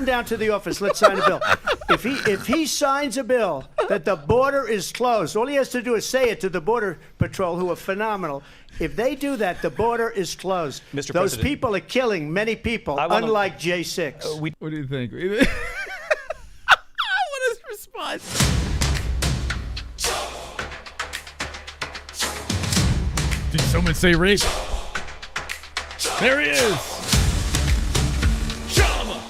down to the office, let's sign a bill. If he signs a bill that the border is closed, all he has to do is say it to the Border Patrol, who are phenomenal. If they do that, the border is closed. Mr. Those President, people are killing many people, unlike J6. What do you think? What is response? Did someone say rape? There he is. CHAMA.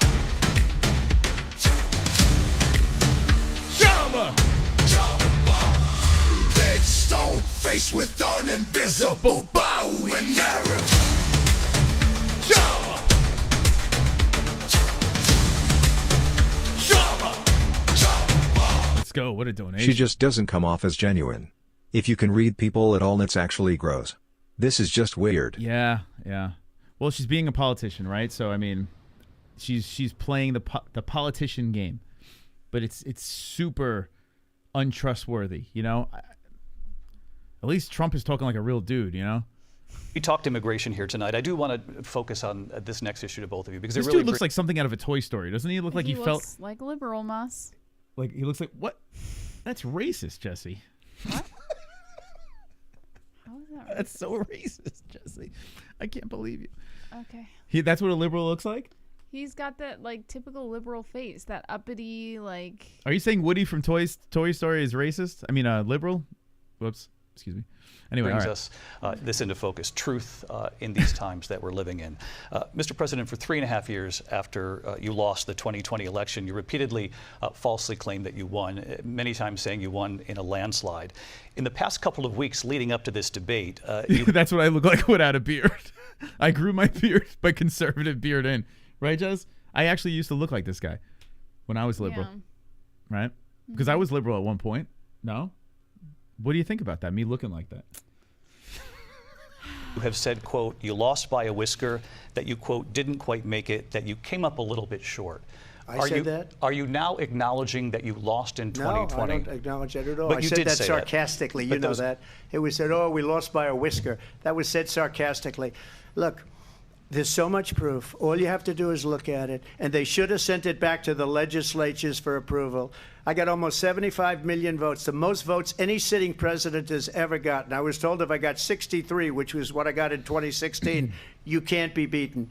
CHAMA. Dead stone faced with an invisible bow and arrow. CHAMA. CHAMA. Let's go. What a donation. She just doesn't come off as genuine. If you can read people at all, it's actually gross. This is just weird. Yeah. Well, she's being a politician, right? So, I mean, she's playing the politician game, but it's super untrustworthy. You know, at least Trump is talking like a real dude. You know. We talked immigration here tonight. I do want to focus on this next issue to both of you because this it really dude looks like something out of a Toy Story, doesn't he? Look like he felt like a liberal, Moss. like he looks like what? That's racist, Jesse. What? How is that racist? That's so racist, Jesse. I can't believe you. Okay. That's what a liberal looks like? He's got that like typical liberal face, that uppity like. Are you saying Woody from Toy Story is racist? I mean, liberal? Whoops. Excuse me. Anyway, brings all right. us this into focus, truth in these times that we're living in. Mr. President, for 3.5 years after you lost the 2020 election, you repeatedly falsely claimed that you won, many times saying you won in a landslide. In the past couple of weeks leading up to this debate, that's what I look like without a beard. I grew my beard, my conservative beard in. Right, Jez? I actually used to look like this guy when I was liberal. Yeah. Right? Because I was liberal at one point. No? What do you think about that, me looking like that? You have said, quote, you lost by a whisker, that you, quote, didn't quite make it, that you came up a little bit short. I said that? Are you now acknowledging that you lost in 2020? No, I don't acknowledge that at all. But I you said did that say sarcastically. You know that. It was said, oh, we lost by a whisker. That was said sarcastically. Look, there's so much proof. All you have to do is look at it. And they should have sent it back to the legislatures for approval. I got almost 75 million votes, the most votes any sitting president has ever gotten. I was told if I got 63, which was what I got in 2016, you can't be beaten.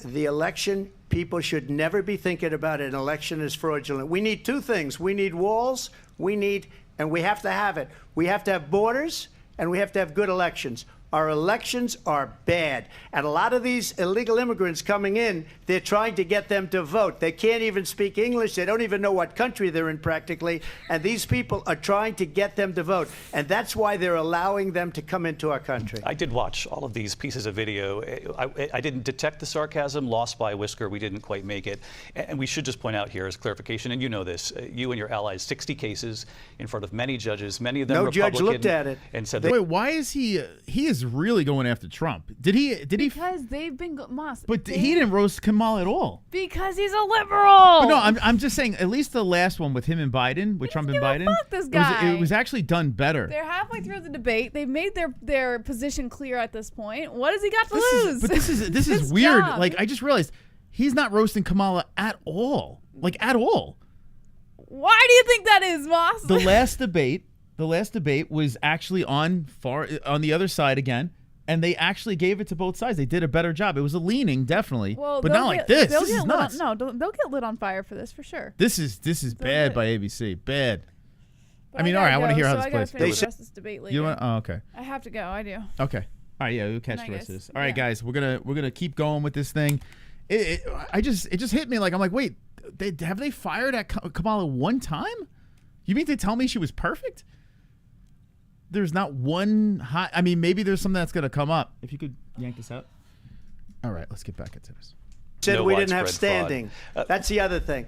The election, people should never be thinking about an election as fraudulent. We need two things. We need walls, and we have to have it. We have to have borders, and we have to have good elections. Our elections are bad. And a lot of these illegal immigrants coming in, they're trying to get them to vote. They can't even speak English. They don't even know what country they're in practically. And these people are trying to get them to vote. And that's why they're allowing them to come into our country. I did watch all of these pieces of video. I didn't detect the sarcasm, lost by a whisker. We didn't quite make it. And we should just point out here as clarification, and you know this, you and your allies, 60 cases in front of many judges, many of them no Republican. Judge looked at it. And said, wait, why is he is really going after Trump? Did he? Because they've been But he didn't roast Kamala at all. Because he's a liberal. But no, I'm just saying. At least the last one with him and Biden, with Trump and Biden, fuck this guy. It was actually done better. They're halfway through the debate. They've made their position clear at this point. What has he got to lose? This is weird. Job. Like I just realized he's not roasting Kamala at all. Like at all. Why do you think that is, Moss? The last debate was actually on the other side again. And they actually gave it to both sides. They did a better job. It was a leaning, definitely, but not like this. This is nuts. They'll get lit on fire for this for sure. This is bad by ABC. Bad. I mean, all right. I want to hear how this plays. They said this debate later. You want? Oh, okay. I have to go. I do. Okay. All right. Yeah, we'll catch the rest of this. All right, guys. We're gonna keep going with this thing. It just hit me like I'm like, wait, have they fired at Kamala one time? You mean to tell me she was perfect? There's not one hot. I mean, maybe there's something that's going to come up. If you could yank this out. All right, let's get back into this. Said we didn't have standing. That's the other thing.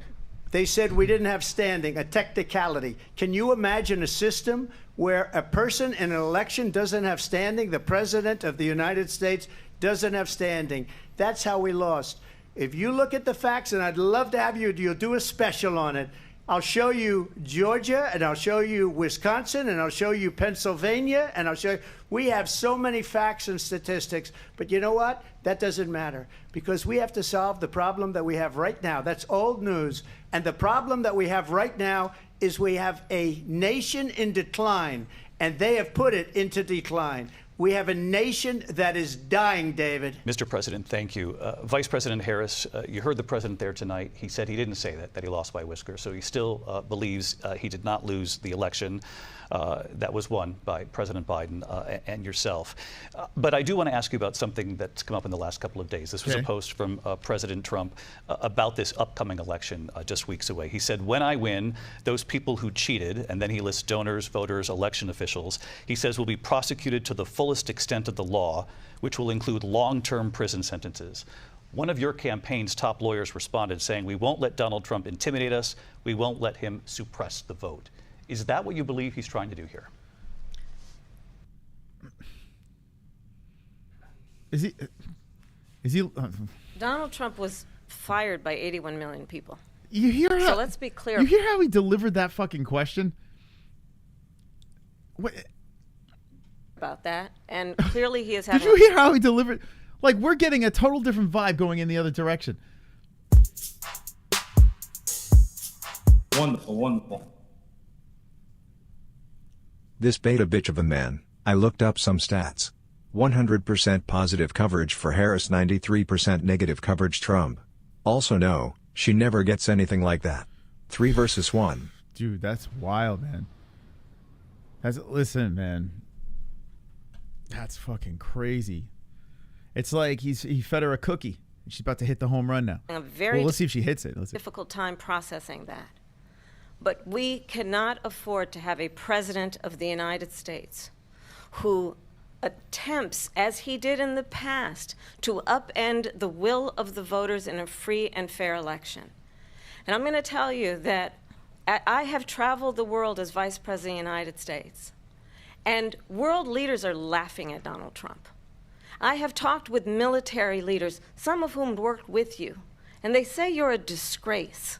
They said we didn't have standing, a technicality. Can you imagine a system where a person in an election doesn't have standing? The president of the United States doesn't have standing. That's how we lost. If you look at the facts, and I'd love to have you'll do a special on it. I'll show you Georgia, and I'll show you Wisconsin, and I'll show you Pennsylvania, and I'll show you. We have so many facts and statistics, but you know what? That doesn't matter because we have to solve the problem that we have right now. That's old news. And the problem that we have right now is we have a nation in decline, and they have put it into decline. We have a nation that is dying, David. Mr. President, thank you. Vice President Harris, you heard the president there tonight. He said he didn't say that he lost by a whisker. So he still believes he did not lose the election that was won by President Biden and yourself. But I do want to ask you about something that's come up in the last couple of days. This was a post from President Trump about this upcoming election just weeks away. He said, when I win, those people who cheated, and then he lists donors, voters, election officials, he says will be prosecuted to the fullest extent of the law, which will include long-term prison sentences. One of your campaign's top lawyers responded saying, we won't let Donald Trump intimidate us. We won't let him suppress the vote. Is that what you believe he's trying to do here? Is he? Donald Trump was fired by 81 million people. You hear how, So let's be clear. You hear how he delivered that fucking question? What? About that, and clearly he is Did having. you hear how he delivered? Like, we're getting a total different vibe going in the other direction. Wonderful, wonderful. This beta bitch of a man. I looked up some stats. 100% positive coverage for Harris, 93% negative coverage Trump. Also no, she never gets anything like that. 3 versus 1. Dude, that's wild, man. Listen, man. That's fucking crazy. It's like he fed her a cookie. She's about to hit the home run now. A very well, let's see if she hits it. difficult time processing that. But we cannot afford to have a president of the United States who attempts, as he did in the past, to upend the will of the voters in a free and fair election. And I'm going to tell you that I have traveled the world as Vice President of the United States, and world leaders are laughing at Donald Trump. I have talked with military leaders, some of whom worked with you, and they say you're a disgrace.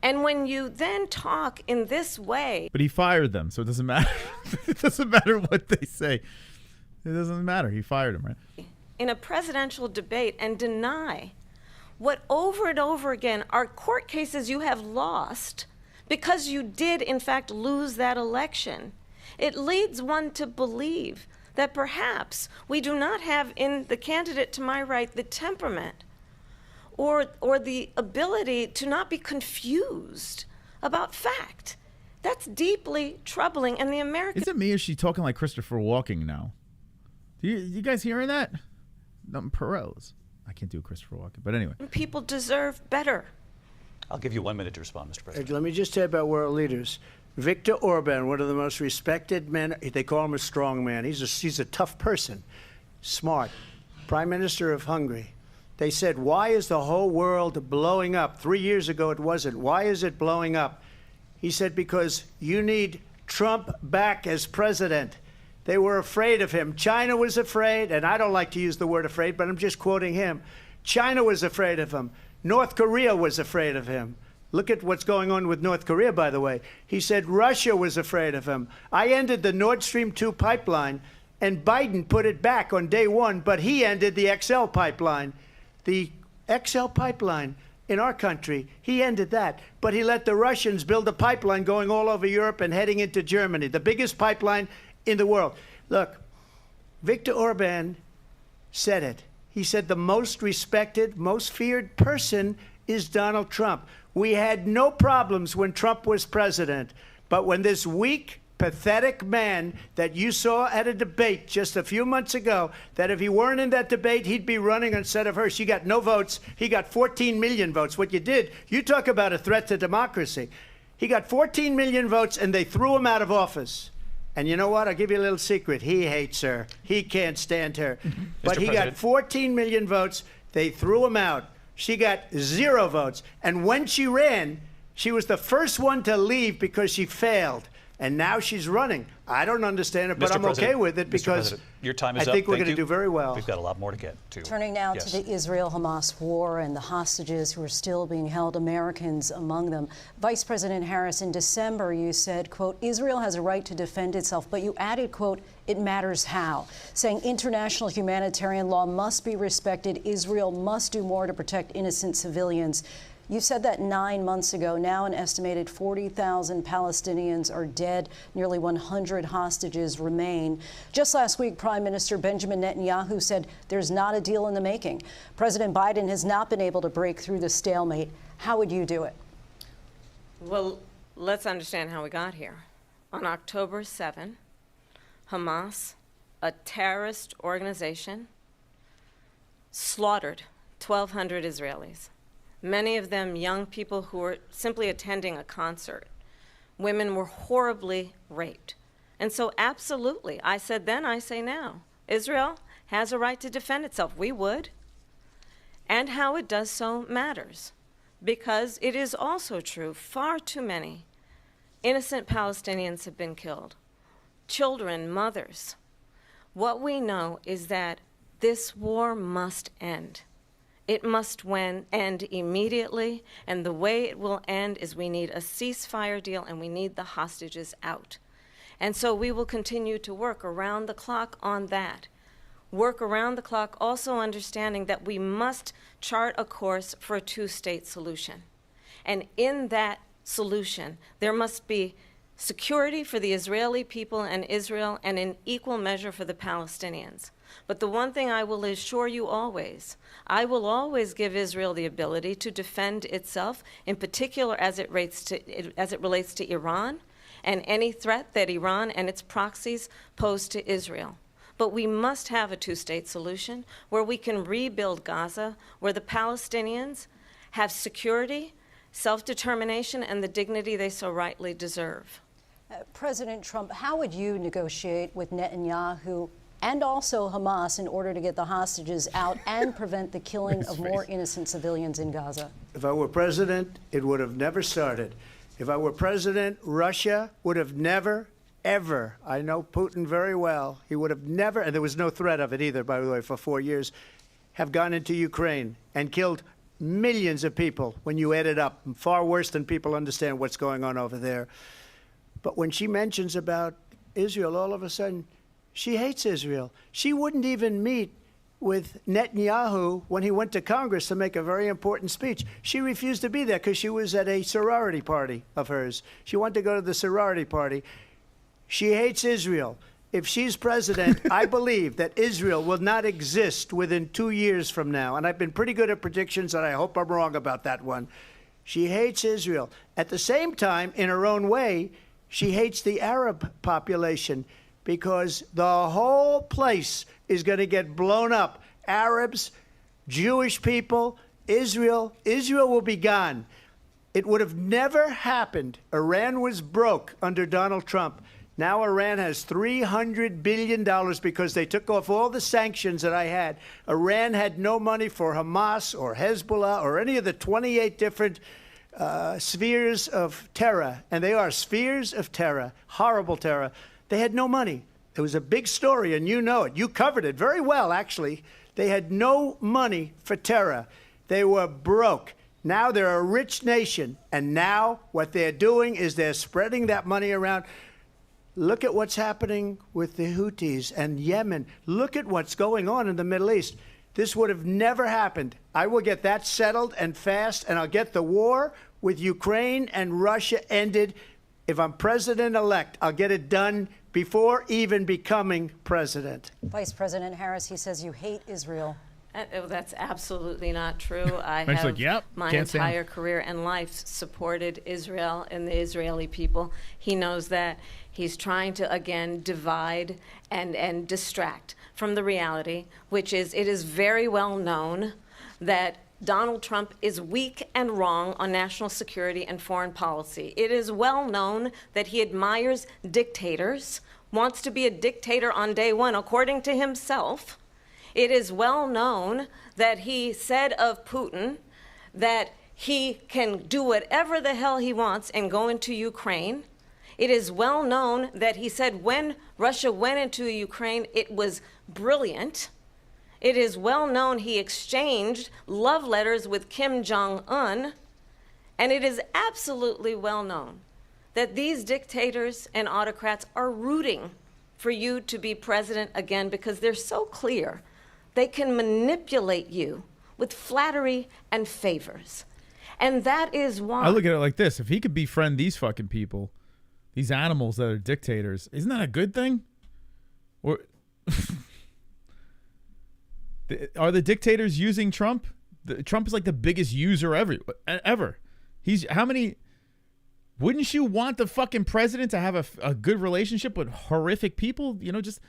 And when you then talk in this way... But he fired them, so it doesn't matter. It doesn't matter what they say. It doesn't matter. He fired him, right? In a presidential debate and deny what over and over again are court cases you have lost because you did, in fact, lose that election. It leads one to believe that perhaps we do not have in the candidate to my right the temperament or the ability to not be confused about fact. That's deeply troubling, and the American... Is it me or is she talking like Christopher Walken now? You guys hearing that? Perot's. I can't do Christopher Walken, but anyway. People deserve better. I'll give you 1 minute to respond, Mr. President. Let me just tell you about world leaders. Viktor Orban, one of the most respected men, they call him a strong man. He's a tough person, smart. Prime Minister of Hungary. They said, why is the whole world blowing up? 3 years ago it wasn't. Why is it blowing up? He said, because you need Trump back as president. They were afraid of him. China was afraid, and I don't like to use the word afraid, but I'm just quoting him. China was afraid of him. North Korea was afraid of him. Look at what's going on with North Korea, by the way. He said Russia was afraid of him. I ended the Nord Stream 2 pipeline, and Biden put it back on day one, but he ended the XL pipeline. The XL pipeline in our country, he ended that. But he let the Russians build a pipeline going all over Europe and heading into Germany, the biggest pipeline in the world. Look, Viktor Orban said it. He said the most respected, most feared person is Donald Trump. We had no problems when Trump was president, but when this weak, pathetic man that you saw at a debate just a few months ago, that if he weren't in that debate, he'd be running instead of her. She got no votes. He got 14 million votes. What you did, you talk about a threat to democracy. He got 14 million votes, and they threw him out of office. And you know what? I'll give you a little secret. He hates her. He can't stand her. But he got 14 million votes. They threw him out. She got 0 votes. And when she ran, she was the first one to leave because she failed. And now she's running. I don't understand it, but I'm okay with it because your time is I think we're going to do very well. We've got a lot more to get to. Turning now to the Israel-Hamas war and the hostages who are still being held, Americans among them. Vice President Harris, in December, you said, quote, Israel has a right to defend itself, but you added, quote, it matters how, saying international humanitarian law must be respected. Israel must do more to protect innocent civilians. You said that 9 months ago. Now an estimated 40,000 Palestinians are dead. Nearly 100 hostages remain. Just last week, Prime Minister Benjamin Netanyahu said there's not a deal in the making. President Biden has not been able to break through the stalemate. How would you do it? Well, let's understand how we got here. On October 7, Hamas, a terrorist organization, slaughtered 1,200 Israelis. Many of them young people who were simply attending a concert. Women were horribly raped. And so absolutely, I said then, I say now, Israel has a right to defend itself. We would. And how it does so matters. Because it is also true, far too many innocent Palestinians have been killed. Children, mothers. What we know is that this war must end. It must end immediately, and the way it will end is we need a ceasefire deal and we need the hostages out. And so we will continue to work around the clock on that. Work around the clock, also understanding that we must chart a course for a two-state solution. And in that solution, there must be security for the Israeli people and Israel, and in equal measure for the Palestinians. But the one thing I will assure you always, I will always give Israel the ability to defend itself, in particular as it relates to Iran, and any threat that Iran and its proxies pose to Israel. But we must have a two-state solution where we can rebuild Gaza, where the Palestinians have security, self-determination, and the dignity they so rightly deserve. President Trump, how would you negotiate with Netanyahu and also Hamas in order to get the hostages out and prevent the killing of more innocent civilians in Gaza? If I were president, it would have never started. If I were president, Russia would have never, ever, I know Putin very well, he would have never, and there was no threat of it either, by the way, for 4 years, have gone into Ukraine and killed millions of people when you add it up, far worse than people understand what's going on over there. But when she mentions about Israel, all of a sudden, she hates Israel. She wouldn't even meet with Netanyahu when he went to Congress to make a very important speech. She refused to be there because she was at a sorority party of hers. She wanted to go to the sorority party. She hates Israel. If she's president, I believe that Israel will not exist within 2 years from now. And I've been pretty good at predictions, and I hope I'm wrong about that one. She hates Israel. At the same time, in her own way, she hates the Arab population because the whole place is going to get blown up. Arabs, Jewish people, Israel will be gone. It would have never happened. Iran was broke under Donald Trump. Now Iran has $300 billion because they took off all the sanctions that I had. Iran had no money for Hamas or Hezbollah or any of the 28 different spheres of terror, and they are spheres of terror, horrible terror. They had no money. It was a big story, and you know it. You covered it very well, actually. They had no money for terror. They were broke. Now they're a rich nation, and now what they're doing is they're spreading that money around. Look at what's happening with the Houthis and Yemen. Look at what's going on in the Middle East. This would have never happened. I will get that settled and fast, and I'll get the war with Ukraine and Russia ended. If I'm president-elect, I'll get it done before even becoming president. Vice President Harris, he says you hate Israel. That's absolutely not true. I have like, yep, my entire career and life supported Israel and the Israeli people. He knows that. He's trying to, again, divide and distract from the reality, which is it is very well known that Donald Trump is weak and wrong on national security and foreign policy. It is well known that he admires dictators, wants to be a dictator on day one, according to himself. It is well known that he said of Putin that he can do whatever the hell he wants and go into Ukraine. It is well known that he said when Russia went into Ukraine, it was brilliant. It is well known he exchanged love letters with Kim Jong-un. And it is absolutely well known that these dictators and autocrats are rooting for you to be president again because they're so clear. They can manipulate you with flattery and favors. And that is why I look at it like this. If he could befriend these fucking people, these animals that are dictators, isn't that a good thing? Or are the dictators using Trump? Trump is like the biggest user ever. He's how many? Wouldn't you want the fucking president to have a good relationship with horrific people? You know, just.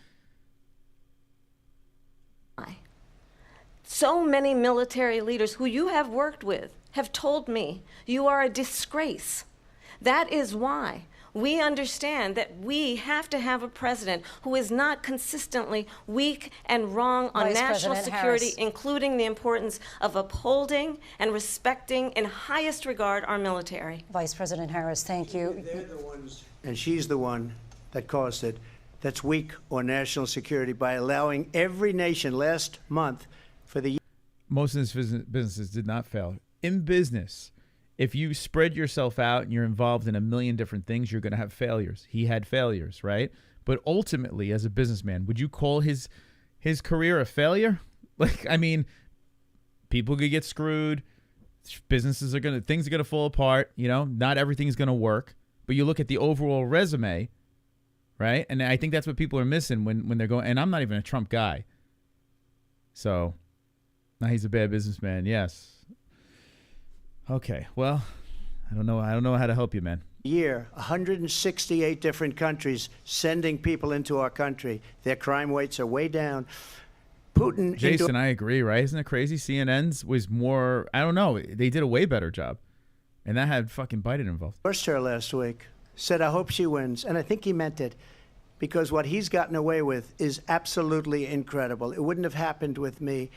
So many military leaders who you have worked with have told me you are a disgrace. That is why we understand that we have to have a president who is not consistently weak and wrong on Vice national President security, Harris. including the importance of upholding and respecting in highest regard our military. Vice President Harris, thank you. They're the ones, and she's the one that caused it, that's weak on national security by allowing every nation last month for the most of his businesses did not fail. In business, if you spread yourself out and you're involved in a million different things, you're going to have failures. He had failures, right? But ultimately, as a businessman, would you call his career a failure? Like, I mean, people could get screwed. Things are gonna fall apart. You know, not everything's gonna work. But you look at the overall resume, right? And I think that's what people are missing when they're going. And I'm not even a Trump guy. So, now he's a bad businessman. Yes. Okay. Well, I don't know how to help you, man. Year, 168 different countries sending people into our country. Their crime rates are way down. Putin. Jason, I agree, right? Isn't it crazy? CNN's was more, I don't know. They did a way better job. And that had fucking Biden involved. Endorsed her last week, said, I hope she wins. And I think he meant it, because what he's gotten away with is absolutely incredible. It wouldn't have happened with me.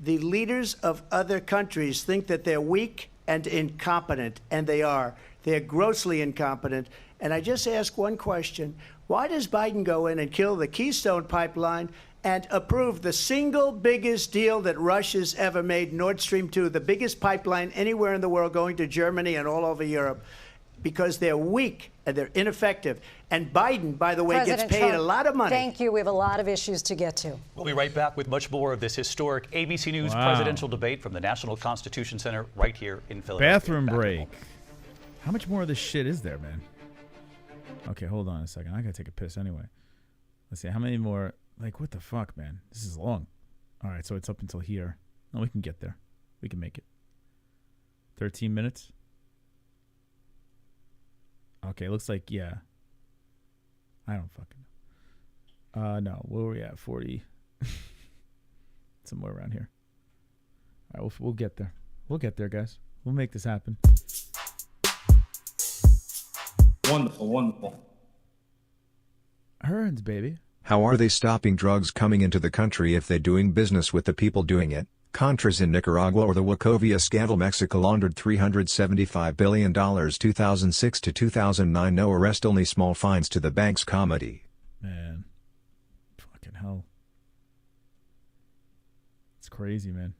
The leaders of other countries think that they're weak and incompetent, and they are. They're grossly incompetent. And I just ask one question. Why does Biden go in and kill the Keystone Pipeline and approve the single biggest deal that Russia's ever made, Nord Stream 2, the biggest pipeline anywhere in the world going to Germany and all over Europe? Because they're weak and they're ineffective. And Biden, by the way, President gets paid Trump, a lot of money. Thank you. We have a lot of issues to get to. We'll be right back with much more of this historic ABC News presidential debate from the National Constitution Center right here in Philadelphia. Bathroom break. How much more of this shit is there, man? Okay, hold on a second. I gotta take a piss anyway. Let's see. How many more? Like, what the fuck, man? This is long. All right, so it's up until here. No, we can get there. We can make it. 13 minutes? Okay, looks like, yeah. I don't fucking know. No, where were we at? 40. Somewhere around here. All right, we'll get there. We'll get there, guys. We'll make this happen. Wonderful, wonderful. Hearns, baby. How are they stopping drugs coming into the country if they're doing business with the people doing it? Contras in Nicaragua or the Wachovia scandal? Mexico laundered $375 billion 2006 to 2009. No arrest, only small fines to the bank's comedy. Man. Fucking hell. It's crazy, man.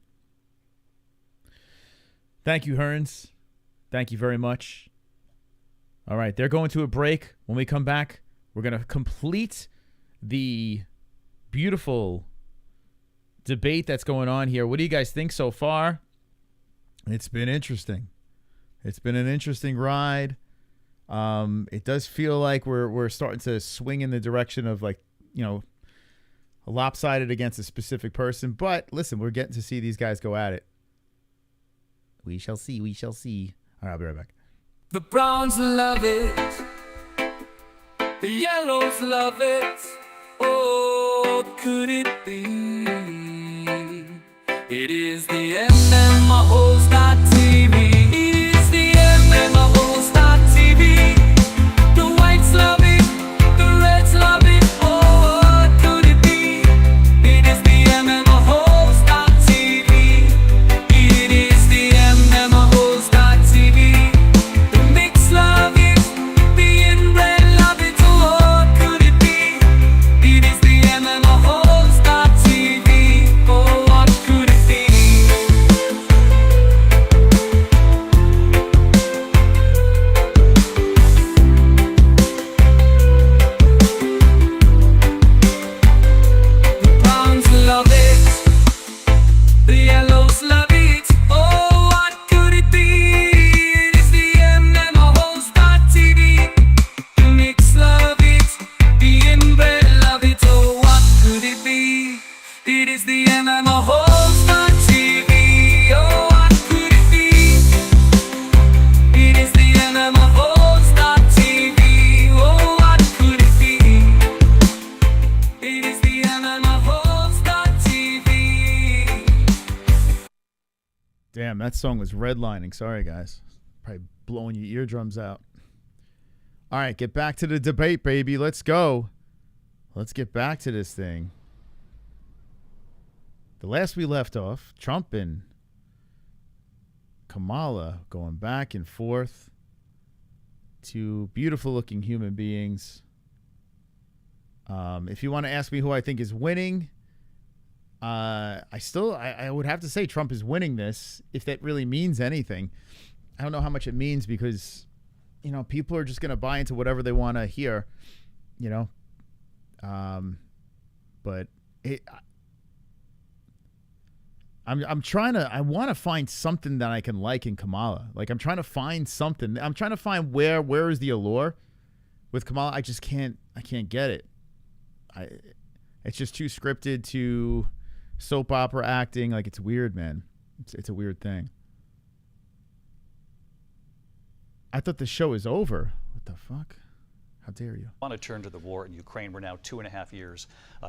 Thank you, Hearns. Thank you very much. All right, they're going to a break. When we come back, we're going to complete the beautiful debate that's going on here. What do you guys think so far? It's been interesting. It's been an interesting ride. It does feel like we're starting to swing in the direction of, like, you know, a lopsided against a specific person. But listen, we're getting to see these guys go at it. We shall see. We shall see. All right, I'll be right back. The browns love it. The yellows love it. Oh, could it be? It is the MMA-HOLES.TV. It is the MMA-HOLES.TV. The whites love it. The reds love it. Oh, could it be? It is the MMA-HOLES.TV. It is the MMA-HOLES.TV. The mix love it. The inbred love it. Oh, could it be? It is the MMA-HOLES.TV. Oh, what could it be? The browns love it. The yellows love it. Oh, what could it be? It is the MMA-HOLES.TV. The mix love it. The inbred love it. Oh, what could it be? It is the MMA-HOLES.TV. Oh, what could it be? It is the MMA-HOLES.TV. Oh, what could it be? It is the MMA-HOLES.TV. Damn, that song was redlining. Sorry, guys. Probably blowing your eardrums out. All right, get back to the debate, baby. Let's go. Let's get back to this thing. The last we left off, Trump and Kamala going back and forth. Two beautiful-looking human beings. If you want to ask me who I think is winning, I would have to say Trump is winning this, if that really means anything. I don't know how much it means because, you know, people are just going to buy into whatever they want to hear, you know. But I'm trying to, I want to find something that I can like in Kamala. Like, I'm trying to find something. I'm trying to find where is the allure with Kamala. I just can't, I can't get it. It's just too scripted, too soap opera acting. Like, it's weird, man. It's a weird thing. I thought the show is over. What the fuck? How dare you? I want to turn to the war in Ukraine. We're now 2.5 years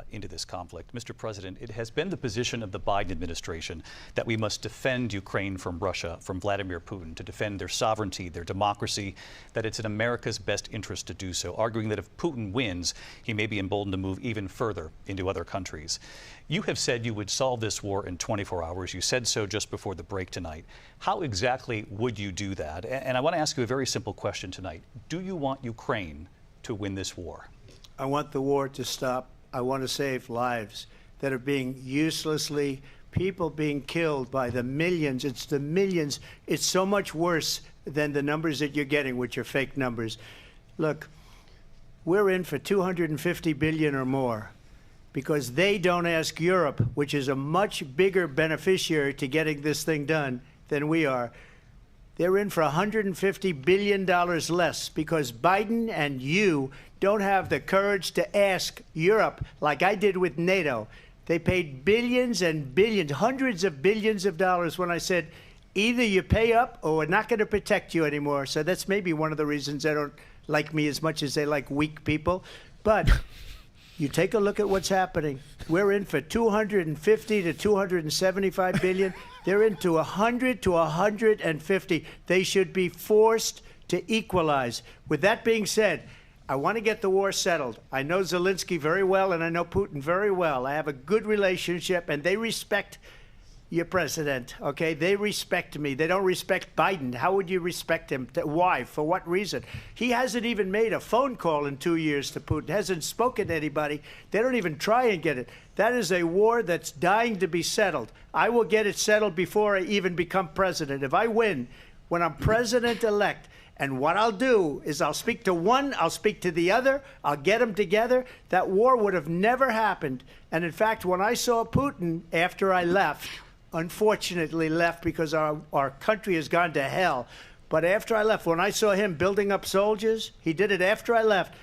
into this conflict. Mr. President, it has been the position of the Biden administration that we must defend Ukraine from Russia, from Vladimir Putin, to defend their sovereignty, their democracy, that it's in America's best interest to do so, arguing that if Putin wins, he may be emboldened to move even further into other countries. You have said you would solve this war in 24 hours. You said so just before the break tonight. How exactly would you do that? And I want to ask you a very simple question tonight. Do you want Ukraine to win this war? I want the war to stop. I want to save lives that are being uselessly, people being killed by the millions. It's the millions. It's so much worse than the numbers that you're getting, which are fake numbers. Look, we're in for 250 billion or more because they don't ask Europe, which is a much bigger beneficiary to getting this thing done than we are. They're in for $150 billion less because Biden and you don't have the courage to ask Europe like I did with NATO. They paid billions and billions, hundreds of billions of dollars when I said, either you pay up or we're not going to protect you anymore. So that's maybe one of the reasons they don't like me as much as they like weak people. But you take a look at what's happening. We're in for 250 to 275 billion. They're into 100 to 150. They should be forced to equalize. With that being said, I want to get the war settled. I know Zelensky very well, and I know Putin very well. I have a good relationship, and they respect your president, okay? They respect me. They don't respect Biden. How would you respect him? Why? For what reason? He hasn't even made a phone call in 2 years to Putin, hasn't spoken to anybody. They don't even try and get it. That is a war that's dying to be settled. I will get it settled before I even become president. If I win, when I'm president-elect, and what I'll do is I'll speak to one, I'll speak to the other, I'll get them together. That war would have never happened. And in fact, when I saw Putin after I left, unfortunately left because our country has gone to hell. But after I left, when I saw him building up soldiers, he did it after I left,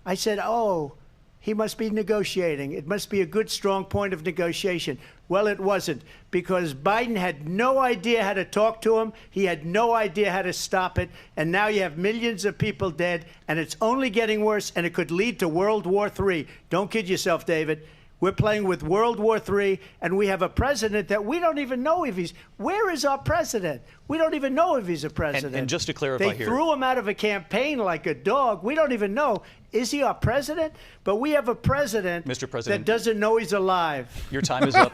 I said, oh, he must be negotiating. It must be a good, strong point of negotiation. Well, it wasn't, because Biden had no idea how to talk to him. He had no idea how to stop it. And now you have millions of people dead, and it's only getting worse, and it could lead to World War III. Don't kid yourself, David. We're playing with World War III, and we have a president that we don't even know if he's... Where is our president? We don't even know if he's a president. And just to clarify they here... threw him out of a campaign like a dog. We don't even know. Is he our president? But we have a president, Mr. President, that doesn't know he's alive. Your time is up.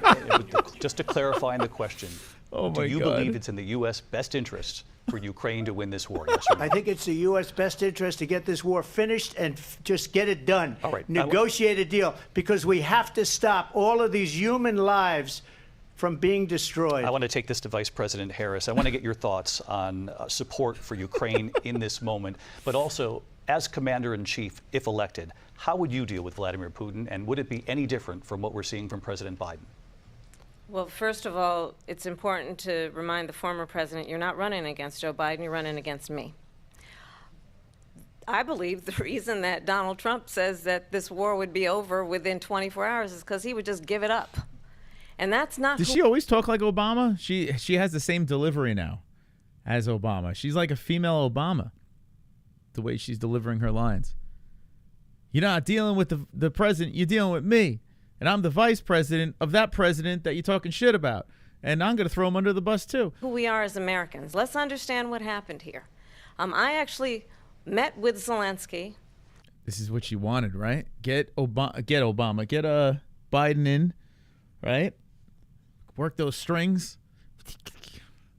Just to clarify in the question, Oh do my you God. believe it's in the U.S. best interest for Ukraine to win this war? Yes or no? I think it's the U.S. best interest to get this war finished and just get it done. All right. Negotiate a deal, because we have to stop all of these human lives from being destroyed. I want to take this to Vice President Harris. I want to get your thoughts on support for Ukraine in this moment, but also, as Commander-in-Chief, if elected, how would you deal with Vladimir Putin, and would it be any different from what we're seeing from President Biden? Well, first of all, it's important to remind the former president you're not running against Joe Biden, you're running against me. I believe the reason that Donald Trump says that this war would be over within 24 hours is because he would just give it up. And that's not... Does she always talk like Obama? She has the same delivery now as Obama. She's like a female Obama, the way she's delivering her lines. You're not dealing with the president, you're dealing with me. And I'm the vice president of that president that you're talking shit about. And I'm going to throw him under the bus, too. Who we are as Americans. Let's understand what happened here. I actually met with Zelensky. This is what she wanted, right? Get Obama, get Biden in, right? Work those strings,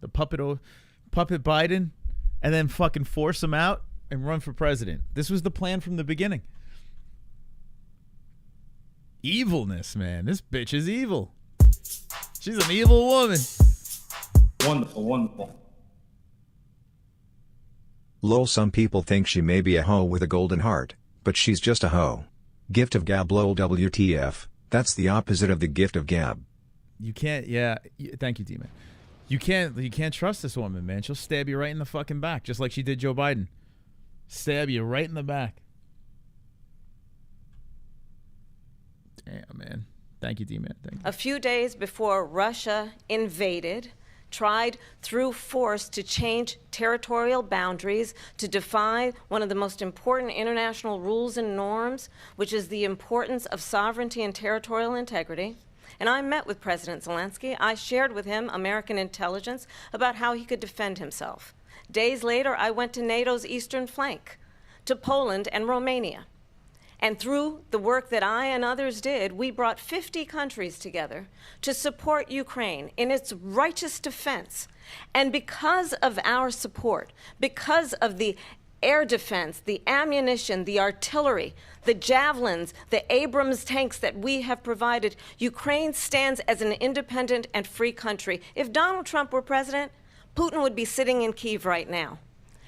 the puppet Biden, and then fucking force him out and run for president. This was the plan from the beginning. Evilness, man. This bitch is evil. She's an evil woman. Wonderful, wonderful. Lol, some people think she may be a hoe with a golden heart, but she's just a hoe. Gift of gab, lol, WTF. That's the opposite of the gift of gab. You can't, thank you, D-Man. You can't trust this woman, man. She'll stab you right in the fucking back, just like she did Joe Biden. Stab you right in the back. Damn, man. Thank you, D-Man. Thank you. A few days before Russia invaded, tried through force to change territorial boundaries, to defy one of the most important international rules and norms, which is the importance of sovereignty and territorial integrity. And I met with President Zelensky. I shared with him American intelligence about how he could defend himself. Days later, I went to NATO's eastern flank, to Poland and Romania. And through the work that I and others did, we brought 50 countries together to support Ukraine in its righteous defense. And because of our support, because of the air defense, the ammunition, the artillery, the javelins, the Abrams tanks that we have provided, Ukraine stands as an independent and free country. If Donald Trump were president, Putin would be sitting in Kyiv right now.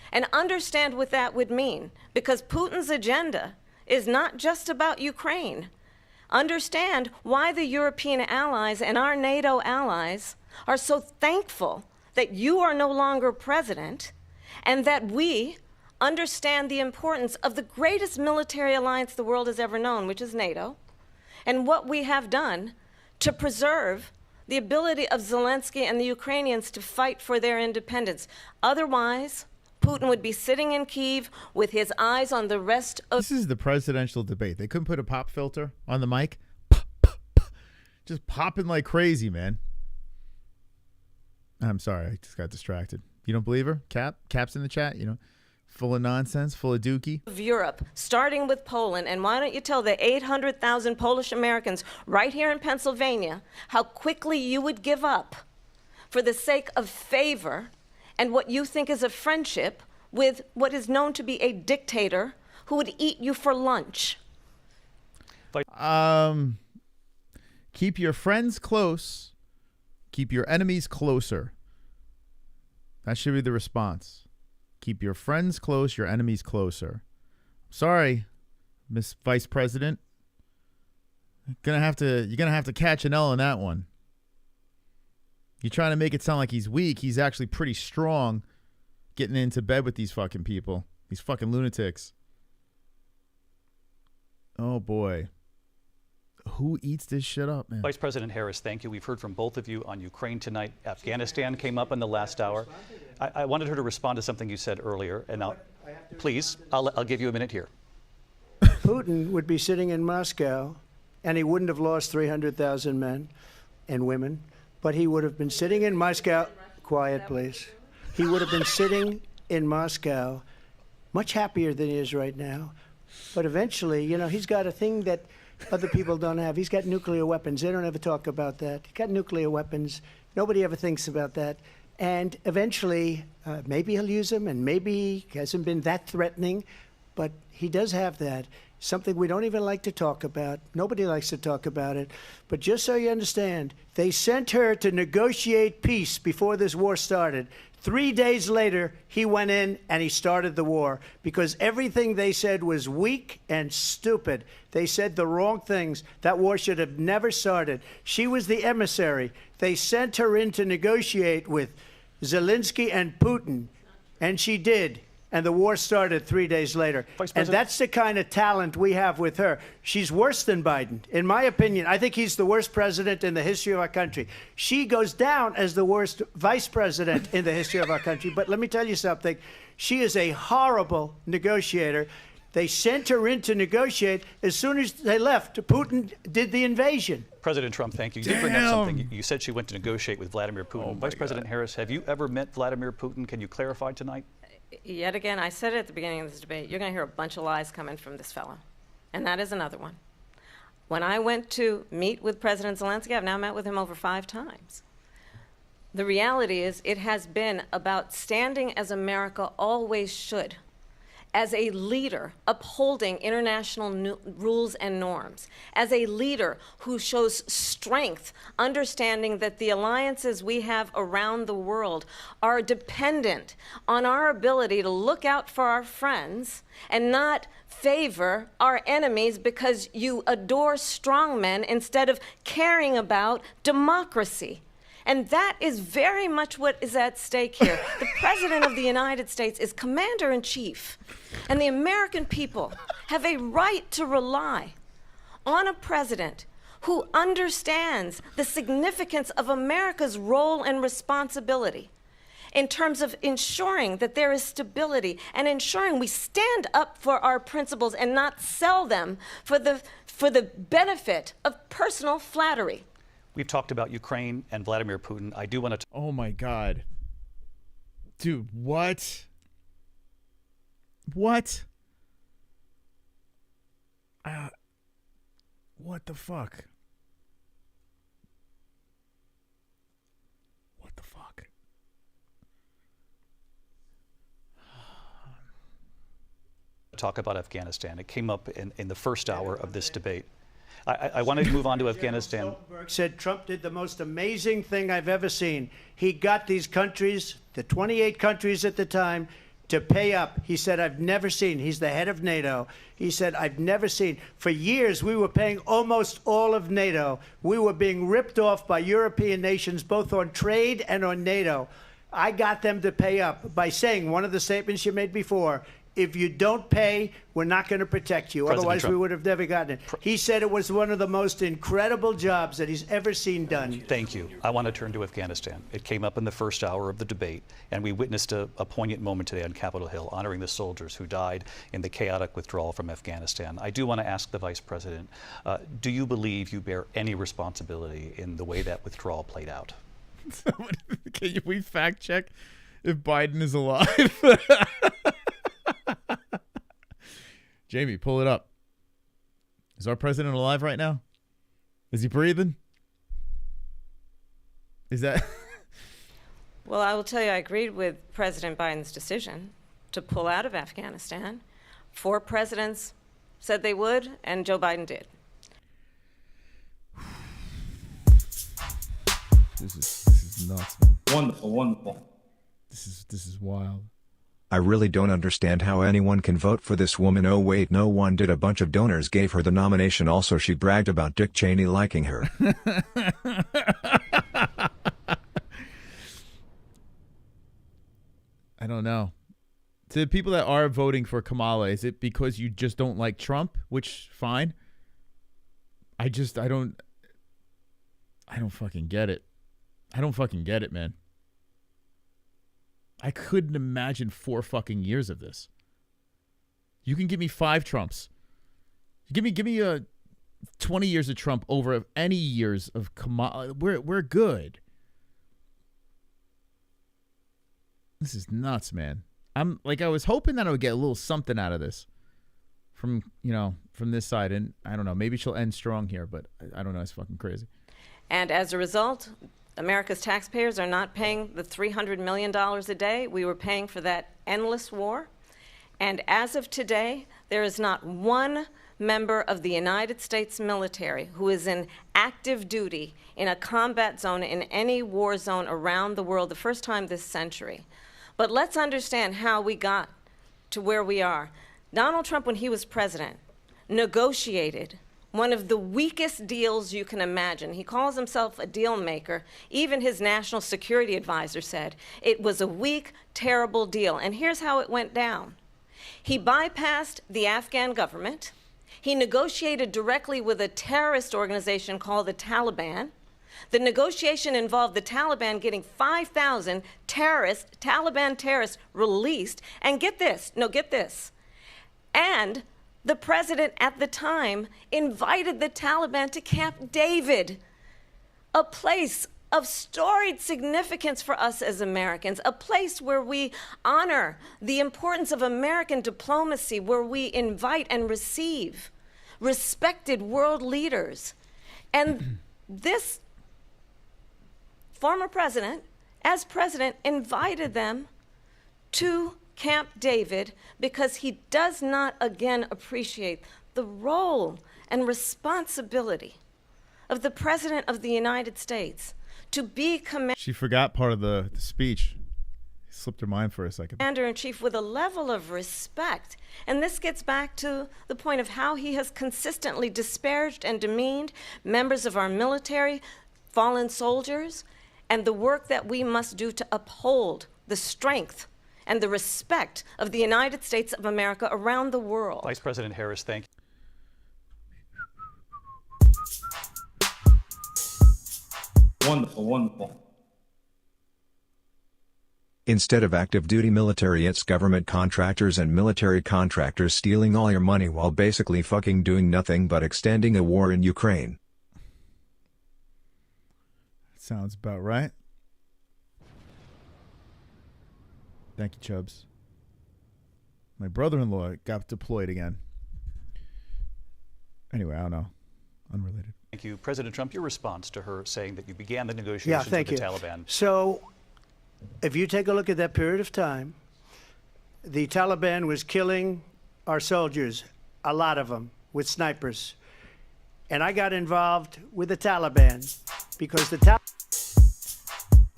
And understand what that would mean, because Putin's agenda is not just about Ukraine. Understand why the European allies and our NATO allies are so thankful that you are no longer president, and that we understand the importance of the greatest military alliance the world has ever known, which is NATO, and what we have done to preserve the ability of Zelensky and the Ukrainians to fight for their independence. Otherwise, Putin would be sitting in Kyiv with his eyes on the rest of... This is the presidential debate. They couldn't put a pop filter on the mic. Just popping like crazy, man. I'm sorry. I just got distracted. You don't believe her? Cap's in the chat, you know. Full of nonsense, full of dookie. Of Europe, starting with Poland. And why don't you tell the 800,000 Polish Americans right here in Pennsylvania how quickly you would give up for the sake of favor and what you think is a friendship with what is known to be a dictator who would eat you for lunch. Keep your friends close. Keep your enemies closer. That should be the response. Keep your friends close, your enemies closer. Sorry, Miss Vice President. You're gonna have to catch an L on that one. You're trying to make it sound like he's weak. He's actually pretty strong getting into bed with these fucking people. These fucking lunatics. Oh, boy. Who eats this shit up, man? Vice President Harris, thank you. We've heard from both of you on Ukraine tonight. Afghanistan came up in the last hour. I wanted her to respond to something you said earlier, and please, I'll give you a minute here. Putin would be sitting in Moscow, and he wouldn't have lost 300,000 men and women, but he would have been sitting in Moscow. Quiet, please. He would have been sitting in Moscow, much happier than he is right now. But eventually, you know, he's got a thing that other people don't have. He's got nuclear weapons. They don't ever talk about that. He's got nuclear weapons. Nobody ever thinks about that. And eventually, maybe he'll use them, and maybe he hasn't been that threatening, but he does have that. Something we don't even like to talk about. Nobody likes to talk about it. But just so you understand, they sent her to negotiate peace before this war started. 3 days later, he went in and he started the war because everything they said was weak and stupid. They said the wrong things. That war should have never started. She was the emissary. They sent her in to negotiate with Zelensky and Putin, and she did. And the war started 3 days later. And that's the kind of talent we have with her. She's worse than Biden. In my opinion, I think he's the worst president in the history of our country. She goes down as the worst vice president in the history of our country. But let me tell you something. She is a horrible negotiator. They sent her in to negotiate. As soon as they left, Putin did the invasion. President Trump, thank you. You did bring up something. You said she went to negotiate with Vladimir Putin. Vice President Harris, have you ever met Vladimir Putin? Can you clarify tonight? Yet again, I said it at the beginning of this debate, you're going to hear a bunch of lies coming from this fellow. And that is another one. When I went to meet with President Zelensky, I've now met with him over 5 times. The reality is it has been about standing as America always should as a leader upholding international rules and norms, as a leader who shows strength, understanding that the alliances we have around the world are dependent on our ability to look out for our friends and not favor our enemies because you adore strongmen instead of caring about democracy. And that is very much what is at stake here. The President of the United States is Commander-in-Chief, and the American people have a right to rely on a president who understands the significance of America's role and responsibility in terms of ensuring that there is stability and ensuring we stand up for our principles and not sell them for the benefit of personal flattery. We've talked about Ukraine and Vladimir Putin. I do want to. Oh my God. Dude, what? What? What the fuck? What the fuck? Talk about Afghanistan. It came up in the first hour of this debate. I wanted to move on to Afghanistan. Stoltenberg said Trump did the most amazing thing I've ever seen. He got these countries, the 28 countries at the time, to pay up. He said, I've never seen. He's the head of NATO. He said, I've never seen. For years, we were paying almost all of NATO. We were being ripped off by European nations, both on trade and on NATO. I got them to pay up by saying one of the statements you made before, if you don't pay, we're not going to protect you. President Otherwise, Trump. we would have never gotten it. He said it was one of the most incredible jobs that he's ever seen done. Thank you. I want to turn to Afghanistan. It came up in the first hour of the debate, and we witnessed a poignant moment today on Capitol Hill, honoring the soldiers who died in the chaotic withdrawal from Afghanistan. I do want to ask the Vice President, do you believe you bear any responsibility in the way that withdrawal played out? Can we fact check if Biden is alive? Jamie, pull it up. Is our president alive right now? Is he breathing? Is that... Well, I will tell you, I agreed with President Biden's decision to pull out of Afghanistan. 4 presidents said they would, and Joe Biden did. This is nuts, man. Wonderful, wonderful. This is wild. I really don't understand how anyone can vote for this woman. Oh wait, no one did. A bunch of donors gave her the nomination. Also, she bragged about Dick Cheney liking her. I don't know. To the people that are voting for Kamala, is it because you just don't like Trump? Which, fine. I don't fucking get it. I don't fucking get it, man. I couldn't imagine 4 fucking years of this. You can give me 5 Trumps. Give me 20 years of Trump over any years of Kamala. We're good. This is nuts, man. I was hoping that I would get a little something out of this from this side, and I don't know, maybe she'll end strong here, but I don't know, it's fucking crazy. And as a result, America's taxpayers are not paying the $300 million a day we were paying for that endless war. And as of today, there is not one member of the United States military who is in active duty in a combat zone in any war zone around the world, the first time this century. But let's understand how we got to where we are. Donald Trump, when he was president, negotiated one of the weakest deals you can imagine. He calls himself a deal maker. Even his national security advisor said it was a weak, terrible deal. And here's how it went down. He bypassed the Afghan government. He negotiated directly with a terrorist organization called the Taliban. The negotiation involved the Taliban getting 5,000 Taliban terrorists released. And get this. And the president at the time invited the Taliban to Camp David, a place of storied significance for us as Americans, a place where we honor the importance of American diplomacy, where we invite and receive respected world leaders. And this former president, as president, invited them to Camp David because he does not again appreciate the role and responsibility of the President of the United States to be She forgot part of the speech. Slipped her mind for a second. Commander-in-Chief with a level of respect. And this gets back to the point of how he has consistently disparaged and demeaned members of our military, fallen soldiers, and the work that we must do to uphold the strength and the respect of the United States of America around the world. Vice President Harris, thank you. Wonderful, wonderful. Instead of active duty military, it's government contractors and military contractors stealing all your money while basically fucking doing nothing but extending a war in Ukraine. Sounds about right. Thank you, Chubbs. My brother-in-law got deployed again. Anyway, I don't know. Unrelated. Thank you. President Trump, your response to her saying that you began the negotiations with the Taliban. So, if you take a look at that period of time, the Taliban was killing our soldiers, a lot of them, with snipers. And I got involved with the Taliban because the Taliban...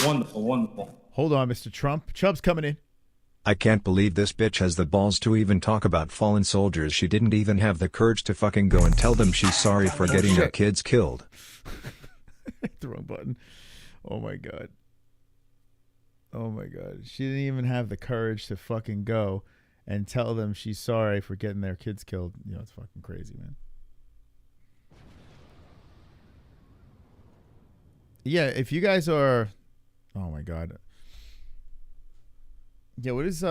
Wonderful, wonderful. Hold on, Mr. Trump. Chubb's coming in. I can't believe this bitch has the balls to even talk about fallen soldiers. She didn't even have the courage to fucking go and tell them she's sorry for getting their kids killed. The wrong button. Oh my God. Oh my God. She didn't even have the courage to fucking go and tell them she's sorry for getting their kids killed. You know, it's fucking crazy, man. Yeah, if you guys are... Oh my God. Yeah, what is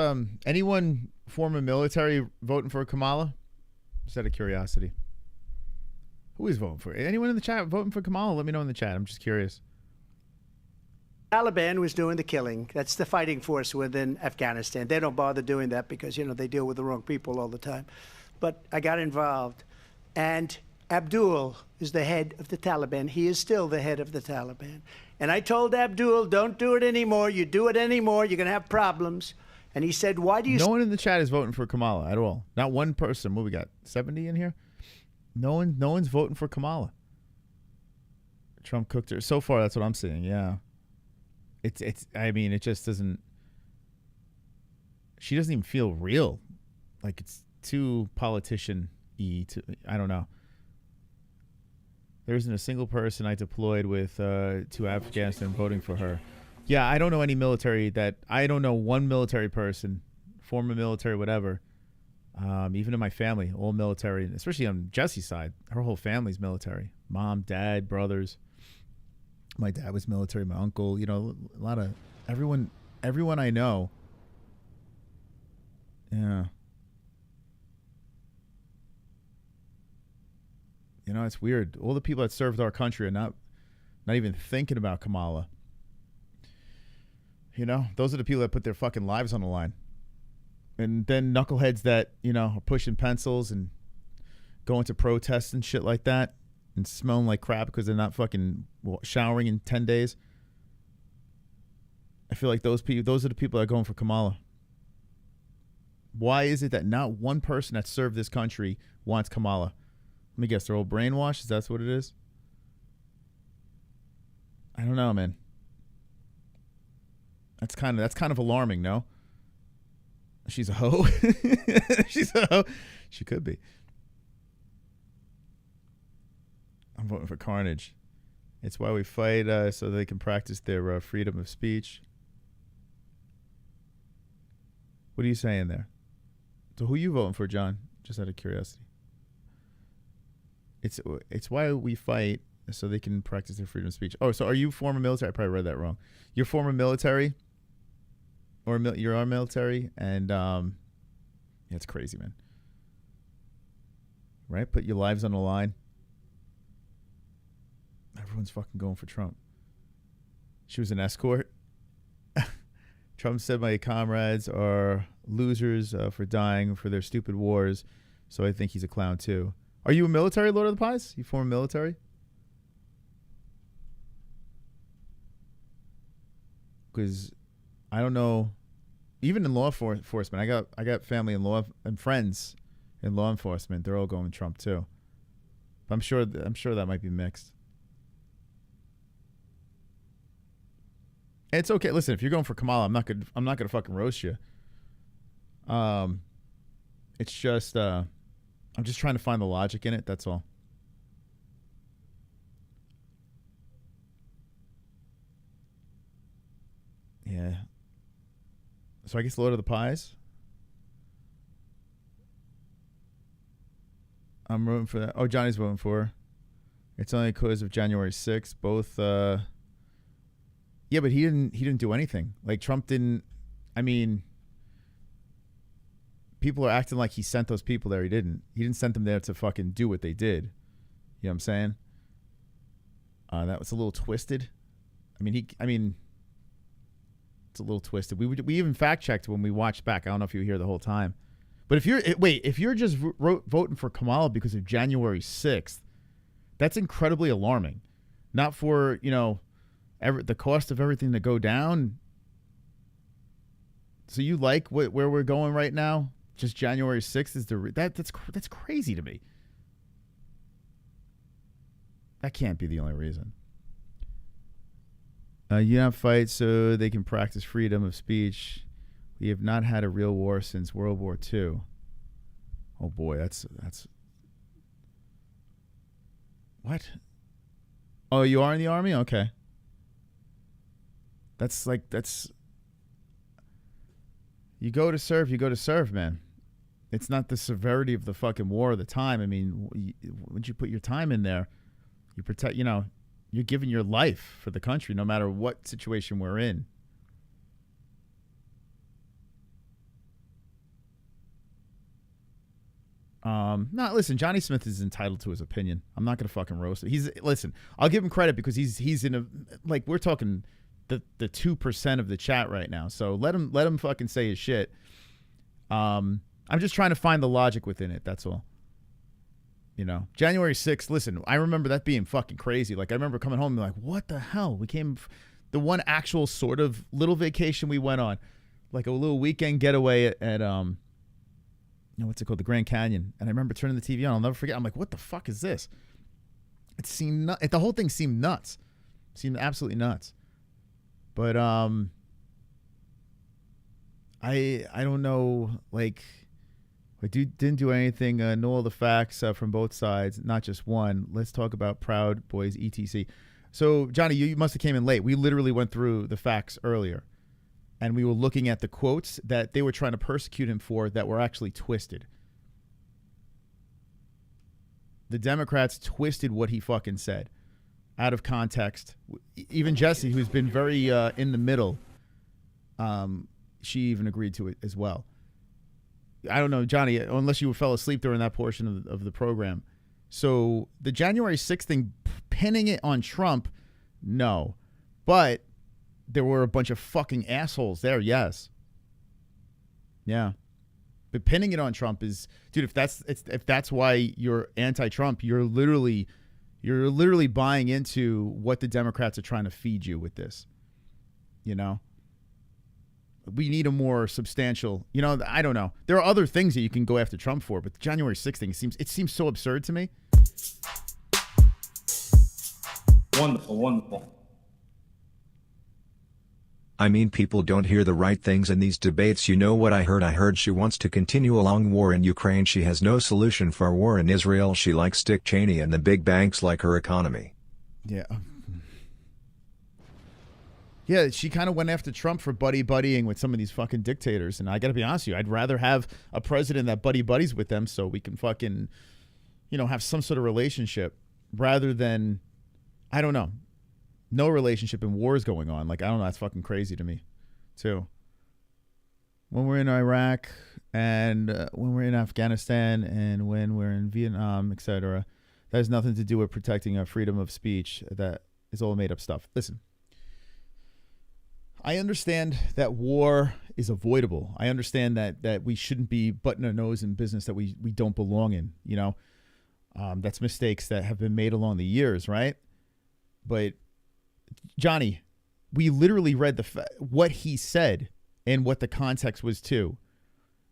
anyone former military voting for Kamala? Just out of curiosity. Who is voting for it? Anyone in the chat voting for Kamala? Let me know in the chat. I'm just curious. Taliban was doing the killing. That's the fighting force within Afghanistan. They don't bother doing that because, you know, they deal with the wrong people all the time. But I got involved. And Abdul is the head of the Taliban. He is still the head of the Taliban. And I told Abdul, don't do it anymore. You do it anymore, you're going to have problems. And he said, why do you... No one in the chat is voting for Kamala at all. Not one person. What we got? 70 in here? No one's voting for Kamala. Trump cooked her. So far, that's what I'm seeing. Yeah. I mean, it just doesn't... She doesn't even feel real. Like, it's too politician-y. I don't know. There isn't a single person I deployed with to Afghanistan voting for her. Yeah, I don't know any military that... I don't know one military person, former military, whatever. Even in my family, all military, especially on Jesse's side. Her whole family's military. Mom, dad, brothers. My dad was military, my uncle. You know, a lot of... Everyone I know. Yeah. You know, it's weird. All the people that served our country are not even thinking about Kamala. You know, those are the people that put their fucking lives on the line. And then knuckleheads that, you know, are pushing pencils and going to protests and shit like that and smelling like crap because they're not fucking showering in 10 days. I feel like those are the people that are going for Kamala. Why is it that not one person that served this country wants Kamala? Let me guess, they're all brainwashed? Is that what it is? I don't know, man. That's kind of alarming, no? She's a hoe. She's a hoe. She could be. I'm voting for carnage. It's why we fight so they can practice their freedom of speech. What are you saying there? So who are you voting for, John? Just out of curiosity. It's why we fight so they can practice their freedom of speech. Oh, so are you former military? I probably read that wrong. You're former military, or you're our military, and yeah, it's crazy, man. Right? Put your lives on the line. Everyone's fucking going for Trump. She was an escort. Trump said my comrades are losers for dying for their stupid wars, so I think he's a clown too. Are you a military, Lord of the Pies? You former military? Because I don't know even in law enforcement, I got family in law and friends in law enforcement. They're all going Trump too. I'm sure that might be mixed. It's okay. Listen, if you're going for Kamala, I'm not gonna fucking roast you. It's just I'm just trying to find the logic in it. That's all. Yeah. So I guess Lord of the Pies. I'm rooting for that. Oh, Johnny's voting for her. It's only because of January 6th. Both. Yeah, but he didn't do anything. Like Trump didn't. I mean, people are acting like he sent those people there. He didn't. He didn't send them there to fucking do what they did. You know what I'm saying? That was a little twisted. I mean, it's a little twisted. We even fact checked when we watched back. I don't know if you were here the whole time. But if you're just voting for Kamala because of January 6th, that's incredibly alarming. Not for, the cost of everything to go down. So you like where we're going right now? Just January 6th is that's crazy to me. That can't be the only reason. You don't fight so they can practice freedom of speech. We have not had a real war since World War II. Oh boy, that's what? Oh, you are in the Army? Okay. That's you go to serve, man. It's not the severity of the fucking war or the time. I mean, once you put your time in there, you protect, you're giving your life for the country no matter what situation we're in. Listen, Johnny Smith is entitled to his opinion. I'm not going to fucking roast it. Listen, I'll give him credit because he's in a, like, we're talking the 2% of the chat right now. So let him fucking say his shit. I'm just trying to find the logic within it. That's all. January 6th, listen, I remember that being fucking crazy. Like, I remember coming home and like, what the hell? We came, the one actual sort of little vacation we went on, like a little weekend getaway at what's it called? The Grand Canyon. And I remember turning the TV on. I'll never forget. I'm like, what the fuck is this? The whole thing seemed nuts. Seemed absolutely nuts. But I don't know, like, I didn't do anything, know all the facts from both sides, not just one. Let's talk about Proud Boys, etc. So, Johnny, you must have came in late. We literally went through the facts earlier, and we were looking at the quotes that they were trying to persecute him for that were actually twisted. The Democrats twisted what he fucking said out of context. Even Jesse, who's been very in the middle, she even agreed to it as well. I don't know, Johnny, unless you fell asleep during that portion of the program. So the January 6th thing, pinning it on Trump, no. But there were a bunch of fucking assholes there, yes. Yeah. But pinning it on Trump is, dude, if that's why you're anti-Trump, you're literally buying into what the Democrats are trying to feed you with this. We need a more substantial, I don't know. There are other things that you can go after Trump for, but the January 6th thing seems so absurd to me. Wonderful, wonderful. I mean, people don't hear the right things in these debates. You know what I heard? I heard she wants to continue a long war in Ukraine. She has no solution for a war in Israel. She likes Dick Cheney and the big banks like her economy. Yeah. Yeah, she kind of went after Trump for buddying with some of these fucking dictators. And I got to be honest with you, I'd rather have a president that buddies with them so we can fucking, have some sort of relationship rather than, I don't know, no relationship and wars going on. Like, I don't know, that's fucking crazy to me, too. When we're in Iraq and when we're in Afghanistan and when we're in Vietnam, etc., that has nothing to do with protecting our freedom of speech. That is all made up stuff. Listen. I understand that war is avoidable. I understand that we shouldn't be butting our nose in business that we don't belong in, that's mistakes that have been made along the years, right? But, Johnny, we literally read what he said and what the context was too.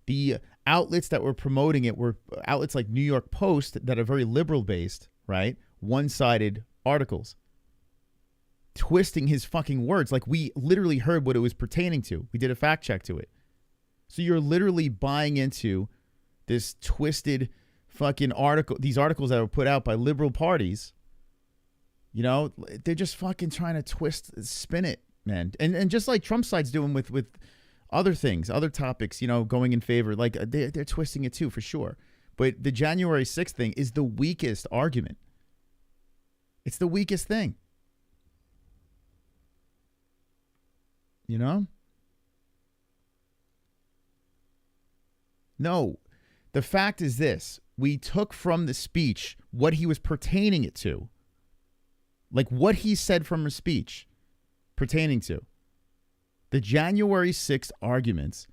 The outlets that were promoting it were outlets like New York Post that are very liberal based, right? One-sided articles. Twisting his fucking words. Like, we literally heard what it was pertaining to. We did a fact check to it. So you're literally buying into this twisted fucking article, these articles that were put out by liberal parties. You know, they're just fucking trying to spin it, man. And just like Trump's side's doing with other things, other topics, you know, going in favor. Like, they're twisting it too, for sure. But the January 6th thing is the weakest argument. It's the weakest thing. You know? No. The fact is this. We took from the speech what he was pertaining it to. Like what he said from his speech pertaining to. The January 6th arguments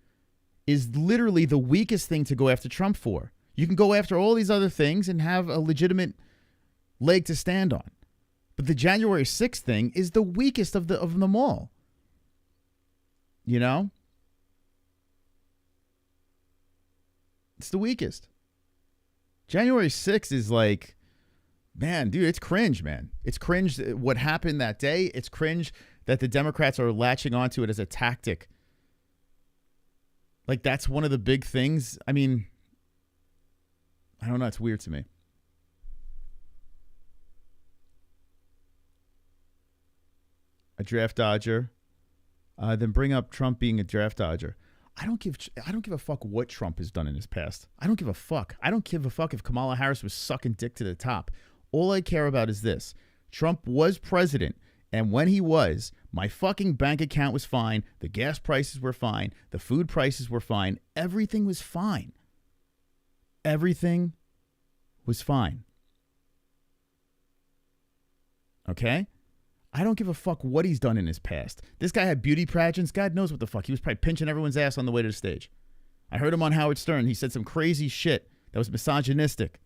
is literally the weakest thing to go after Trump for. You can go after all these other things and have a legitimate leg to stand on. But the January 6th thing is the weakest of them all. You know? It's the weakest. January 6th is like, man, dude, it's cringe, man. It's cringe what happened that day. It's cringe that the Democrats are latching onto it as a tactic. Like, that's one of the big things. I mean, I don't know. It's weird to me. A draft dodger. Then bring up Trump being a draft dodger. I don't give a fuck what Trump has done in his past. I don't give a fuck. I don't give a fuck if Kamala Harris was sucking dick to the top. All I care about is this. Trump was president, and when he was, my fucking bank account was fine. The gas prices were fine. The food prices were fine. Everything was fine. Everything was fine. Okay? I don't give a fuck what he's done in his past. This guy had beauty pageants. God knows what the fuck. He was probably pinching everyone's ass on the way to the stage. I heard him on Howard Stern. He said some crazy shit that was misogynistic.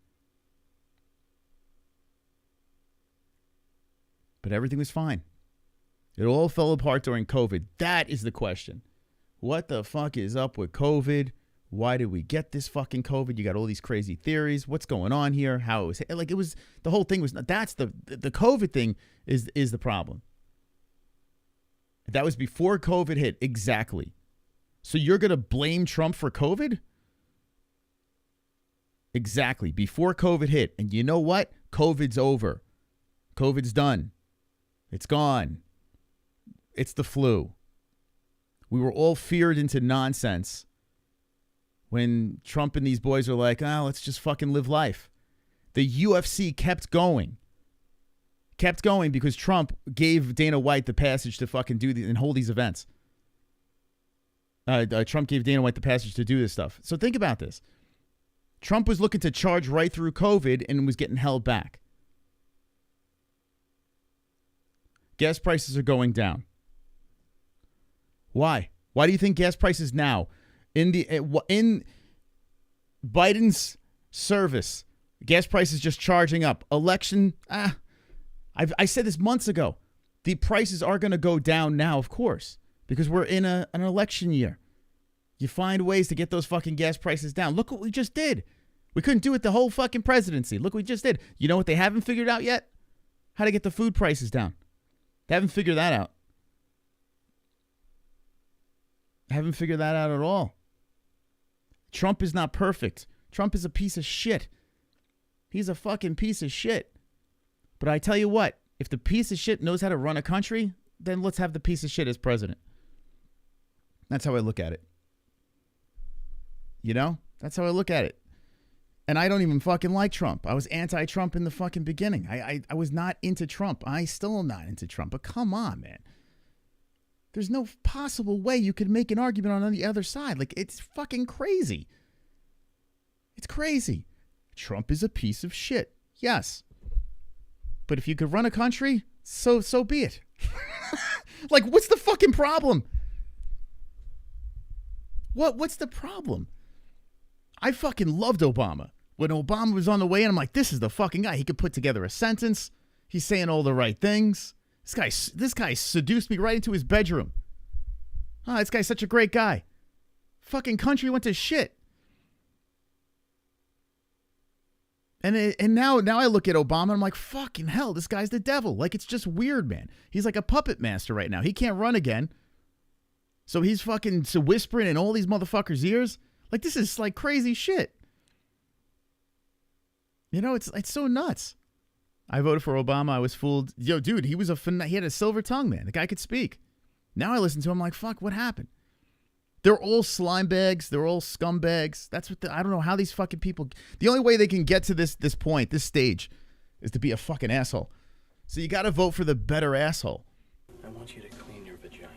But everything was fine. It all fell apart during COVID. That is the question. What the fuck is up with COVID? Why did we get this fucking COVID? You got all these crazy theories. What's going on here? How it was like, it was, the whole thing was, that's the COVID thing is the problem. That was before COVID hit. Exactly. So you're going to blame Trump for COVID? Exactly. Before COVID hit. And you know what? COVID's over. COVID's done. It's gone. It's the flu. We were all feared into nonsense when Trump and these boys are like, let's just fucking live life. The UFC kept going. Kept going because Trump gave Dana White the passage to fucking do and hold these events. Trump gave Dana White the passage to do this stuff. So think about this. Trump was looking to charge right through COVID and was getting held back. Gas prices are going down. Why? Why do you think gas prices now, in Biden's service, gas prices just charging up? Election, I said this months ago. The prices are going to go down now, of course, because we're in an election year. You find ways to get those fucking gas prices down. Look what we just did. We couldn't do it the whole fucking presidency. Look what we just did. You know what they haven't figured out yet? How to get the food prices down. They haven't figured that out. Haven't figured that out at all. Trump is not perfect. Trump is a piece of shit. He's a fucking piece of shit. But I tell you what, if the piece of shit knows how to run a country, then let's have the piece of shit as president. That's how I look at it. You know? That's how I look at it. And I don't even fucking like Trump. I was anti-Trump in the fucking beginning. I was not into Trump. I still am not into Trump. But come on, man. There's no possible way you could make an argument on the other side. Like, it's fucking crazy. It's crazy. Trump is a piece of shit. Yes. But if you could run a country, so be it. Like, what's the fucking problem? What's the problem? I fucking loved Obama. When Obama was on the way in, I'm like, this is the fucking guy. He could put together a sentence. He's saying all the right things. This guy seduced me right into his bedroom. Oh, this guy's such a great guy. Fucking country went to shit. And now I look at Obama and I'm like, fucking hell, this guy's the devil. Like, it's just weird, man. He's like a puppet master right now. He can't run again. So he's fucking whispering in all these motherfuckers' ears. Like, this is like crazy shit. You know, it's so nuts. I voted for Obama. I was fooled. Yo, dude, he had a silver tongue, man. The guy could speak. Now I listen to him like, fuck, what happened? They're all slime bags. They're all scumbags. That's what I don't know how these fucking people. The only way they can get to this point, this stage, is to be a fucking asshole. So you got to vote for the better asshole. I want you to clean your vagina.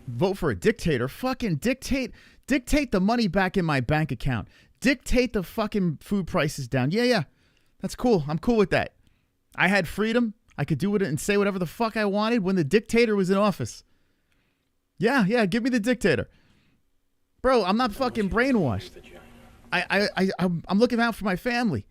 Vote for a dictator. Fucking dictate the money back in my bank account. Dictate the fucking food prices down. Yeah. That's cool. I'm cool with that. I had freedom. I could do it and say whatever the fuck I wanted when the dictator was in office. Yeah. Give me the dictator. Bro, I'm not fucking brainwashed. I'm looking out for my family.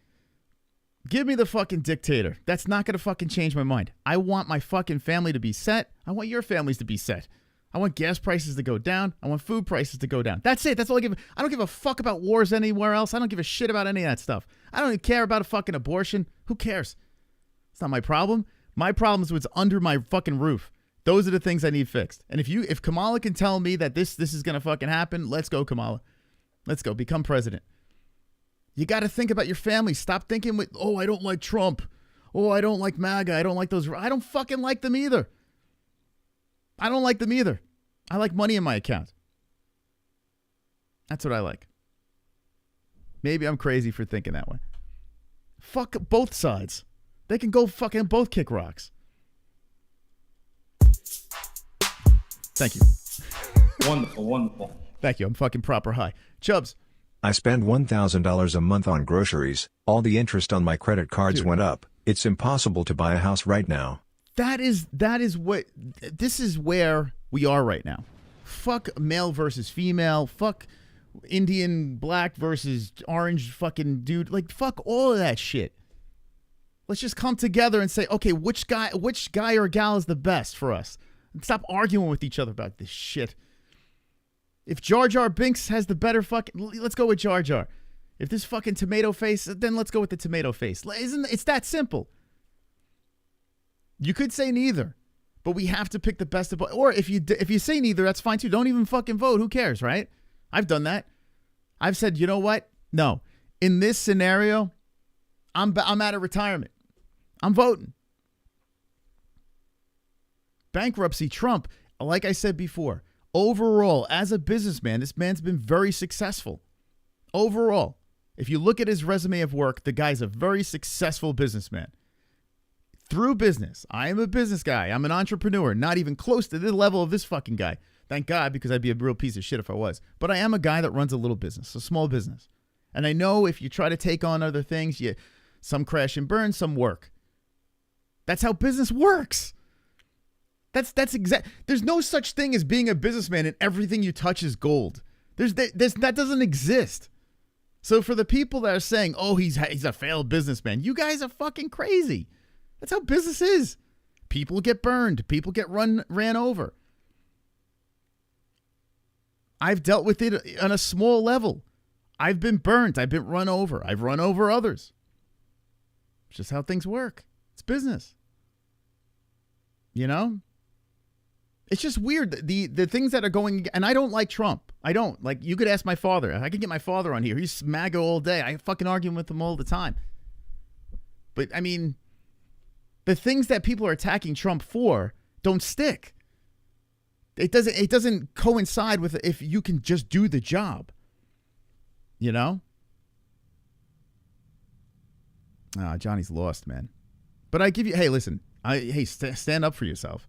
Give me the fucking dictator. That's not going to fucking change my mind. I want my fucking family to be set. I want your families to be set. I want gas prices to go down. I want food prices to go down. That's it. That's all I give. I don't give a fuck about wars anywhere else. I don't give a shit about any of that stuff. I don't even care about a fucking abortion. Who cares? It's not my problem. My problem is what's under my fucking roof. Those are the things I need fixed. And if Kamala can tell me that this is going to fucking happen, let's go, Kamala. Let's go. Become president. You got to think about your family. Stop thinking with, oh, I don't like Trump. Oh, I don't like MAGA. I don't like those. I don't fucking like them either. I don't like them either. I like money in my account. That's what I like. Maybe I'm crazy for thinking that way. Fuck both sides. They can go fucking both kick rocks. Thank you. Wonderful. Thank you. I'm fucking proper high. Chubbs. I spend $1,000 a month on groceries. All the interest on my credit cards went up. It's impossible to buy a house right now. This is where we are right now. Fuck male versus female. Fuck Indian black versus orange fucking dude. Like, fuck all of that shit. Let's just come together and say, okay, which guy or gal is the best for us? And stop arguing with each other about this shit. If Jar Jar Binks has the better fucking, let's go with Jar Jar. If this fucking tomato face, then let's go with the tomato face. It's that simple. You could say neither, but we have to pick the best of both. Or if you say neither, that's fine too. Don't even fucking vote. Who cares, right? I've done that. I've said, you know what? No. In this scenario, I'm out of retirement. I'm voting. Bankruptcy, Trump, like I said before, overall, as a businessman, this man's been very successful. Overall, if you look at his resume of work, the guy's a very successful businessman. Through business. I am a business guy. I'm an entrepreneur, not even close to the level of this fucking guy. Thank God, because I'd be a real piece of shit if I was. But I am a guy that runs a little business, a small business. And I know if you try to take on other things, some crash and burn, some work. That's how business works. That's exact. There's no such thing as being a businessman and everything you touch is gold. That doesn't exist. So for the people that are saying, oh, he's a failed businessman, you guys are fucking crazy. That's how business is. People get burned. People get ran over. I've dealt with it on a small level. I've been burnt. I've been run over. I've run over others. It's just how things work. It's business. You know? It's just weird. The things that are going, and I don't like Trump. I don't. Like, you could ask my father. I could get my father on here. He's MAGA all day. I fucking argue with him all the time. But, I mean, the things that people are attacking Trump for don't stick. It doesn't coincide with if you can just do the job. You know? Johnny's lost, man. But I give you, hey, listen. Stand up for yourself.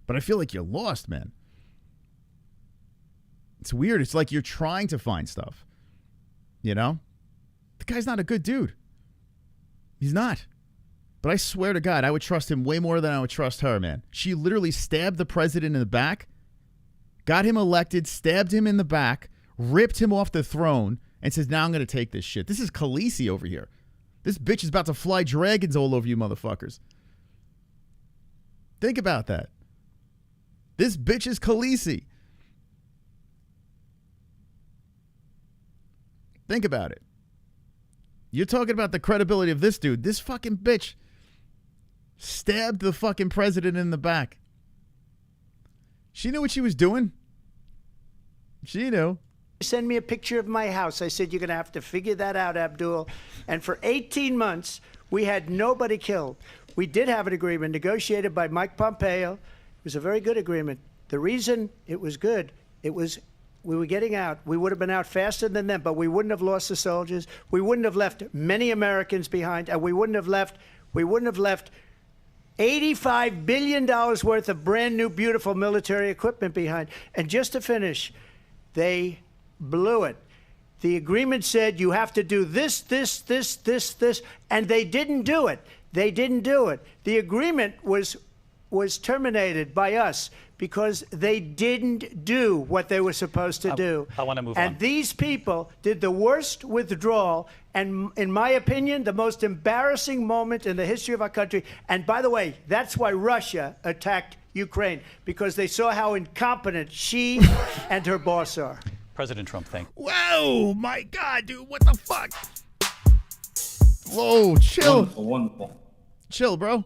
But I feel like you're lost, man. It's weird. It's like you're trying to find stuff. You know? The guy's not a good dude. He's not. But I swear to God, I would trust him way more than I would trust her, man. She literally stabbed the president in the back, got him elected, stabbed him in the back, ripped him off the throne, and says, now I'm going to take this shit. This is Khaleesi over here. This bitch is about to fly dragons all over you motherfuckers. Think about that. This bitch is Khaleesi. Think about it. You're talking about the credibility of this dude. This fucking bitch stabbed the fucking president in the back. She knew what she was doing. She knew. Send me a picture of my house. I said, you're going to have to figure that out, Abdul. And for 18 months, we had nobody killed. We did have an agreement negotiated by Mike Pompeo. It was a very good agreement. The reason it was good, it was we were getting out. We would have been out faster than them, but we wouldn't have lost the soldiers. We wouldn't have left many Americans behind, and we wouldn't have left $85 billion worth of brand new, beautiful military equipment behind. And just to finish, they blew it. The agreement said you have to do this, and they didn't do it. They didn't do it. The agreement was terminated by us because they didn't do what they were supposed to do. I want to move on. And these people did the worst withdrawal, and in my opinion, the most embarrassing moment in the history of our country. And by the way, that's why Russia attacked Ukraine, because they saw how incompetent she and her boss are. President Trump, thank you. Whoa, my God, dude, what the fuck? Whoa, chill. Wonderful, wonderful. Chill, bro.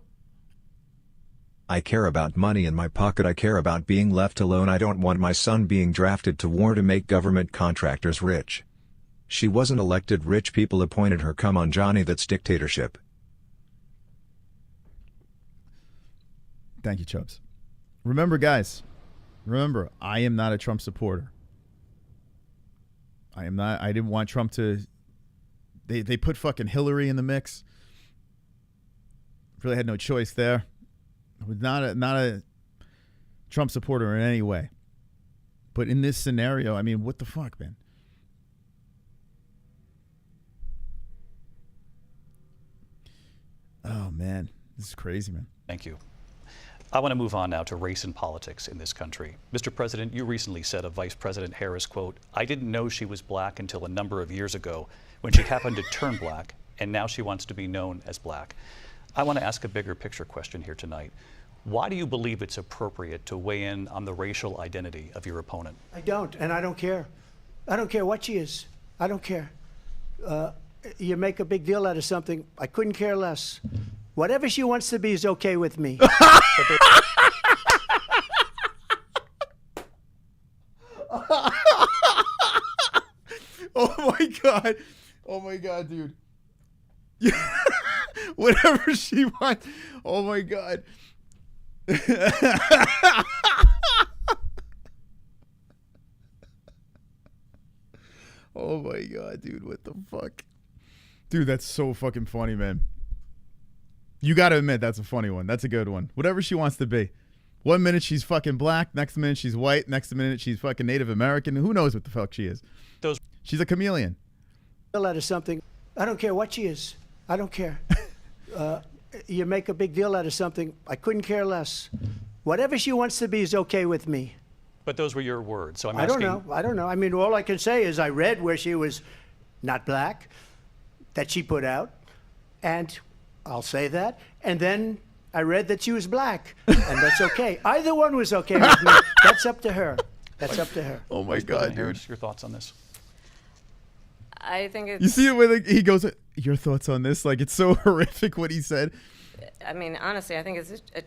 I care about money in my pocket. I care about being left alone. I don't want my son being drafted to war to make government contractors rich. She wasn't elected. Rich people appointed her. Come on, Johnny, that's dictatorship. Thank you, Chubbs. Remember, guys, I am not a Trump supporter. I am not. I didn't want Trump to. They put fucking Hillary in the mix. Really had no choice there. I was not a Trump supporter in any way. But in this scenario, I mean, what the fuck, man? Oh, man. This is crazy, man. Thank you. I want to move on now to race and politics in this country. Mr. President, you recently said of Vice President Harris, quote, "I didn't know she was black until a number of years ago when she happened to turn black, and now she wants to be known as black." I want to ask a bigger picture question here tonight. Why do you believe it's appropriate to weigh in on the racial identity of your opponent? I don't, and I don't care. I don't care what she is. I don't care. You make a big deal out of something. I couldn't care less. Whatever she wants to be is okay with me. Oh my God. Oh my God, dude. Whatever she wants. Oh my God. Oh my God, dude. What the fuck? Dude, that's so fucking funny, man. You got to admit, that's a funny one. That's a good one. Whatever she wants to be. 1 minute she's fucking black. Next minute she's white. Next minute she's fucking Native American. Who knows what the fuck she is? She's a chameleon. Out of something. I don't care what she is. I don't care. You make a big deal out of something. I couldn't care less. Whatever she wants to be is okay with me. But those were your words, so I'm I asking. don't know. I mean, all I can say is I read where she was not black, that she put out, and I'll say that. And then I read that she was black, and that's okay. Either one was okay with me. That's up to her. That's up to her. Oh my God, dude. Harris, your thoughts on this? I think it's... You see the way he goes, your thoughts on this? Like, it's so horrific what he said. I mean, honestly, I think it's a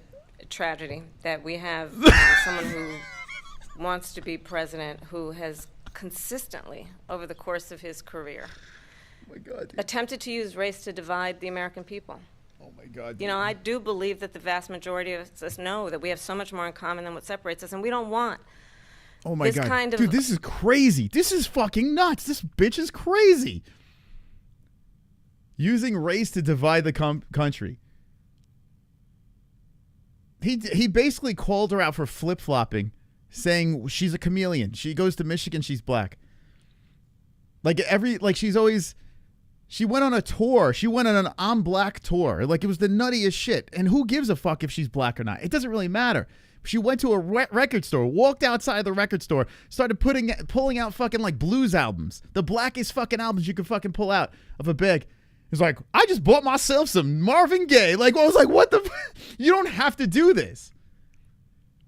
tragedy that we have someone who wants to be president who has consistently, over the course of his career, Oh my God, dude. attempted to use race to divide the American people. Oh my God, dude. You know, I do believe that the vast majority of us know that we have so much more in common than what separates us, and we don't want Oh my this God. kind of... Dude, this is crazy. This is fucking nuts. This bitch is crazy. Using race to divide the country. He basically called her out for flip-flopping, saying she's a chameleon. She goes to Michigan, she's black. She's always... She went on a tour. She went on an I'm black tour. Like, it was the nuttiest shit. And who gives a fuck if she's black or not? It doesn't really matter. She went to a record store, walked outside the record store, started pulling out fucking like blues albums, the blackest fucking albums you could fucking pull out of a bag. It's like, I just bought myself some Marvin Gaye. Like, I was like, what the? You don't have to do this.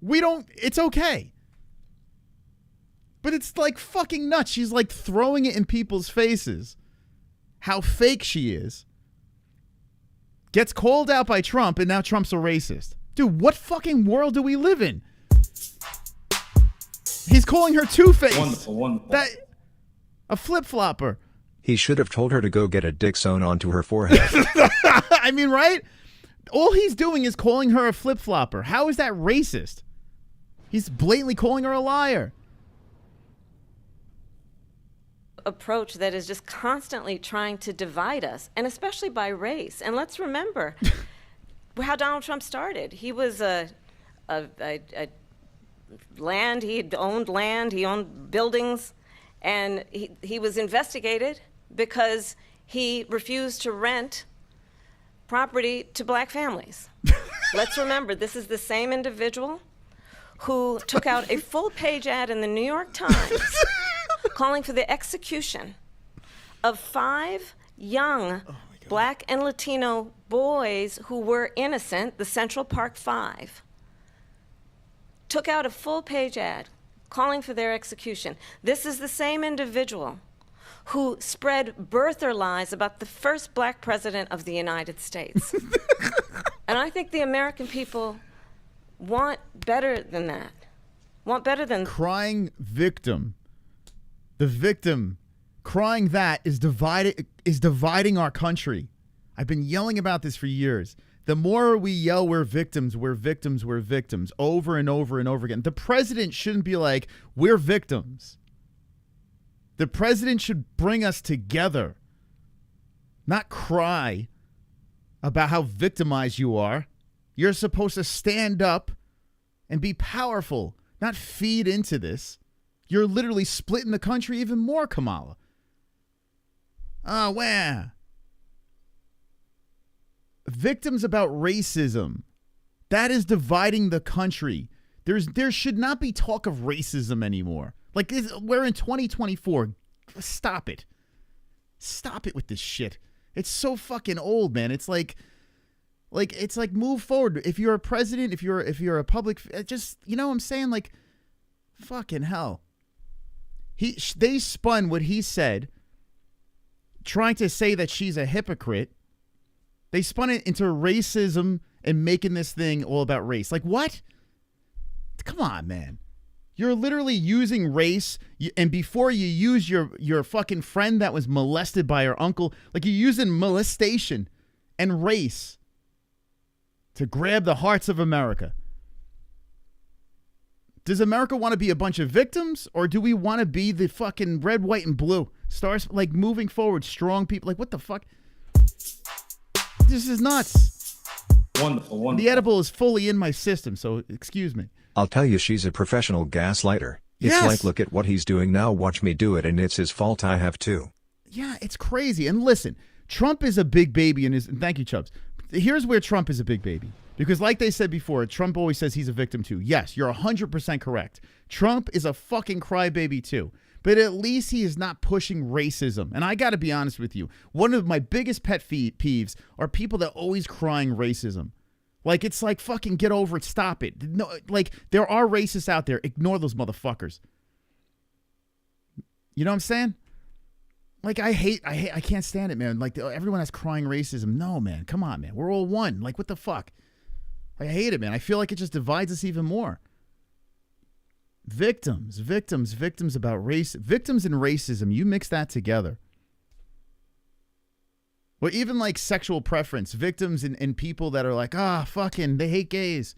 It's okay. But it's like fucking nuts. She's like throwing it in people's faces. How fake she is. Gets called out by Trump, and now Trump's a racist. Dude, what fucking world do we live in? He's calling her two-faced. Wonderful, wonderful. That a flip-flopper. He should have told her to go get a dick sewn onto her forehead. I mean, right? All he's doing is calling her a flip-flopper. How is that racist? He's blatantly calling her a liar. Approach that is just constantly trying to divide us, and especially by race. And let's remember how Donald Trump started. He was land, he owned buildings, and he was investigated because he refused to rent property to black families. Let's remember, this is the same individual who took out a full-page ad in the New York Times calling for the execution of 5 young black and Latino boys who were innocent, the Central Park 5. Took out a full-page ad calling for their execution. This is the same individual who spread birther lies about the first black president of the United States. And I think the American people want better than that. Want better than crying victim. The victim crying that is dividing our country. I've been yelling about this for years. The more we yell we're victims, we're victims, we're victims, over and over and over again. The president shouldn't be like, we're victims. The president should bring us together, not cry about how victimized you are. You're supposed to stand up and be powerful, not feed into this. You're literally splitting the country even more, Kamala. Oh, wow. Victims about racism. That is dividing the country. There should not be talk of racism anymore. Like, we're in 2024. Stop it. Stop it with this shit. It's so fucking old, man. It's like move forward. If you're a president, if you're a public, just, you know what I'm saying? Like, fucking hell. They spun what he said, trying to say that she's a hypocrite. They spun it into racism and making this thing all about race. Like, what? Come on, man. You're literally using race, and before you use your fucking friend that was molested by her uncle, like, you're using molestation and race to grab the hearts of America. Does America want to be a bunch of victims, or do we want to be the fucking red, white, and blue stars, like, moving forward, strong people? Like, what the fuck? This is nuts. Wonderful, wonderful. The edible is fully in my system, so excuse me. I'll tell you, she's a professional gaslighter. It's Yes. like, look at what he's doing now, watch me do it, and it's his fault I have to. Yeah, it's crazy. And listen, Trump is a big baby, and thank you, Chubbs. Here's where Trump is a big baby. Because like they said before, Trump always says he's a victim too. Yes, you're 100% correct. Trump is a fucking crybaby too. But at least he is not pushing racism. And I got to be honest with you. One of my biggest pet peeves are people that always crying racism. Like, it's like, fucking get over it. Stop it. No, like, there are racists out there. Ignore those motherfuckers. You know what I'm saying? Like, I can't stand it, man. Like, everyone has crying racism. No, man. Come on, man. We're all one. Like, what the fuck? I hate it, man. I feel like it just divides us even more. Victims about race. Victims and racism. You mix that together. Well, even like sexual preference. Victims and people that are like, fucking, they hate gays.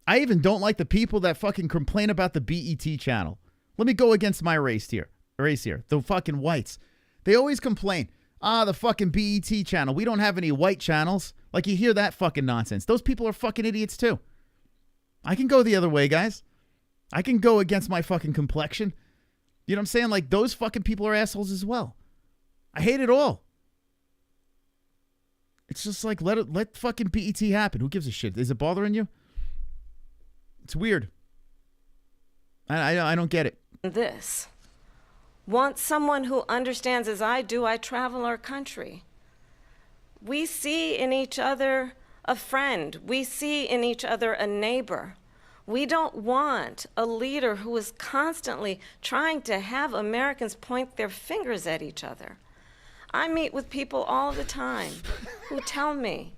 I even don't like the people that fucking complain about the BET channel. Let me go against my race here. The fucking whites. They always complain. The fucking BET channel. We don't have any white channels. Like, you hear that fucking nonsense. Those people are fucking idiots too. I can go the other way, guys. I can go against my fucking complexion. You know what I'm saying? Like, those fucking people are assholes as well. I hate it all. It's just like, let fucking BET happen. Who gives a shit? Is it bothering you? It's weird. I don't get it. this. Want someone who understands as I do. I travel our country. We see in each other a friend. We see in each other a neighbor. We don't want a leader who is constantly trying to have Americans point their fingers at each other. I meet with people all the time who tell me,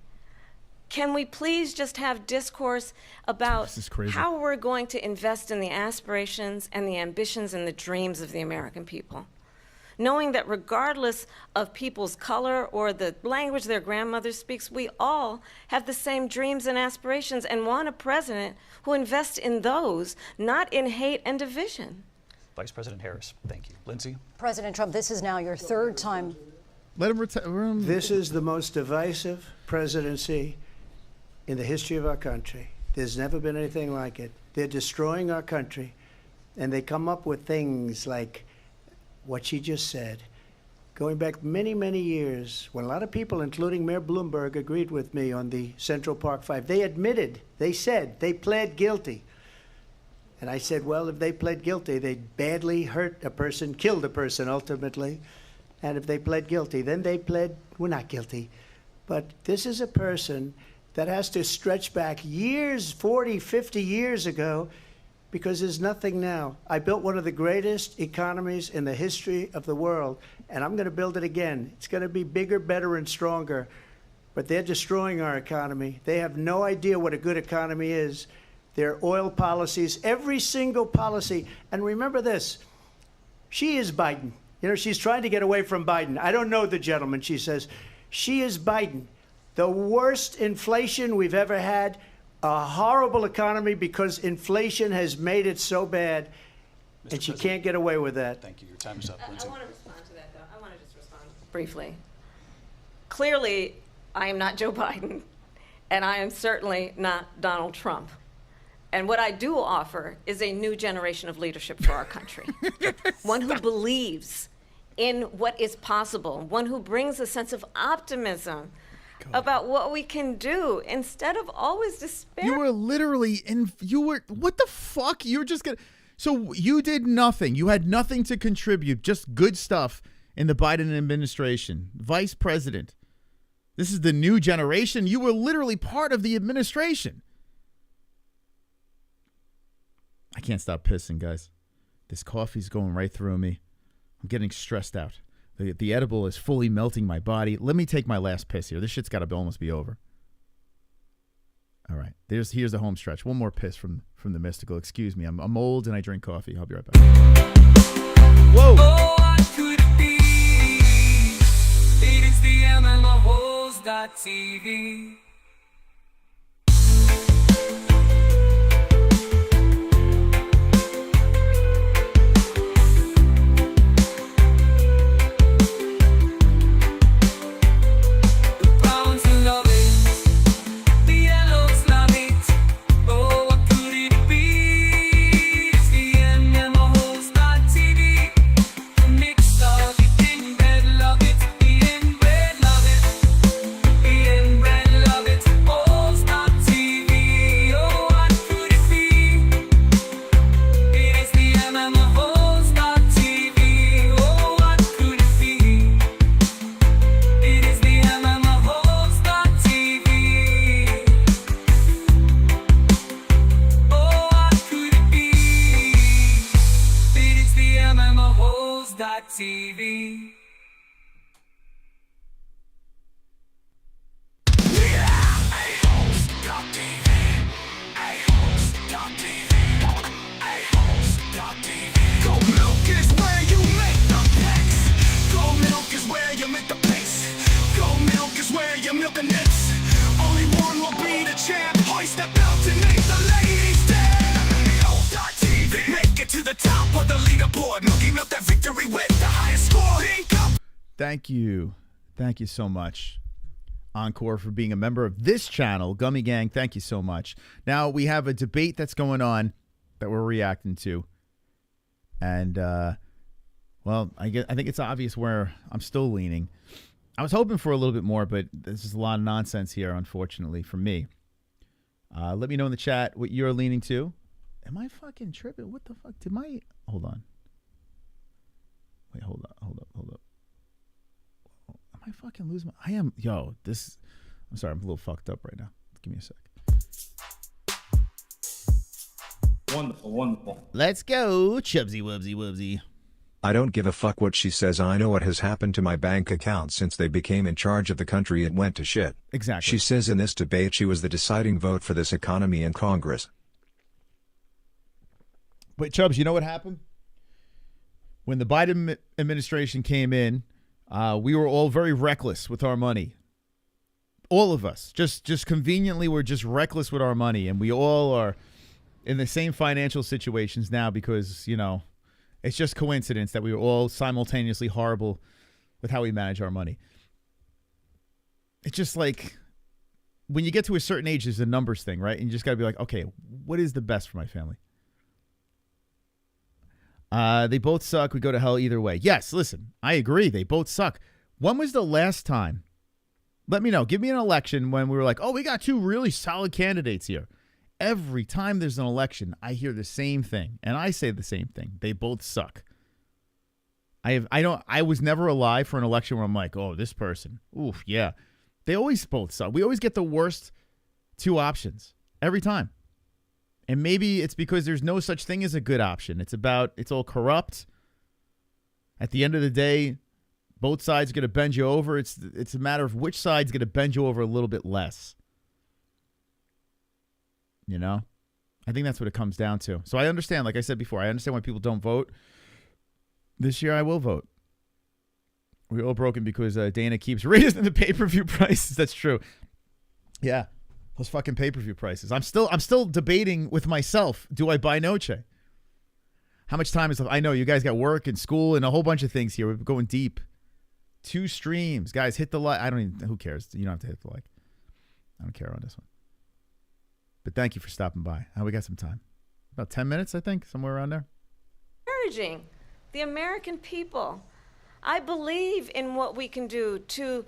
can we please just have discourse about how we're going to invest in the aspirations and the ambitions and the dreams of the American people? Knowing that regardless of people's color or the language their grandmother speaks, we all have the same dreams and aspirations and want a president who invests in those, not in hate and division. Vice President Harris, thank you. Lindsay? President Trump, this is now your third time. Let him This is the most divisive presidency in the history of our country. There's never been anything like it. They're destroying our country, and they come up with things like what she just said. Going back many, many years, when a lot of people, including Mayor Bloomberg, agreed with me on the Central Park Five, they admitted, they said, they pled guilty. And I said, well, if they pled guilty, they badly hurt a person, killed a person ultimately. And if they pled guilty, then they pled, we're not guilty. But this is a person that has to stretch back years, 40, 50 years ago, because there's nothing now. I built one of the greatest economies in the history of the world, and I'm going to build it again. It's going to be bigger, better, and stronger. But they're destroying our economy. They have no idea what a good economy is. Their oil policies, every single policy. And remember this, she is Biden. You know, she's trying to get away from Biden. I don't know the gentleman, she says. She is Biden. The worst inflation we've ever had, a horrible economy because inflation has made it so bad, and she can't get away with that. Thank you. Your time is up, Lindsay. I want to respond to that, though. I want to just respond briefly. Clearly, I am not Joe Biden, and I am certainly not Donald Trump. And what I do offer is a new generation of leadership for our country. One who believes in what is possible, one who brings a sense of optimism about what we can do instead of always despair. You were literally what the fuck? You were just gonna, so you did nothing. You had nothing to contribute, just good stuff in the Biden administration. Vice President. This is the new generation. You were literally part of the administration. I can't stop pissing, guys. This coffee's going right through me. I'm getting stressed out. The edible is fully melting my body. Let me take my last piss here. This shit's got to almost be over. All right. Here's the home stretch. One more piss from the mystical. Excuse me. I'm old and I drink coffee. I'll be right back. Whoa. Oh, what could it be? It is the MMA-HOLES.tv. TV. Gold milk is where you make the picks. Gold milk is where you make the pace. Gold milk is where you milk the nits. Only one will be the champ. Hoist that belt and make the ladies dance. Make it to the top of the leaderboard. Milky milk that victory with the highest score. Thank you. Thank you so much, Encore, for being a member of this channel. Gummy Gang, thank you so much. Now, we have a debate that's going on that we're reacting to. And, well, I think it's obvious where I'm still leaning. I was hoping for a little bit more, but this is a lot of nonsense here, unfortunately, for me. Let me know in the chat what you're leaning to. Am I fucking tripping? What the fuck? Did my... Hold on. Wait, hold up. Am I fucking losing my... I am... Yo, this... I'm sorry, I'm a little fucked up right now. Give me a sec. Wonderful, wonderful. Let's go, Chubsy Wubsy Wubsy. I don't give a fuck what she says. I know what has happened to my bank account since they became in charge of the country. It went to shit. Exactly. She says in this debate she was the deciding vote for this economy in Congress. But Chubbs, you know what happened? When the Biden administration came in, we were all very reckless with our money. All of us. Just conveniently, we're just reckless with our money. And we all are in the same financial situations now because, you know, it's just coincidence that we were all simultaneously horrible with how we manage our money. It's just like when you get to a certain age, there's a numbers thing, right? And you just got to be like, okay, what is the best for my family? They both suck. We go to hell either way. Yes, listen, I agree. They both suck. When was the last time? Let me know. Give me an election when we were like, oh, we got two really solid candidates here. Every time there's an election, I hear the same thing, and I say the same thing. They both suck. I was never alive for an election where I'm like, oh, this person. Oof, yeah. They always both suck. We always get the worst two options every time. And maybe it's because there's no such thing as a good option. It's all corrupt. At the end of the day, both sides are going to bend you over. It's a matter of which side's going to bend you over a little bit less. You know? I think that's what it comes down to. So I understand, like I said before, I understand why people don't vote. This year I will vote. We're all broken because Dana keeps raising the pay-per-view prices. That's true. Yeah. Those fucking pay-per-view prices. I'm still debating with myself. Do I buy Noche? How much time is left? I know you guys got work and school and a whole bunch of things here. We're going deep. 2 streams. Guys, hit the like. I don't even, who cares? You don't have to hit the like. I don't care on this one. But thank you for stopping by. We got some time. About 10 minutes, I think, somewhere around there. Encouraging the American people. I believe in what we can do to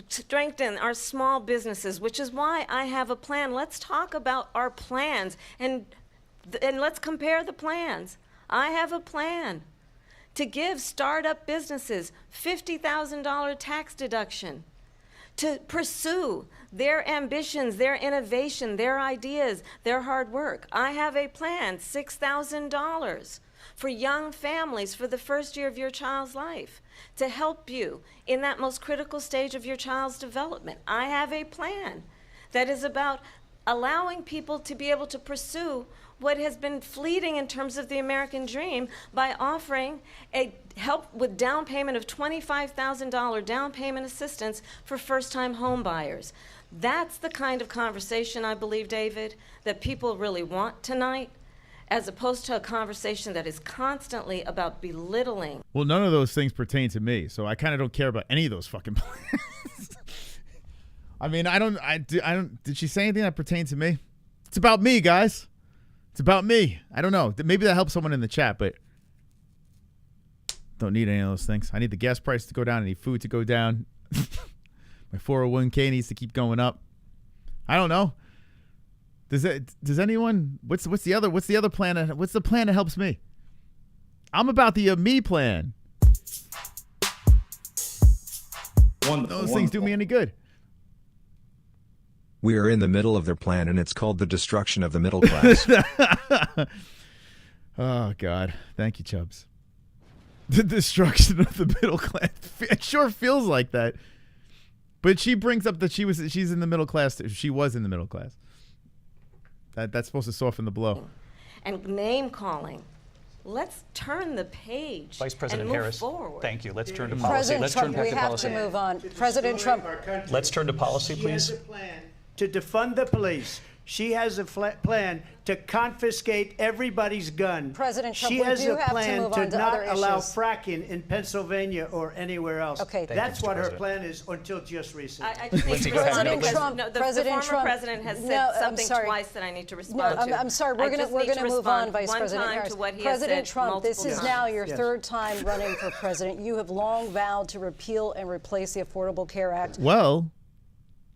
strengthen our small businesses, which is why I have a plan. Let's talk about our plans and let's compare the plans. I have a plan to give startup businesses $50,000 tax deduction, to pursue their ambitions, their innovation, their ideas, their hard work. I have a plan, $6,000 for young families for the first year of your child's life, to help you in that most critical stage of your child's development. I have a plan that is about allowing people to be able to pursue what has been fleeting in terms of the American dream by offering a help with down payment of $25,000 down payment assistance for first-time home buyers. That's the kind of conversation, I believe, David, that people really want tonight, as opposed to a conversation that is constantly about belittling. Well, none of those things pertain to me, so I kind of don't care about any of those fucking plans. I mean, I don't. Did she say anything that pertains to me? It's about me, guys. It's about me. I don't know. Maybe that helps someone in the chat, but don't need any of those things. I need the gas price to go down. I need food to go down. My 401k needs to keep going up. I don't know. Does anyone? What's the other plan? What's the plan that helps me? I'm about the me plan. Those things do me any good. We are in the middle of their plan, and it's called the destruction of the middle class. Oh, God. Thank you, Chubbs. The destruction of the middle class. It sure feels like that. But she brings up that she's in the middle class. She was in the middle class. That's supposed to soften the blow. And name calling. Let's turn the page. Vice President and move Harris, forward. thank you. Let's turn to policy. President Let's Trump, turn back we to have policy. to move on. President Trump. Let's turn to policy, She please. has a plan to defund the police. She has a plan to confiscate everybody's gun. President Trump, she we has do a have to plan move to on to not other allow issues. fracking in Pennsylvania or anywhere else. Okay. Thank That's you, Mr. what her President. plan is until just recently. I just need Lindsey, to go ahead. respond President because Trump, no, the President former Trump. president has said No, I'm something sorry. twice that I need to No, respond to. I'm sorry. We're I going just need to move respond on, Vice one President time Harris. to what he President has said Trump, this multiple is times. now your Yes. third time running for president. You have long vowed to repeal and replace the Affordable Care Act. Well,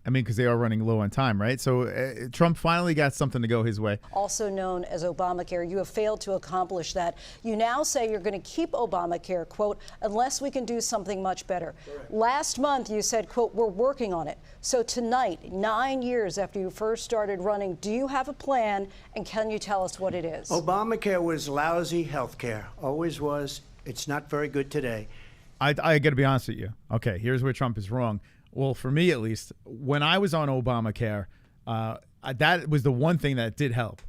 I mean, because they are running low on time, right? So Trump finally got something to go his way. Also known as Obamacare, you have failed to accomplish that. You now say you're going to keep Obamacare, quote, unless we can do something much better. Correct. Last month, you said, quote, we're working on it. So tonight, 9 years after you first started running, do you have a plan, and can you tell us what it is? Obamacare was lousy health care. Always was. It's not very good today. I got to be honest with you. Okay, here's where Trump is wrong. Well, for me at least, when I was on Obamacare, that was the one thing that did help.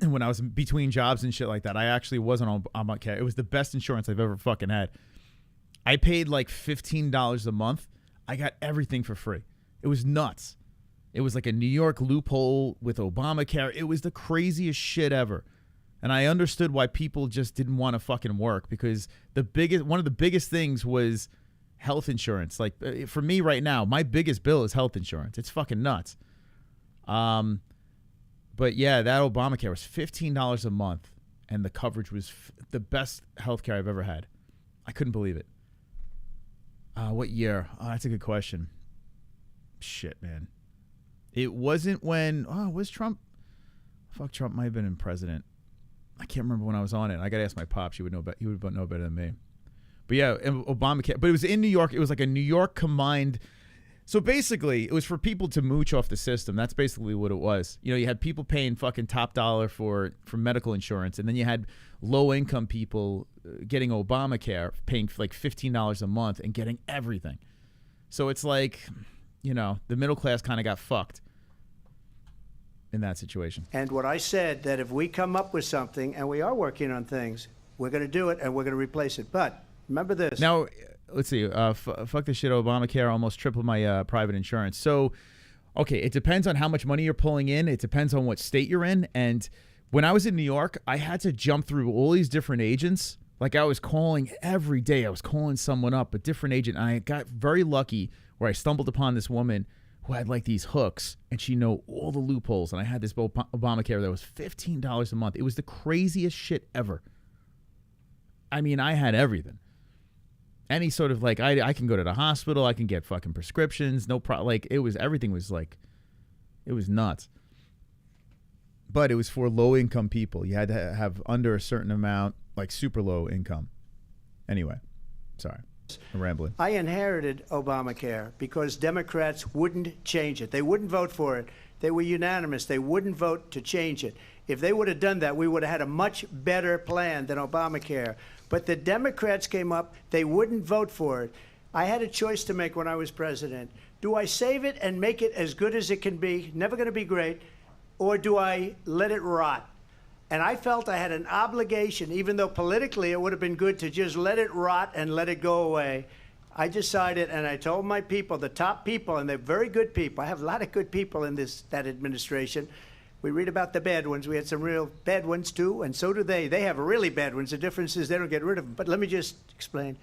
When I was between jobs and shit like that, I actually wasn't on Obamacare. It was the best insurance I've ever fucking had. I paid like $15 a month. I got everything for free. It was nuts. It was like a New York loophole with Obamacare. It was the craziest shit ever. And I understood why people just didn't want to fucking work, because one of the biggest things was health insurance. Like for me right now, my biggest bill is health insurance. It's fucking nuts. But yeah, that Obamacare was $15 a month, and the coverage was the best healthcare I've ever had. I couldn't believe it. What year? Oh, that's a good question. Shit, man. It wasn't when, was Trump? Fuck, Trump might have been in president. I can't remember when I was on it. I got to ask my pops. He would know better than me. But yeah, Obamacare. But it was in New York. It was like a New York combined. So basically, it was for people to mooch off the system. That's basically what it was. You know, you had people paying fucking top dollar for medical insurance, and then you had low income people getting Obamacare, paying like $15 a month and getting everything. So it's like, you know, the middle class kind of got fucked in that situation. And what I said, that if we come up with something, and we are working on things, we're going to do it and we're going to replace it. But remember this. Now, let's see. Fuck this shit. Obamacare almost tripled my private insurance. So, okay, it depends on how much money you're pulling in. It depends on what state you're in. And when I was in New York, I had to jump through all these different agents. Like I was calling every day. I was calling someone up, a different agent. And I got very lucky where I stumbled upon this woman who had like these hooks, and she knew all the loopholes. And I had this Obamacare that was $15 a month. It was the craziest shit ever. I mean, I had everything. Any sort of like, I can go to the hospital. I can get fucking prescriptions. No problem. Like everything was like, it was nuts. But it was for low income people. You had to have under a certain amount, like super low income. Anyway, sorry. I'm rambling. I inherited Obamacare because Democrats wouldn't change it. They wouldn't vote for it. They were unanimous. They wouldn't vote to change it. If they would have done that, we would have had a much better plan than Obamacare. But the Democrats came up. They wouldn't vote for it. I had a choice to make when I was president. Do I save it and make it as good as it can be, never going to be great, or do I let it rot? And I felt I had an obligation, even though politically it would have been good to just let it rot and let it go away. I decided, and I told my people, the top people, and they're very good people. I have a lot of good people in that administration. We read about the bad ones. We had some real bad ones too, and so do they. They have really bad ones. The difference is they don't get rid of them. But let me just explain.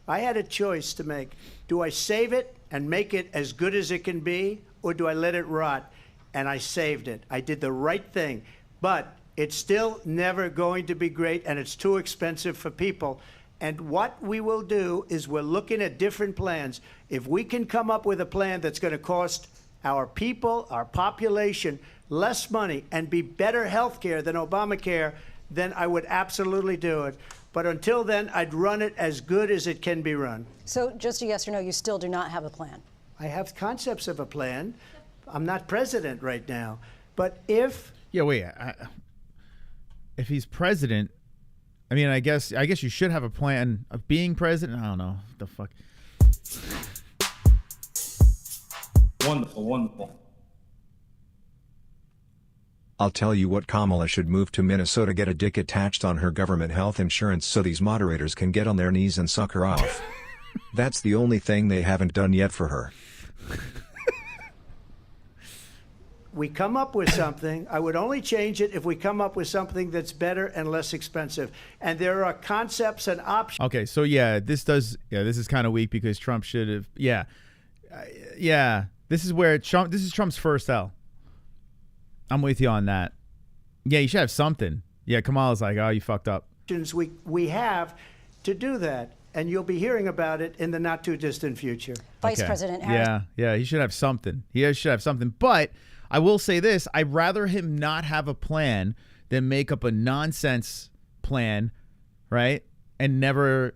I had a choice to make. Do I save it and make it as good as it can be, or do I let it rot? And I saved it. I did the right thing. But it's still never going to be great, and it's too expensive for people. And what we will do is we're looking at different plans. If we can come up with a plan that's going to cost our people, our population, less money and be better health care than Obamacare, then I would absolutely do it. But until then, I'd run it as good as it can be run. So just a yes or no, you still do not have a plan? I have concepts of a plan. I'm not president right now. But if... Yeah, wait. If he's president, I mean, I guess you should have a plan of being president. I don't know. What the fuck? Wonderful, wonderful. I'll tell you what, Kamala should move to Minnesota, get a dick attached on her government health insurance so these moderators can get on their knees and suck her off. That's the only thing they haven't done yet for her. We come up with something. I would only change it if we come up with something that's better and less expensive. And there are concepts and options. Okay, so this is kind of weak because Trump should have, this is where this is Trump's first L. I'm with you on that. Yeah, you should have something. Yeah, Kamala's like, oh, you fucked up. We have to do that. and you'll be hearing about it in the not too distant future. Vice President Harris. Yeah, he should have something. He should have something. But I will say this, I'd rather him not have a plan than make up a nonsense plan, right? And never,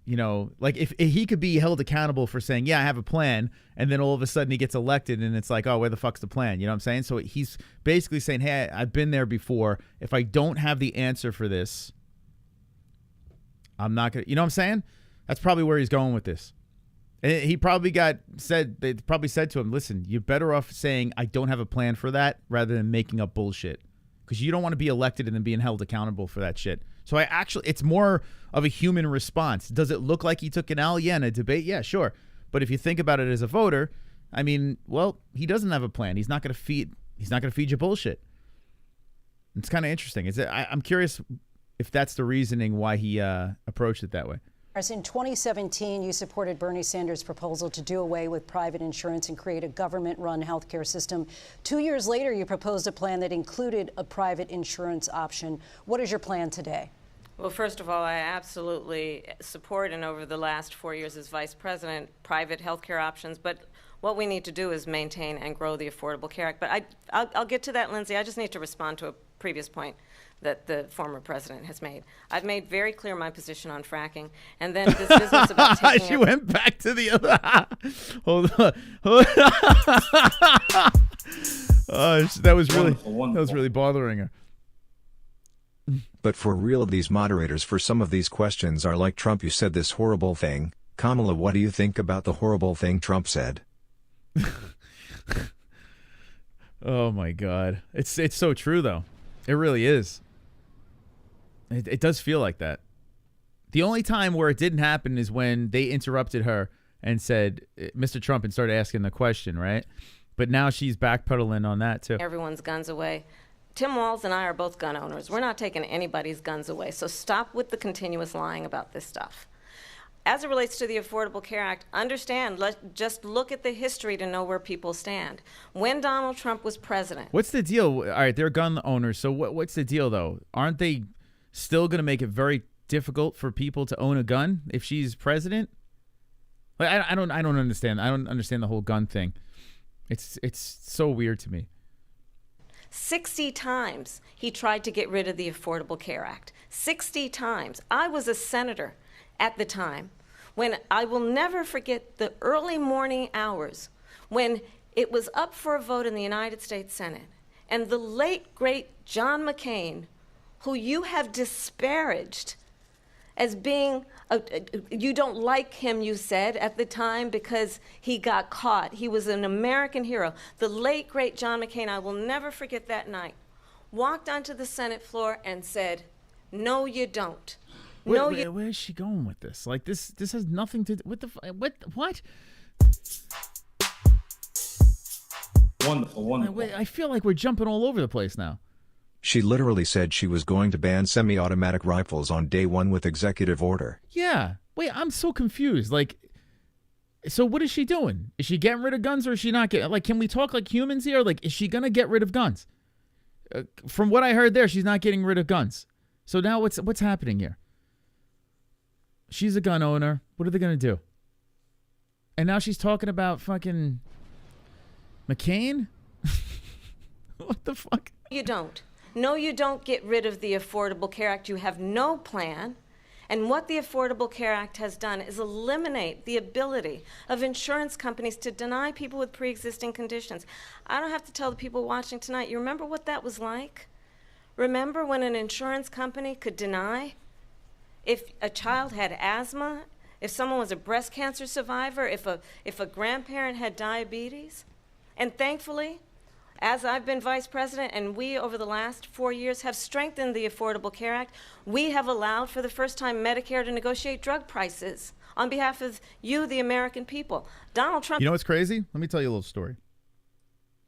you know, like if he could be held accountable for saying, yeah, I have a plan, and then all of a sudden he gets elected and it's like, oh, where the fuck's the plan? You know what I'm saying? So he's basically saying, hey, I've been there before. If I don't have the answer for this, I'm not going to, you know what I'm saying? That's probably where he's going with this. And he probably they probably said to him, listen, you're better off saying I don't have a plan for that rather than making up bullshit. Because you don't want to be elected and then being held accountable for that shit. So it's more of a human response. Does it look like he took an L? Yeah, in a debate? Yeah, sure. But if you think about it as a voter, I mean, well, he doesn't have a plan. He's not going to feed you bullshit. It's kind of interesting. I'm curious if that's the reasoning why he approached it that way. In 2017, you supported Bernie Sanders' proposal to do away with private insurance and create a government-run healthcare system. 2 years later, you proposed a plan that included a private insurance option. What is your plan today? Well, first of all, I absolutely support, and over the last 4 years as vice president, private healthcare options. But what we need to do is maintain and grow the Affordable Care Act. But I'll get to that, Lindsay. I just need to respond to a previous point that the former president has made. I've made very clear my position on fracking, and then this business about taking she went back to the other. Hold on. That was really bothering her. But for real, these moderators for some of these questions are like Trump. You said this horrible thing. Kamala, what do you think about the horrible thing Trump said? Oh my God. It's so true though. It really is. It does feel like that. The only time where it didn't happen is when they interrupted her and said, Mr. Trump, and started asking the question, right? But now she's backpedaling on that too. Everyone's guns away. Tim Walz and I are both gun owners. We're not taking anybody's guns away. So stop with the continuous lying about this stuff. As it relates to the Affordable Care Act, understand, just look at the history to know where people stand. When Donald Trump was president. What's the deal? All right, they're gun owners. So what's the deal, though? Aren't they still going to make it very difficult for people to own a gun if she's president? Like, I don't understand. I don't understand the whole gun thing. It's so weird to me. 60 times he tried to get rid of the Affordable Care Act. 60 times. I was a senator at the time when I will never forget the early morning hours when it was up for a vote in the United States Senate, and the late, great John McCain, who you have disparaged as being, you don't like him, you said, at the time because he got caught. He was an American hero. The late, great John McCain, I will never forget that night, walked onto the Senate floor and said, no, you don't. Where is she going with this? Like, this has nothing to do with what? Wonderful. I feel like we're jumping all over the place now. She literally said she was going to ban semi-automatic rifles on day one with executive order. Yeah. Wait, I'm so confused. Like, so what is she doing? Is she getting rid of guns or is she not getting? Like, can we talk like humans here? Like, is she gonna get rid of guns? From what I heard there, she's not getting rid of guns. So now what's happening here? She's a gun owner. What are they gonna do? And now she's talking about fucking McCain? What the fuck? You don't. No, you don't get rid of the Affordable Care Act. You have no plan. And what the Affordable Care Act has done is eliminate the ability of insurance companies to deny people with pre-existing conditions. I don't have to tell the people watching tonight, you remember what that was like? Remember when an insurance company could deny if a child had asthma, if someone was a breast cancer survivor, if a grandparent had diabetes? And thankfully, as I've been vice president and we over the last 4 years have strengthened the Affordable Care Act, we have allowed for the first time Medicare to negotiate drug prices on behalf of you, the American people. Donald Trump. You know what's crazy? Let me tell you a little story.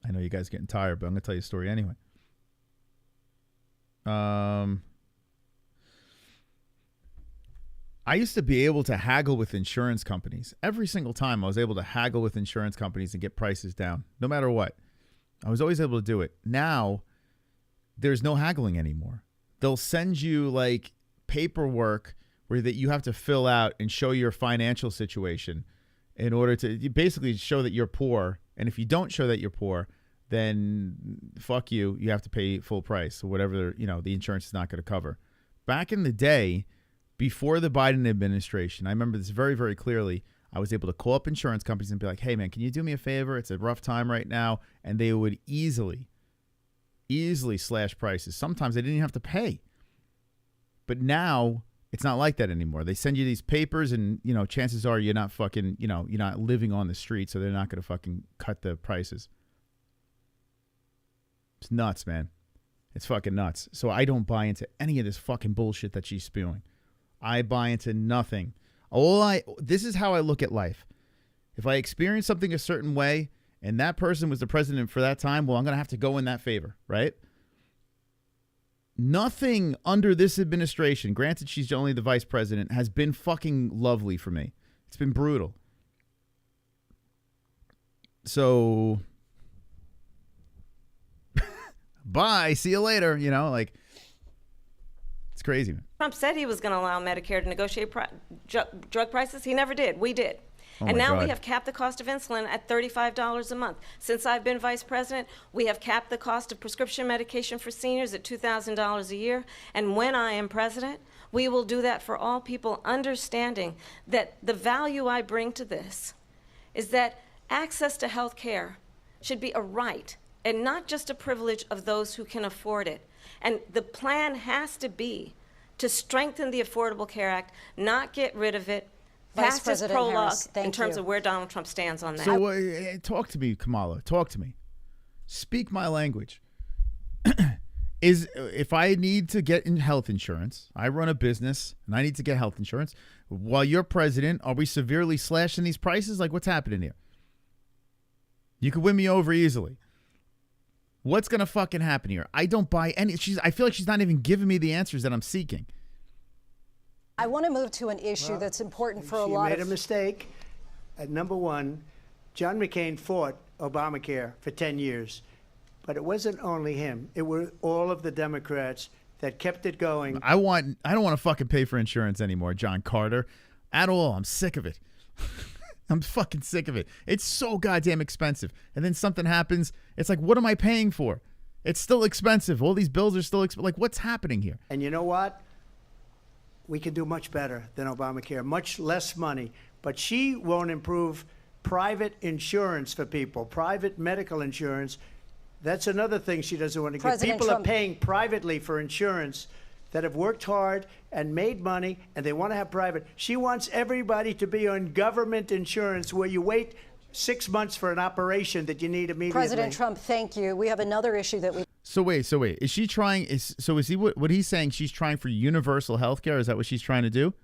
I know you guys are getting tired, but I'm going to tell you a story anyway. I used to be able to haggle with insurance companies. Every single time I was able to haggle with insurance companies and get prices down, no matter what. I was always able to do it. Now, there's no haggling anymore. They'll send you like paperwork where that you have to fill out and show your financial situation in order to you basically show that you're poor. And if you don't show that you're poor, then fuck you. You have to pay full price. So whatever, you know, the insurance is not going to cover. Back in the day, before the Biden administration, I remember this very, very clearly. I was able to call up insurance companies and be like, hey, man, can you do me a favor? It's a rough time right now. And they would easily slash prices. Sometimes they didn't even have to pay. But now it's not like that anymore. They send you these papers and, you know, chances are you're not fucking, you know, you're not living on the street, so they're not going to fucking cut the prices. It's nuts, man. It's fucking nuts. So I don't buy into any of this fucking bullshit that she's spewing. I buy into nothing. This is how I look at life. If I experience something a certain way and that person was the president for that time, well, I'm going to have to go in that favor, right? Nothing under this administration, granted she's only the vice president, has been fucking lovely for me. It's been brutal. So, bye, see you later, you know, like, it's crazy, man. Trump said he was going to allow Medicare to negotiate drug prices. He never did. We did. And now we have capped the cost of insulin at $35 a month. Since I've been vice president, we have capped the cost of prescription medication for seniors at $2,000 a year. And when I am president, we will do that for all people, understanding that the value I bring to this is that access to health care should be a right and not just a privilege of those who can afford it. And the plan has to be to strengthen the Affordable Care Act, not get rid of it. Vice Fastest President prologue Harris, thank in terms you. of where Donald Trump stands on that. So talk to me, Kamala. Talk to me. Speak my language. If I need to get in health insurance, I run a business and I need to get health insurance. While you're president, are we severely slashing these prices? Like, what's happening here? You could win me over easily. What's gonna fucking happen here? I don't buy any. I feel like she's not even giving me the answers that I'm seeking. I want to move to an issue that's important for a lot She of... made a mistake. At number one, John McCain fought Obamacare for 10 years. But it wasn't only him. It were all of the Democrats that kept it going. I don't want to fucking pay for insurance anymore, John Carter. At all. I'm sick of it. I'm fucking sick of it. It's so goddamn expensive. And then something happens. It's like, what am I paying for? It's still expensive. All these bills are still expensive. Like, what's happening here? And you know what? We can do much better than Obamacare, much less money. But she won't improve private insurance for people, private medical insurance. That's another thing she doesn't want to get. People are paying privately for insurance that have worked hard and made money, and they want to have private. She wants everybody to be on government insurance where you wait 6 months for an operation that you need immediately. President Trump, thank you. We have another issue that we... So wait. Is she trying? Is he what he's saying? She's trying for universal health care? Is that what she's trying to do?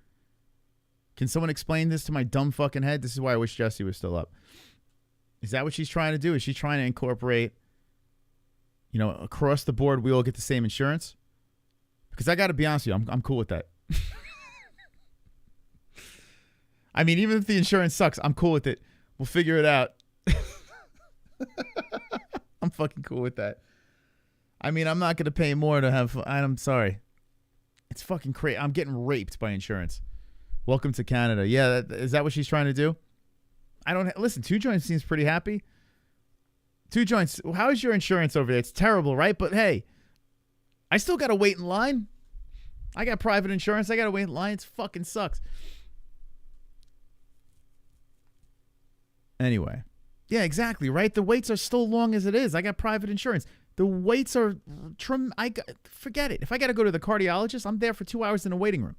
Can someone explain this to my dumb fucking head? This is why I wish Jesse was still up. Is that what she's trying to do? Is she trying to incorporate, you know, across the board, we all get the same insurance? Because I got to be honest with you, I'm cool with that. I mean, even if the insurance sucks, I'm cool with it. We'll figure it out. I'm fucking cool with that. I mean, I'm not going to pay more to have... I'm sorry. It's fucking crazy. I'm getting raped by insurance. Welcome to Canada. Yeah, is that what she's trying to do? I don't... Listen, Two Joints seems pretty happy. Two Joints, how is your insurance over there? It's terrible, right? But hey, I still got to wait in line. I got private insurance. I got to wait in line. It fucking sucks. Anyway. Yeah, exactly, right? The waits are still long as it is. I got private insurance. The waits are... Forget it. If I got to go to the cardiologist, I'm there for 2 hours in a waiting room.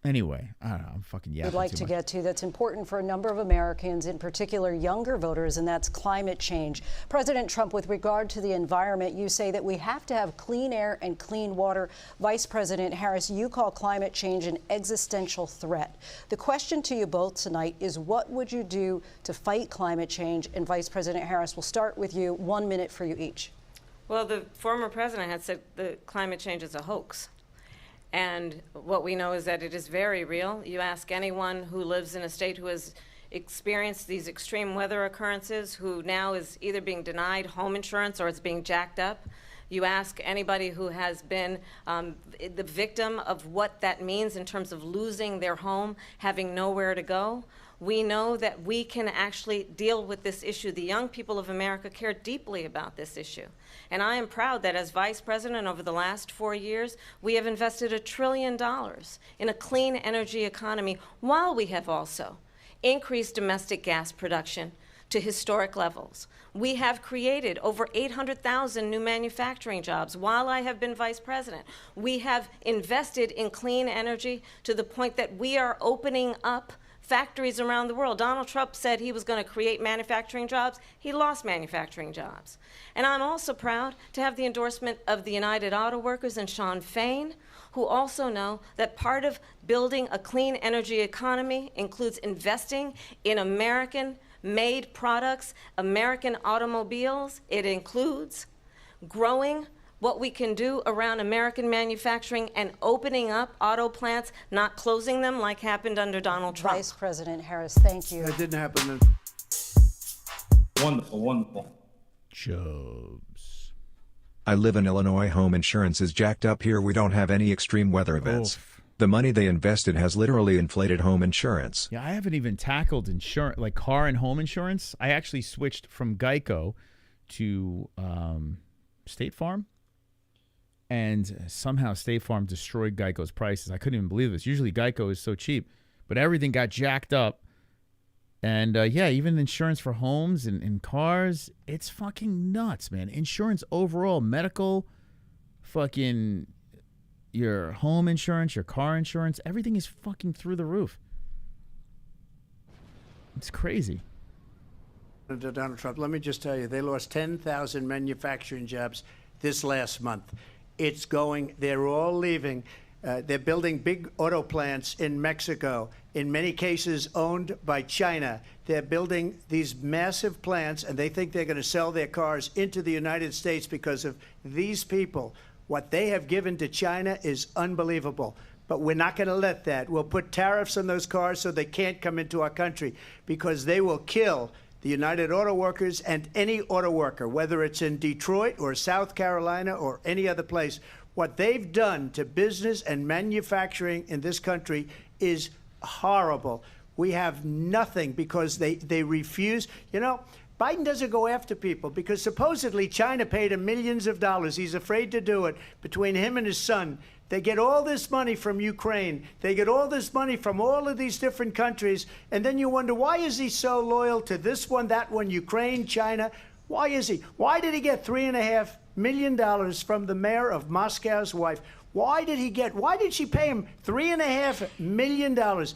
Anyway, I don't know. I'm fucking yapping. We'd like to get to that's important for a number of Americans, in particular younger voters, and that's climate change. President Trump, with regard to the environment, you say that we have to have clean air and clean water. Vice President Harris, you call climate change an existential threat. The question to you both tonight is, what would you do to fight climate change? And Vice President Harris, we'll start with you. 1 minute for you each. Well, the former president had said that climate change is a hoax. And what we know is that it is very real. You ask anyone who lives in a state who has experienced these extreme weather occurrences, who now is either being denied home insurance or it's being jacked up, You ask anybody who has been the victim of what that means in terms of losing their home, having nowhere to go. We know that we can actually deal with this issue. The young people of America care deeply about this issue. And I am proud that as Vice President over the last 4 years, we have invested $1 trillion in a clean energy economy, while we have also increased domestic gas production to historic levels. We have created over 800,000 new manufacturing jobs while I have been Vice President. We have invested in clean energy to the point that we are opening up factories around the world. Donald Trump said he was going to create manufacturing jobs. He lost manufacturing jobs. And I'm also proud to have the endorsement of the United Auto Workers and Sean Fain, who also know that part of building a clean energy economy includes investing in American-made products, American automobiles. It includes growing what we can do around American manufacturing and opening up auto plants, not closing them like happened under Donald Trump. Vice President Harris, thank you. That didn't happen. Wonderful, wonderful. Jobs. I live in Illinois. Home insurance is jacked up here. We don't have any extreme weather events. Oof. The money they invested has literally inflated home insurance. Yeah, I haven't even tackled insurance, like car and home insurance. I actually switched from Geico to State Farm. And somehow State Farm destroyed Geico's prices. I couldn't even believe this. Usually Geico is so cheap, but everything got jacked up. And yeah, even insurance for homes and cars, it's fucking nuts, man. Insurance overall, medical, fucking your home insurance, your car insurance, everything is fucking through the roof. It's crazy. Donald Trump, let me just tell you, they lost 10,000 manufacturing jobs this last month. It's going, they're all leaving. They're building big auto plants in Mexico, in many cases owned by China. They're building these massive plants, and they think they're going to sell their cars into the United States because of these people. What they have given to China is unbelievable. But we're not going to let that. We'll put tariffs on those cars so they can't come into our country, because they will kill the United Auto Workers and any auto worker, whether it's in Detroit or South Carolina or any other place. What they've done to business and manufacturing in this country is horrible. We have nothing because they refuse. You know, Biden doesn't go after people because supposedly China paid him millions of dollars. He's afraid to do it. Between him and his son, they get all this money from Ukraine. They get all this money from all of these different countries. And then you wonder, why is he so loyal to this one, that one, Ukraine, China? Why is he? Why did he get $3.5 million from the mayor of Moscow's wife? Why did she pay him $3.5 million?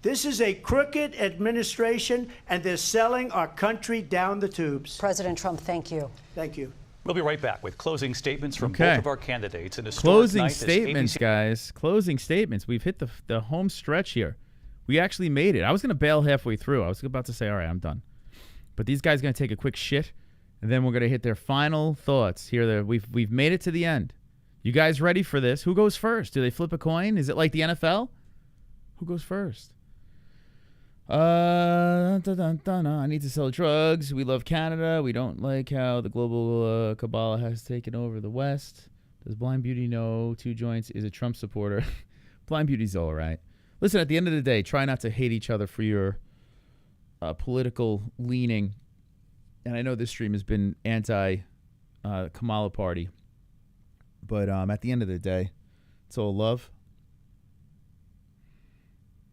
This is a crooked administration, and they're selling our country down the tubes. President Trump, thank you. Thank you. We'll be right back with closing statements from Okay. both of our candidates. Closing statements, guys. Closing statements. We've hit the home stretch here. We actually made it. I was going to bail halfway through. I was about to say, all right, I'm done. But these guys are going to take a quick shit, and then we're going to hit their final thoughts. Here, we've made it to the end. You guys ready for this? Who goes first? Do they flip a coin? Is it like the NFL? Who goes first? I need to sell drugs. We love Canada. We don't like how the global cabal has taken over the West. Does Blind Beauty know 2 joints is a Trump supporter? Blind Beauty's all right. Listen, at the end of the day, try not to hate each other for your political leaning. And I know this stream has been anti-Kamala party. But at the end of the day, it's all love.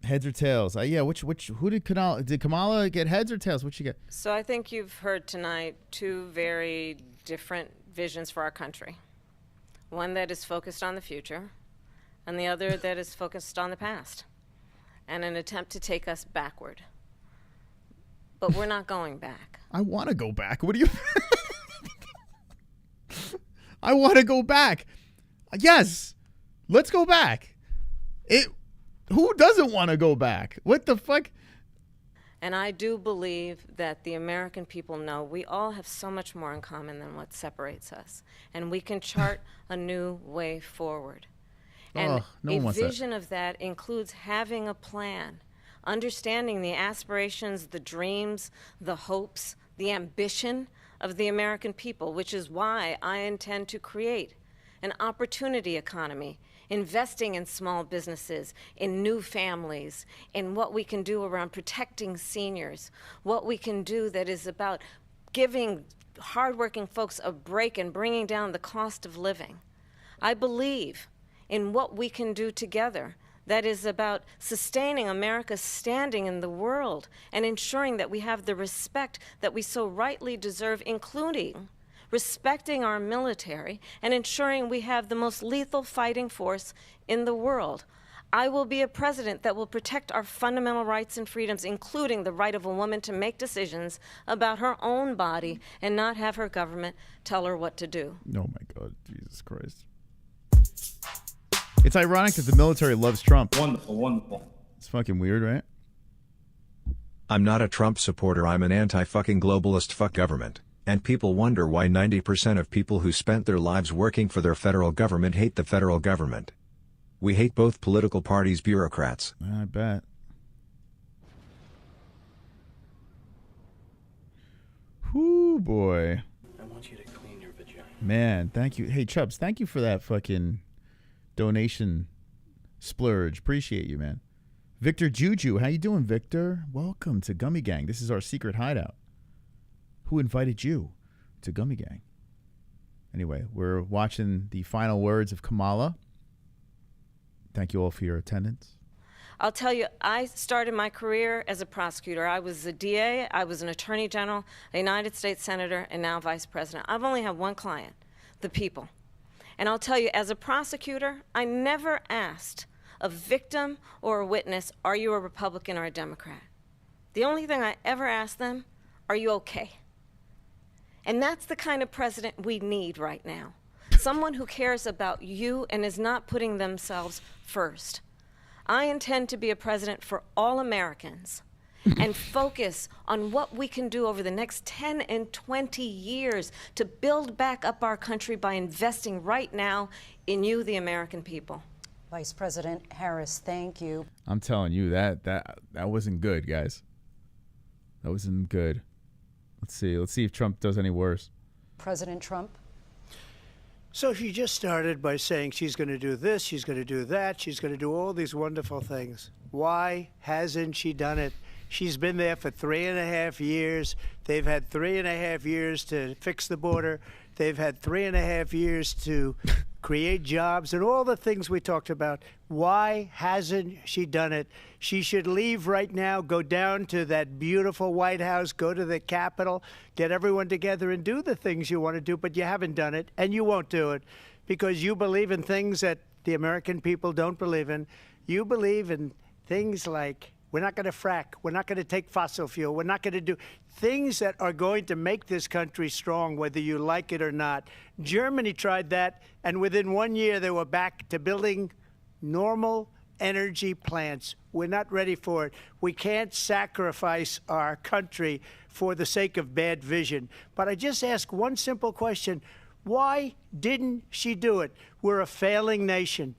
Heads or tails? Yeah, who did Kamala get, heads or tails? What you get? So I think you've heard tonight 2 very different visions for our country. One that is focused on the future, and the other that is focused on the past, and an attempt to take us backward. But we're not going back. I want to go back. What do you... I want to go back. Yes, let's go back. Who doesn't want to go back? What the fuck? And I do believe that the American people know we all have so much more in common than what separates us. And we can chart a new way forward. And no one a wants that. vision of that includes having a plan, understanding the aspirations, the dreams, the hopes, the ambition of the American people, which is why I intend to create an opportunity economy, investing in small businesses, in new families, in what we can do around protecting seniors, what we can do that is about giving hardworking folks a break and bringing down the cost of living. I believe in what we can do together that is about sustaining America's standing in the world and ensuring that we have the respect that we so rightly deserve, including respecting our military and ensuring we have the most lethal fighting force in the world. I will be a president that will protect our fundamental rights and freedoms, including the right of a woman to make decisions about her own body and not have her government tell her what to do. Oh my God, Jesus Christ. It's ironic that the military loves Trump. Wonderful, wonderful. It's fucking weird, right? I'm not a Trump supporter, I'm an anti-fucking globalist fuck government. And people wonder why 90% of people who spent their lives working for their federal government hate the federal government. We hate both political parties' bureaucrats. I bet. Whoo, boy. I want you to clean your vagina. Man, thank you. Hey, Chubbs, thank you for that fucking donation splurge. Appreciate you, man. Victor Juju, how you doing, Victor? Welcome to Gummy Gang. This is our secret hideout. Who invited you to Gummy Gang? Anyway, we're watching the final words of Kamala. Thank you all for your attendance. I'll tell you, I started my career as a prosecutor. I was a DA, I was an attorney general, a United States senator, and now vice president. I've only had one client, the people. And I'll tell you, as a prosecutor, I never asked a victim or a witness, are you a Republican or a Democrat? The only thing I ever asked them, are you okay? And that's the kind of president we need right now. Someone who cares about you and is not putting themselves first. I intend to be a president for all Americans and focus on what we can do over the next 10 and 20 years to build back up our country by investing right now in you, the American people. Vice President Harris, thank you. I'm telling you, that wasn't good, guys. That wasn't good. Let's see if Trump does any worse. President Trump. So she just started by saying she's going to do this, she's going to do that, she's going to do all these wonderful things. Why hasn't she done it? She's been there for 3.5 years. They've had 3.5 years to fix the border. They've had 3.5 years to create jobs and all the things we talked about. Why hasn't she done it? She should leave right now, go down to that beautiful White House, go to the Capitol, get everyone together and do the things you want to do, but you haven't done it, and you won't do it because you believe in things that the American people don't believe in. You believe in things like we're not going to frack, we're not going to take fossil fuel, we're not going to do things that are going to make this country strong, whether you like it or not. Germany tried that, and within 1 year they were back to building normal energy plants. We're not ready for it. We can't sacrifice our country for the sake of bad vision. But I just ask one simple question. Why didn't she do it? We're a failing nation.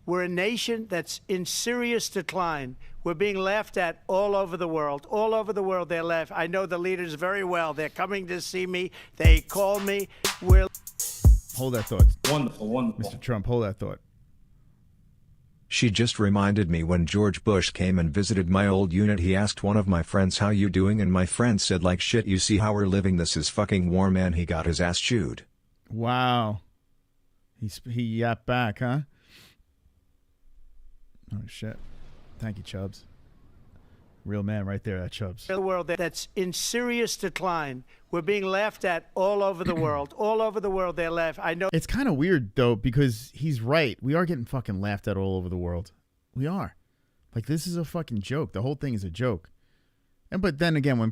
We're a nation that's in serious decline. We're being laughed at all over the world. All over the world they're laughed. I know the leaders very well. They're coming to see me. They call me. We're... Hold that thought. Wonderful, wonderful. Mr. Trump, hold that thought. She just reminded me when George Bush came and visited my old unit, he asked one of my friends how you doing, and my friend said like shit, you see how we're living, this is fucking war, man. He got his ass chewed. Wow. He yapped back, huh? Oh shit. Thank you, Chubbs. Real man right there, that Chubbs. The world that's in serious decline. We're being laughed at all over the world. All over the world they're laughed. I know. It's kind of weird though, because he's right. We are getting fucking laughed at all over the world. We are. Like, this is a fucking joke. The whole thing is a joke. But then again, when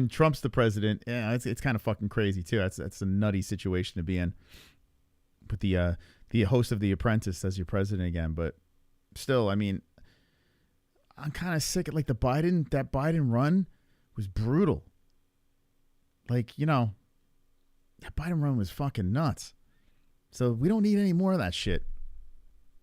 Trump's the president, yeah, it's kind of fucking crazy too. That's a nutty situation to be in. Put the host of The Apprentice as your president again, but still, I mean, I'm kind of sick of like that Biden run was brutal. Like, you know, that Biden run was fucking nuts. So we don't need any more of that shit.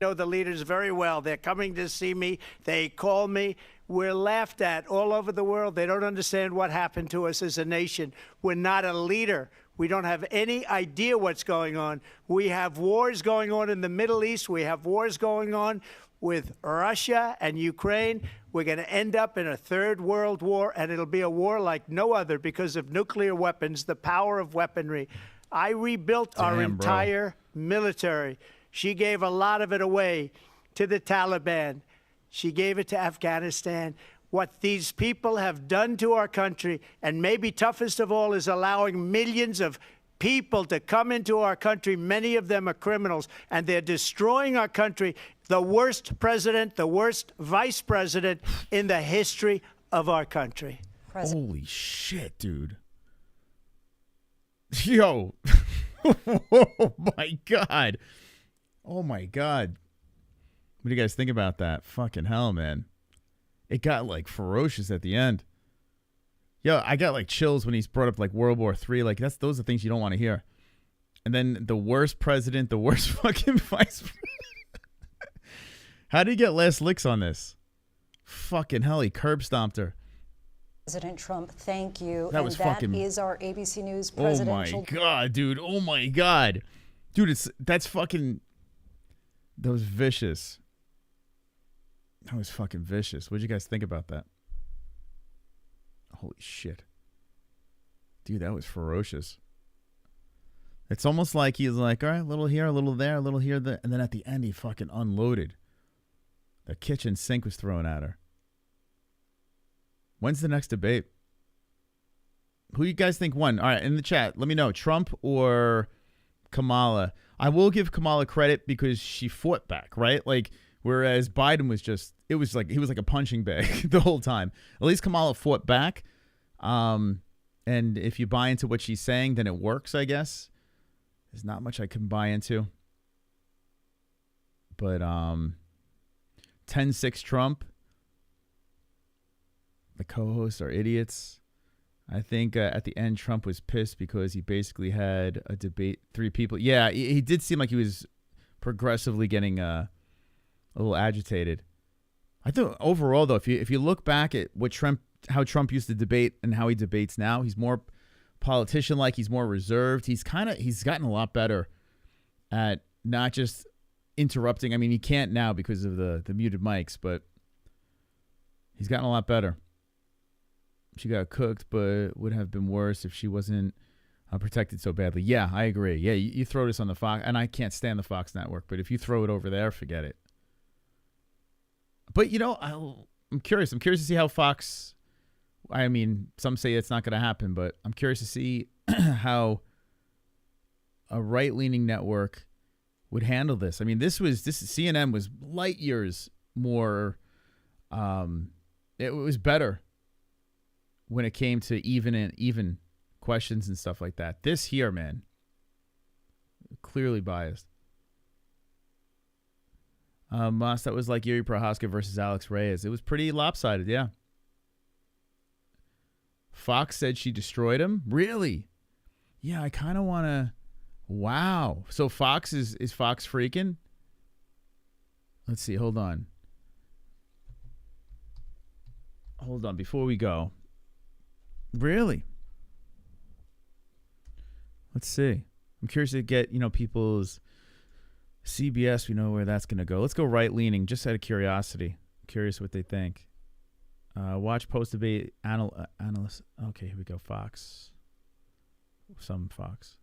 I know the leaders very well. They're coming to see me. They call me. We're laughed at all over the world. They don't understand what happened to us as a nation. We're not a leader. We don't have any idea what's going on. We have wars going on in the Middle East. We have wars going on with Russia and Ukraine. We're going to end up in a third world war, and it'll be a war like no other because of nuclear weapons, the power of weaponry. I rebuilt our entire military. She gave a lot of it away to the Taliban. She gave it to Afghanistan. What these people have done to our country, and maybe toughest of all, is allowing millions of people to come into our country. Many of them are criminals, and they're destroying our country. The worst president, the worst vice president in the history of our country. Holy shit, dude. Yo. Oh, my God. Oh, my God. What do you guys think about that? Fucking hell, man. It got, like, ferocious at the end. Yo, I got, like, chills when he's brought up, like, World War III. Like, those are things you don't want to hear. And then the worst president, the worst fucking vice president. How did he get last licks on this? Fucking hell, he curb stomped her. President Trump, thank you. That was fucking... That is our ABC News presidential... Oh, my God, dude. Oh, my God. Dude, that's fucking... That was vicious. That was fucking vicious. What'd you guys think about that? Holy shit. Dude, that was ferocious. It's almost like he's like, all right, a little here, a little there, a little here, there. And then at the end, he fucking unloaded. The kitchen sink was thrown at her. When's the next debate? Who you guys think won? All right, in the chat, let me know. Trump or Kamala? I will give Kamala credit because she fought back, right? Like, whereas Biden was just, it was like, he was like a punching bag the whole time. At least Kamala fought back. And if you buy into what she's saying, then it works, I guess. There's not much I can buy into. But 10-6 Trump. The co-hosts are idiots. I think at the end, Trump was pissed because he basically had a debate, 3 people. Yeah, he did seem like he was progressively getting a little agitated. I think overall, though, if you look back at what how Trump used to debate and how he debates now, he's more politician-like. He's more reserved. He's gotten a lot better at not just interrupting. I mean, he can't now because of the muted mics, but he's gotten a lot better. She got cooked, but would have been worse if she wasn't protected so badly. Yeah, I agree. Yeah, you throw this on the Fox, and I can't stand the Fox network, but if you throw it over there, forget it. But, you know, I'm curious. I'm curious to see how Fox, I mean, some say it's not going to happen, but I'm curious to see how a right-leaning network would handle this. I mean, CNN was light years more, it was better when it came to even questions and stuff like that. This here, man, clearly biased. Moss, that was like Yuri Prohaska versus Alex Reyes. It was pretty lopsided, yeah. Fox said she destroyed him? Really? Yeah, I kind of want to... Wow. So Fox is Fox freaking? Let's see, hold on. Hold on, before we go. Really? Let's see. I'm curious to get, people's CBS. We know where that's going to go. Let's go right-leaning, just out of curiosity. I'm curious what they think. Watch post-debate analyst. Okay, here we go. Fox. Some Fox.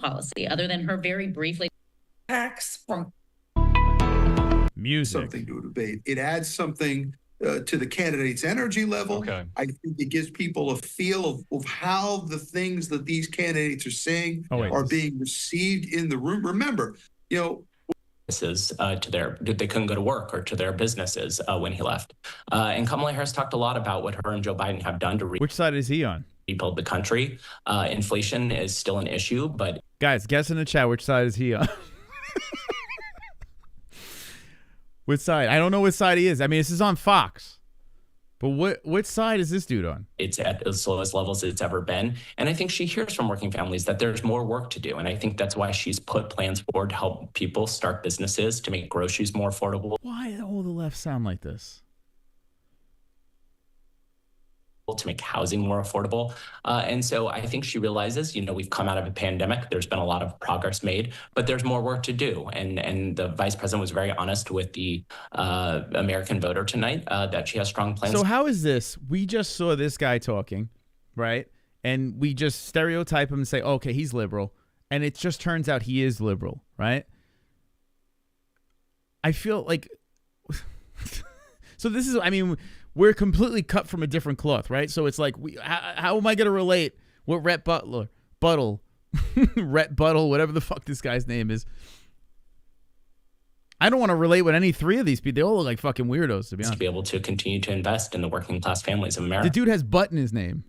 Policy, other than her very briefly. Tax from music. Something to a debate. It adds something to the candidate's energy level. Okay. I think it gives people a feel of how the things that these candidates are saying are being received in the room. Remember, to they couldn't go to work or to their businesses when he left. And Kamala Harris talked a lot about what her and Joe Biden have done to which side is he on? Rebuild the country. Inflation is still an issue, but guys, guess in the chat which side is he on. Which side? I don't know which side he is. I mean, this is on Fox, But what side is this dude on? It's at the lowest levels it's ever been. And I think she hears from working families that there's more work to do. And I think that's why she's put plans forward to help people start businesses, to make groceries more affordable. Why all the left sound like this? To make housing more affordable. And so I think she realizes, you know, we've come out of a pandemic. There's been a lot of progress made, but there's more work to do. And the vice president was very honest with the American voter tonight that she has strong plans. So how is this? We just saw this guy talking, right? And we just stereotype him and say, okay, he's liberal. And it just turns out he is liberal, right? I feel like... So this is, I mean... We're completely cut from a different cloth, right? So it's like, how am I going to relate what Rhett Butler, Rhett Buttle, whatever the fuck this guy's name is? I don't want to relate with any three of these people. They all look like fucking weirdos, to be honest. To be able to continue to invest in the working class families of America. The dude has butt in his name.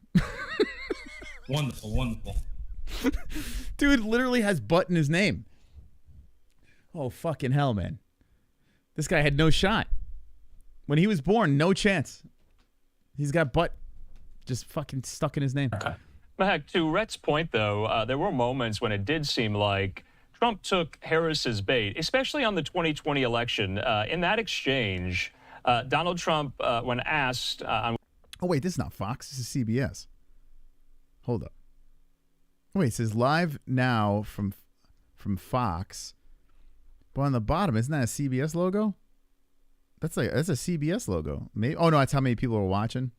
Wonderful, wonderful. Dude literally has butt in his name. Oh, fucking hell, man. This guy had no shot. When he was born, no chance. He's got butt just fucking stuck in his name. Okay. Heck, to Rhett's point, though, there were moments when it did seem like Trump took Harris's bait, especially on the 2020 election. In that exchange, Donald Trump, when asked... on oh, wait, this is not Fox. This is CBS. Hold up. Wait, it says live now from Fox. But on the bottom, isn't that a CBS logo? That's a CBS logo. Maybe. Oh no, that's how many people are watching.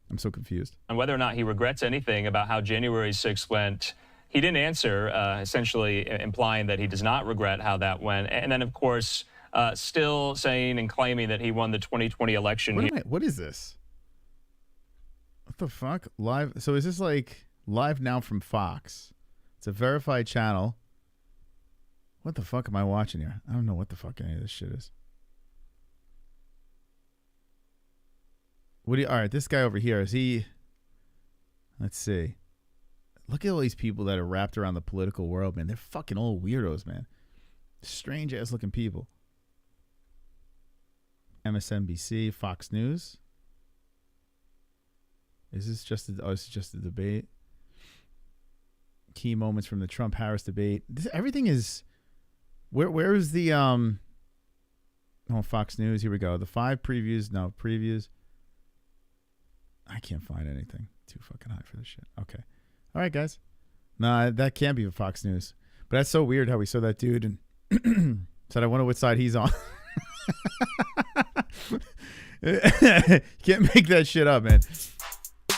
I'm so confused. On whether or not he regrets anything about how January 6th went, he didn't answer, essentially implying that he does not regret how that went. And then, of course, still saying and claiming that he won the 2020 election. What is this? What the fuck? Live. So is this like live now from Fox? It's a verified channel. What the fuck am I watching here? I don't know what the fuck any of this shit is. All right, this guy over here, is he... Let's see. Look at all these people that are wrapped around the political world, man. They're fucking old weirdos, man. Strange-ass looking people. MSNBC, Fox News. Is this just this is just a debate? Key moments from the Trump-Harris debate. Everything is... Where is the... Oh, Fox News. Here we go. The 5 previews. No, previews. I can't find anything. Too fucking high for this shit. Okay. All right, guys. Nah, that can't be Fox News. But that's so weird how we saw that dude and said, I wonder what side he's on. You can't make that shit up, man.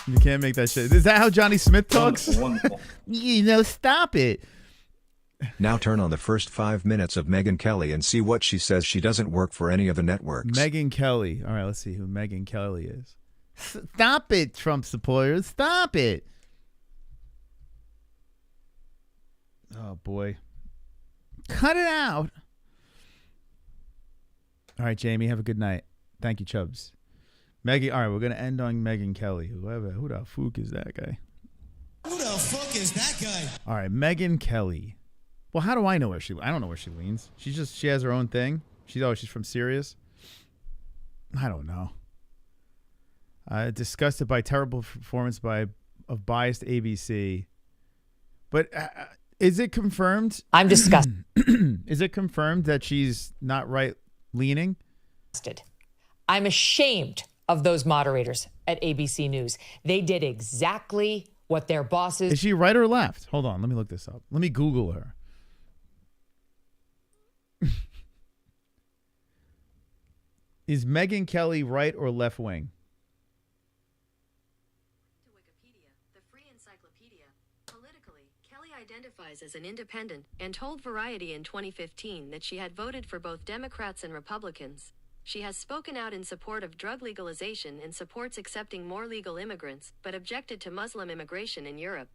You can't make that shit. Is that how Johnny Smith talks? Wonderful. You know, stop it. Now turn on the first 5 minutes of Megyn Kelly and see what she says. She doesn't work for any of the networks. Megyn Kelly. All right, let's see who Megyn Kelly is. Stop it, Trump supporters. Stop it. Oh, boy. Cut it out. All right, Jamie, have a good night. Thank you, Chubbs. Megyn, all right, we're going to end on Megyn Kelly. Who the fuck is that guy? Who the fuck is that guy? All right, Megyn Kelly. Well, how do I know where I don't know where she leans. She has her own thing. She's from Sirius. I don't know. Disgusted by terrible performance of biased ABC. But is it confirmed? I'm disgusted. Is it confirmed that she's not right-leaning? I'm ashamed of those moderators at ABC News. They did exactly what their bosses... Is she right or left? Hold on. Let me look this up. Let me Google her. Is Megyn Kelly right or left wing? Identifies as an independent and told Variety in 2015 that she had voted for both Democrats and Republicans. She has spoken out in support of drug legalization and supports accepting more legal immigrants, but objected to Muslim immigration in Europe.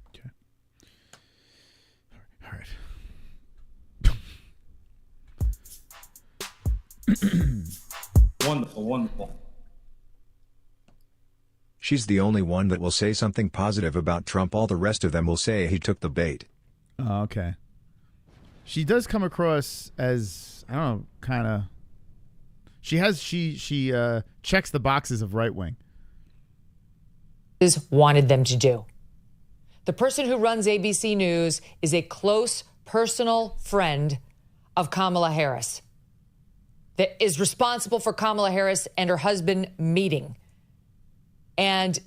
Okay. All right. Wonderful, wonderful. She's the only one that will say something positive about Trump. All the rest of them will say he took the bait. Oh, okay. She does come across as, I don't know, kind of... She checks the boxes of right wing. Wanted them to do. The person who runs ABC News is a close personal friend of Kamala Harris, that is responsible for Kamala Harris and her husband meeting. And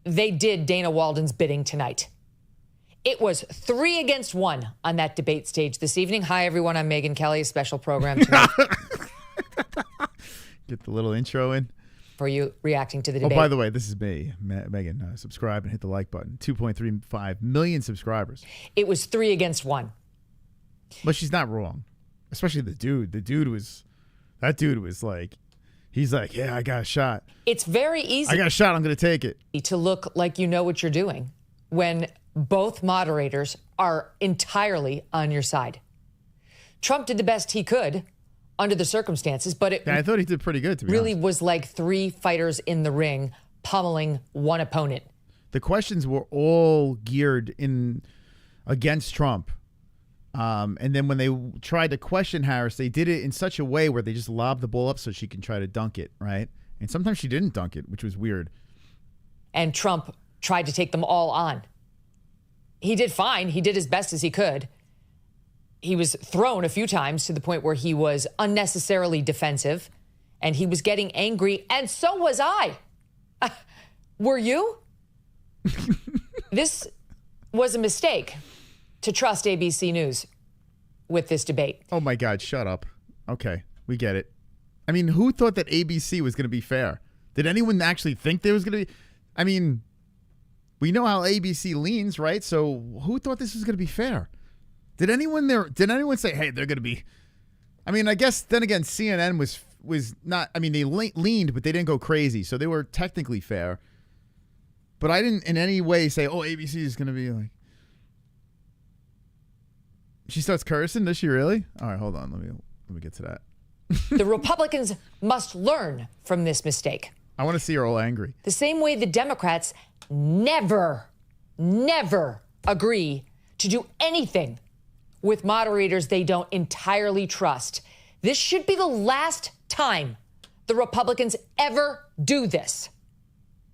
they did Dana Walden's bidding tonight. It was 3 against 1 on that debate stage this evening. Hi, everyone. I'm Megyn Kelly, a special program tonight. Get the little intro in. For you reacting to the debate. Oh, by the way, this is me, Megan. Subscribe and hit the like button. 2.35 million subscribers. It was 3 against 1. But she's not wrong. Especially the dude. That dude was like, he's like, yeah, I got a shot. It's very easy. I got a shot. I'm going to take it. To look like you know what you're doing when both moderators are entirely on your side. Trump did the best he could under the circumstances, but I thought he did pretty good, to be really honest. was like 3 fighters in the ring pummeling one opponent. The questions were all geared against Trump. And then when they tried to question Harris, they did it in such a way where they just lobbed the ball up so she can try to dunk it, right? And sometimes she didn't dunk it, which was weird. And Trump tried to take them all on. He did fine. He did as best as he could. He was thrown a few times to the point where he was unnecessarily defensive, and he was getting angry, and so was I. Were you? This was a mistake to trust ABC News with this debate. Oh, my God. Shut up. Okay. We get it. I mean, who thought that ABC was going to be fair? Did anyone actually think there was going to be? I mean, we know how ABC leans, right? So who thought this was going to be fair? Did anyone say, hey, they're going to be? I mean, I guess then again, CNN was not. I mean, they leaned, but they didn't go crazy, so they were technically fair. But I didn't in any way say, oh, ABC is going to be like. She starts cursing. Does she really? All right, hold on. Let me get to that. The Republicans must learn from this mistake. I want to see her all angry. The same way the Democrats never agree to do anything with moderators they don't entirely trust. This should be the last time the Republicans ever do this.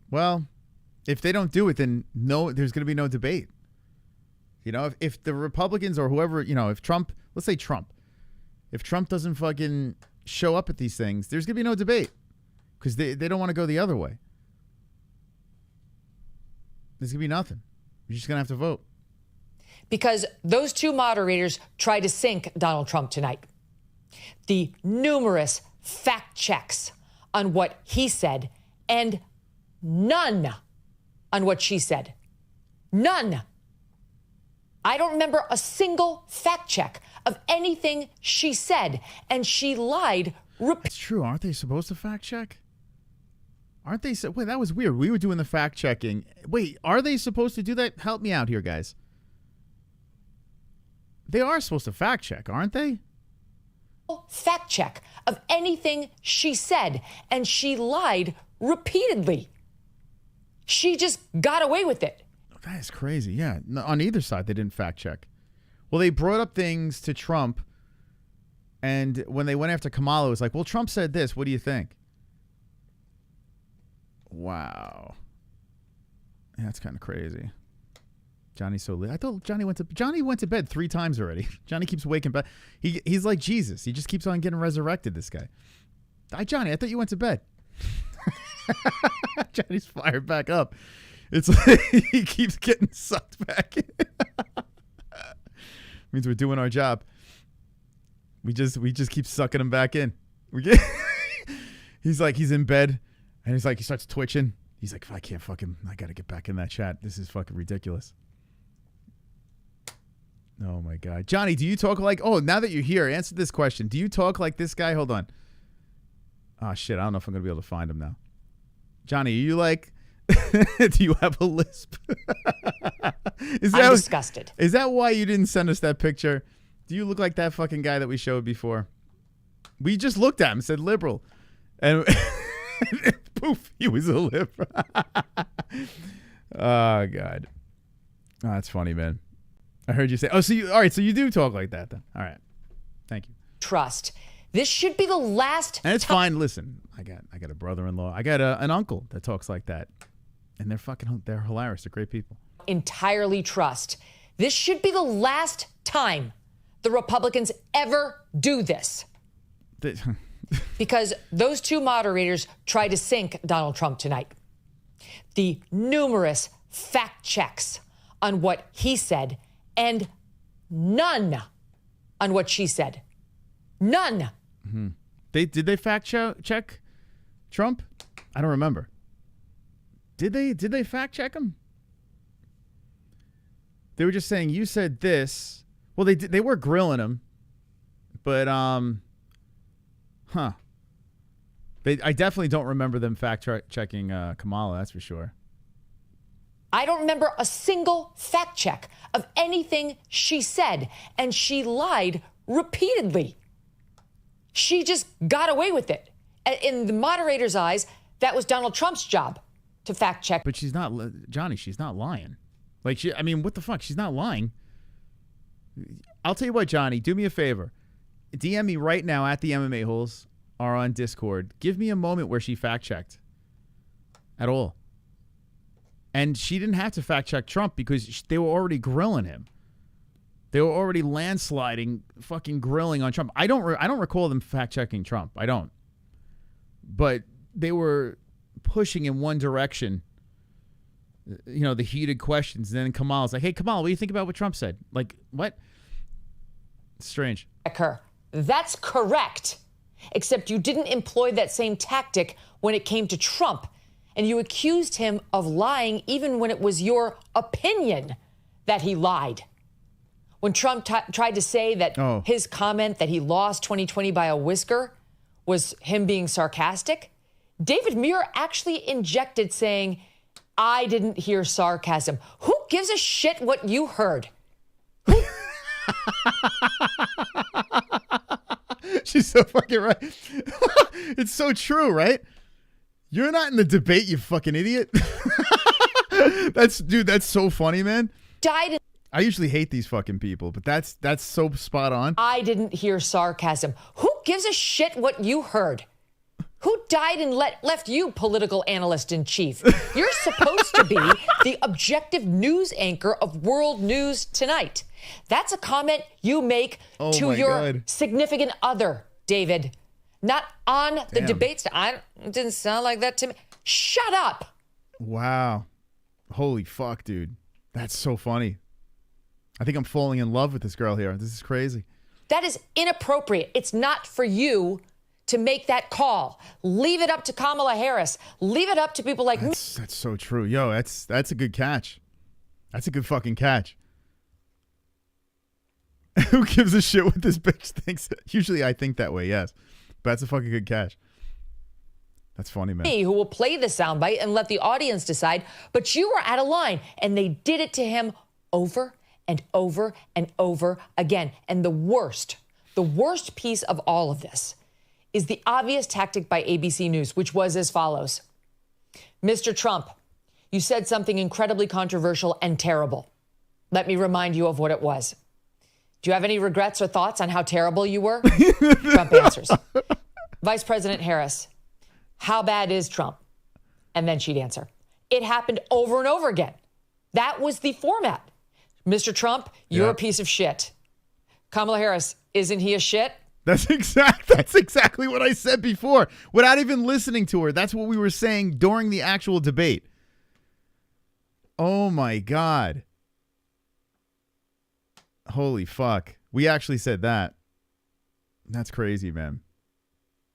Well, if they don't do it, then there's going to be no debate. You know, if the Republicans or whoever, you know, if Trump, let's say Trump, if Trump doesn't fucking show up at these things, there's going to be no debate because they don't want to go the other way. There's going to be nothing. You're just going to have to vote. Because those 2 moderators tried to sink Donald Trump tonight. The numerous fact checks on what he said and none on what she said. None. I don't remember a single fact check of anything she said, and she lied. It's true. Aren't they supposed to fact check? Aren't they? Wait, that was weird. We were doing the fact checking. Wait, are they supposed to do that? Help me out here, guys. They are supposed to fact check, aren't they? Fact check of anything she said, and she lied repeatedly. She just got away with it. That is crazy. Yeah, no, on either side, they didn't fact check. Well, they brought up things to Trump, and when they went after Kamala, it was like, well, Trump said this. What do you think? Wow. Yeah, that's kind of crazy. Johnny's so lit. I thought Johnny went to bed 3 times already. Johnny keeps waking back. He's like Jesus. He just keeps on getting resurrected, this guy. Hi, Johnny, I thought you went to bed. Johnny's fired back up. It's like he keeps getting sucked back in. Means we're doing our job. We just keep sucking him back in. He's like, he's in bed, and he's like, he starts twitching. He's like, I can't fucking, I got to get back in that chat. This is fucking ridiculous. Oh, my God. Johnny, do you talk like... Oh, now that you're here, answer this question. Do you talk like this guy? Hold on. Oh, shit. I don't know if I'm going to be able to find him now. Johnny, are you like... do you have a lisp? I'm disgusted. Is that why you didn't send us that picture? Do you look like that fucking guy that we showed before? We just looked at him and said liberal. And poof, he was a liberal. Oh, God. Oh, that's funny, man. I heard you say, oh, so you, all right, so you do talk like that then. All right. Thank you. Trust This should be the last. And it's fine. Listen, I got a brother-in-law. I got an uncle that talks like that, and they're hilarious. They're great people. Entirely trust. This should be the last time the Republicans ever do this. Because those two moderators tried to sink Donald Trump tonight. The numerous fact checks on what he said and none on what she said. None. Mm-hmm. Did they fact check Trump? I don't remember. Did they fact check him? They were just saying you said this. Well, they were grilling him, but I definitely don't remember them fact checking Kamala. That's for sure. I don't remember a single fact check of anything she said, and she lied repeatedly. She just got away with it. In the moderator's eyes, that was Donald Trump's job to fact check. But she's not, Johnny. She's not lying. Like I mean, what the fuck? She's not lying. I'll tell you what, Johnny. Do me a favor. DM me right now at the MMA Holes or on Discord. Give me a moment where she fact checked at all. And she didn't have to fact check Trump because they were already grilling him. They were already landsliding, fucking grilling on Trump. I don't recall them fact checking Trump. I don't. But they were pushing in one direction. You know, the heated questions. And then Kamala's like, "Hey, Kamala, what do you think about what Trump said?" Like, what? It's strange. Her. That's correct. Except you didn't employ that same tactic when it came to Trump. And you accused him of lying even when it was your opinion that he lied. When Trump tried to say that his comment that he lost 2020 by a whisker was him being sarcastic, David Muir actually injected saying, "I didn't hear sarcasm." Who gives a shit what you heard? She's so fucking right. It's so true, right? You're not in the debate, you fucking idiot. That's so funny, man. I usually hate these fucking people, but that's so spot on. I didn't hear sarcasm. Who gives a shit what you heard? Who died and left you political analyst in chief? You're supposed to be the objective news anchor of World News Tonight. That's a comment you make to your significant other, David. Not on the debates. It didn't sound like that to me. Shut up. Wow. Holy fuck, dude. That's so funny. I think I'm falling in love with this girl here. This is crazy. That is inappropriate. It's not for you to make that call. Leave it up to Kamala Harris. Leave it up to people like me. That's so true. Yo, that's a good catch. That's a good fucking catch. Who gives a shit what this bitch thinks? Usually I think that way, yes. But that's a fucking good catch. That's funny, man. Who will play the soundbite and let the audience decide, but you were out of line, and they did it to him over and over and over again. And the worst piece of all of this is the obvious tactic by ABC News, which was as follows. Mr. Trump, you said something incredibly controversial and terrible. Let me remind you of what it was. Do you have any regrets or thoughts on how terrible you were? Trump answers. Vice President Harris, how bad is Trump? And then she'd answer. It happened over and over again. That was the format. Mr. Trump, you're a piece of shit. Kamala Harris, isn't he a shit? That's exactly what I said before, without even listening to her. That's what we were saying during the actual debate. Oh my God. Holy fuck. We actually said that. That's crazy, man.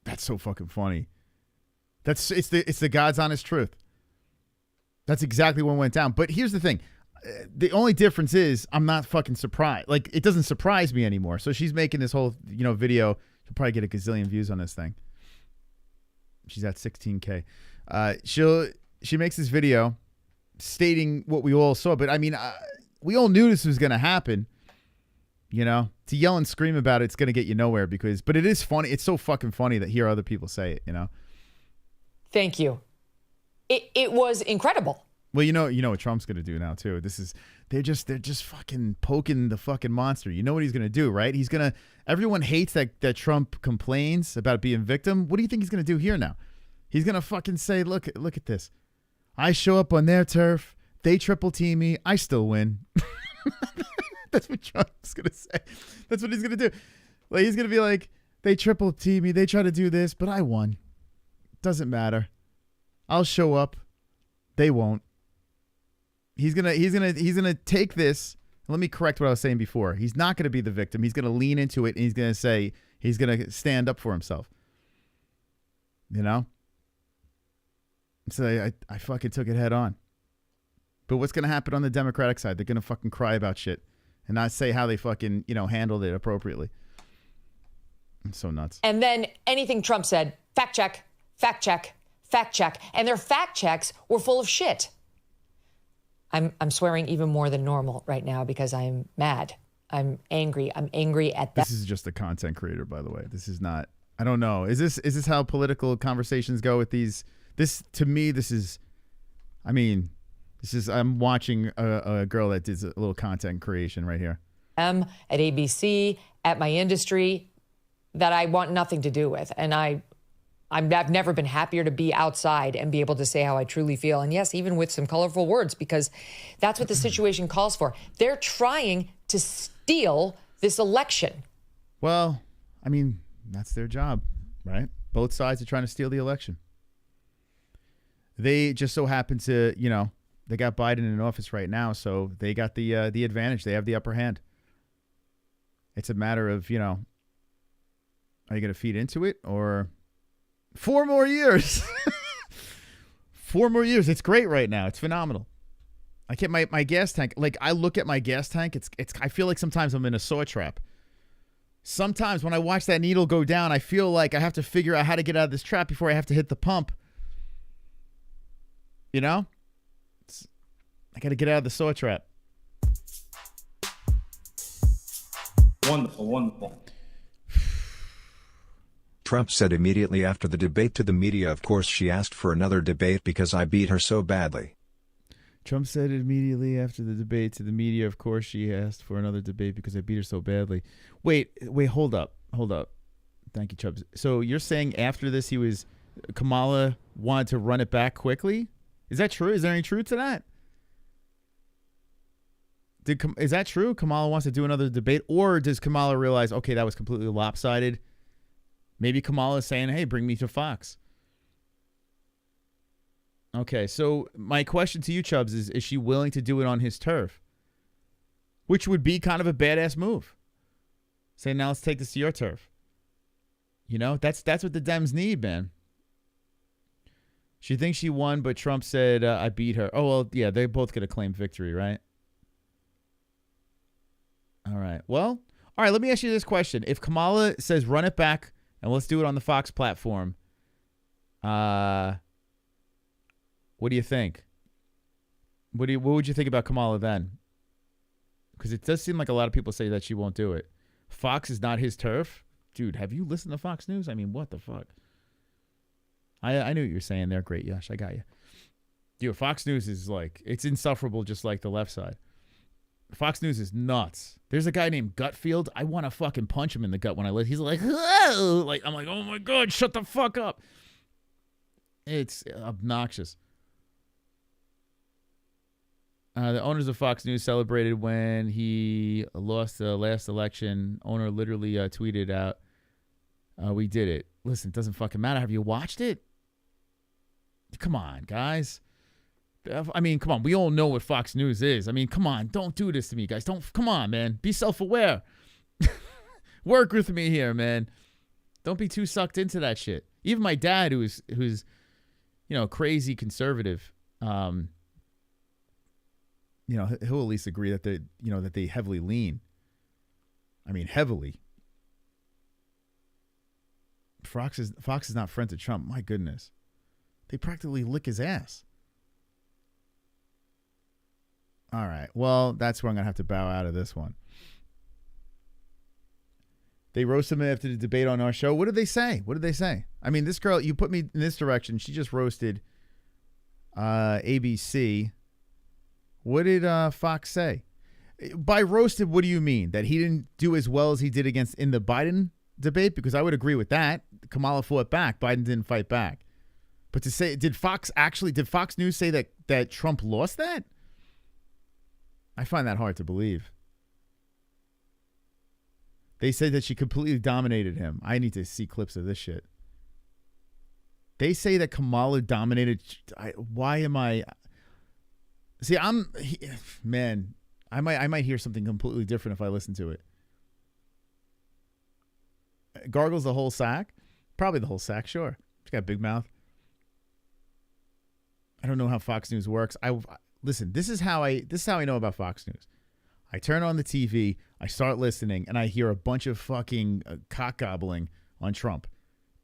That's so fucking funny. It's the God's honest truth. That's exactly what went down. But here's the thing. The only difference is I'm not fucking surprised. Like, it doesn't surprise me anymore. So she's making this whole, video. She'll probably get a gazillion views on this thing. She's at 16K. She makes this video stating what we all saw. But I mean, we all knew this was going to happen. To yell and scream about it's going to get you nowhere but it is funny. It's so fucking funny that hear other people say it, Thank you. It was incredible. Well, you know what Trump's gonna do now too. They're just fucking poking the fucking monster. You know what he's gonna do, right? Everyone hates that Trump complains about being victim. What do you think he's gonna do here now? He's gonna fucking say, look at this. I show up on their turf, they triple team me, I still win. That's what Trump's gonna say. That's what he's gonna do. Like he's gonna be like, they triple team me, they try to do this, but I won. Doesn't matter. I'll show up. They won't. He's gonna take this. Let me correct what I was saying before. He's not gonna be the victim. He's gonna lean into it and he's gonna say he's gonna stand up for himself. You know? So I fucking took it head on. But what's gonna happen on the Democratic side? They're gonna fucking cry about shit and not say how they fucking, handled it appropriately. I'm so nuts. And then anything Trump said, fact check, fact check, fact check. And their fact checks were full of shit. I'm swearing even more than normal right now because I'm mad. I'm angry. I'm angry at that. This is just a content creator, by the way. This is not, I don't know. Is this how political conversations go with these? I'm watching a girl that does a little content creation right here. At ABC, at my industry that I want nothing to do with. And I've never been happier to be outside and be able to say how I truly feel. And yes, even with some colorful words, because that's what the situation calls for. They're trying to steal this election. Well, that's their job, right? Both sides are trying to steal the election. They just so happen to, they got Biden in office right now, so they got the advantage. They have the upper hand. It's a matter of, are you going to feed into it or... 4 more years. 4 more years. It's great right now. It's phenomenal. I get my gas tank. Like I look at my gas tank. I feel like sometimes I'm in a saw trap. Sometimes when I watch that needle go down, I feel like I have to figure out how to get out of this trap before I have to hit the pump. I got to get out of the saw trap. Wonderful, wonderful. Trump said immediately after the debate to the media, of course she asked for another debate because I beat her so badly. Trump said immediately after the debate to the media, of course she asked for another debate because I beat her so badly. Wait, hold up. Thank you, Chubbs. So you're saying after this Kamala wanted to run it back quickly? Is that true? Is there any truth to that? Is that true? Kamala wants to do another debate? Or does Kamala realize, okay, that was completely lopsided? Maybe Kamala is saying, hey, bring me to Fox. Okay, so my question to you, Chubbs, is she willing to do it on his turf? Which would be kind of a badass move. Say, now let's take this to your turf. That's what the Dems need, man. She thinks she won, but Trump said, I beat her. Oh, well, yeah, they're both going to claim victory, right? All right. Well, all right, let me ask you this question. If Kamala says run it back, and let's do it on the Fox platform. What do you think? What would you think about Kamala then? Because it does seem like a lot of people say that she won't do it. Fox is not his turf. Dude, have you listened to Fox News? What the fuck? I knew what you were saying there. Great, Yash. I got you. Dude, Fox News is it's insufferable just like the left side. Fox News is nuts. There's a guy named Gutfield. I want to fucking punch him in the gut when I listen. He's like, whoa! I'm like, oh my God, shut the fuck up. It's obnoxious. The owners of Fox News celebrated when he lost the last election. Owner literally tweeted out, we did it. Listen, it doesn't fucking matter. Have you watched it? Come on, guys. Come on. We all know what Fox News is. Come on. Don't do this to me, guys. Come on, man. Be self-aware. Work with me here, man. Don't be too sucked into that shit. Even my dad, who's crazy conservative, he'll at least agree that they heavily lean. Heavily. Fox is not friends with Trump. My goodness. They practically lick his ass. All right. Well, that's where I'm going to have to bow out of this one. They roasted him after the debate on our show. What did they say? This girl, you put me in this direction. She just roasted ABC. What did Fox say? By roasted, what do you mean? That he didn't do as well as he did in the Biden debate? Because I would agree with that. Kamala fought back. Biden didn't fight back. But to say, did Fox News say that Trump lost that? I find that hard to believe. They said that she completely dominated him. I need to see clips of this shit. They say that Kamala dominated. Why am I? See, man. I might hear something completely different if I listen to it. Gargles the whole sack? Probably the whole sack, sure. She's got a big mouth. I don't know how Fox News works. Listen, this is how I know about Fox News. I turn on the TV, I start listening, and I hear a bunch of fucking cock gobbling on Trump.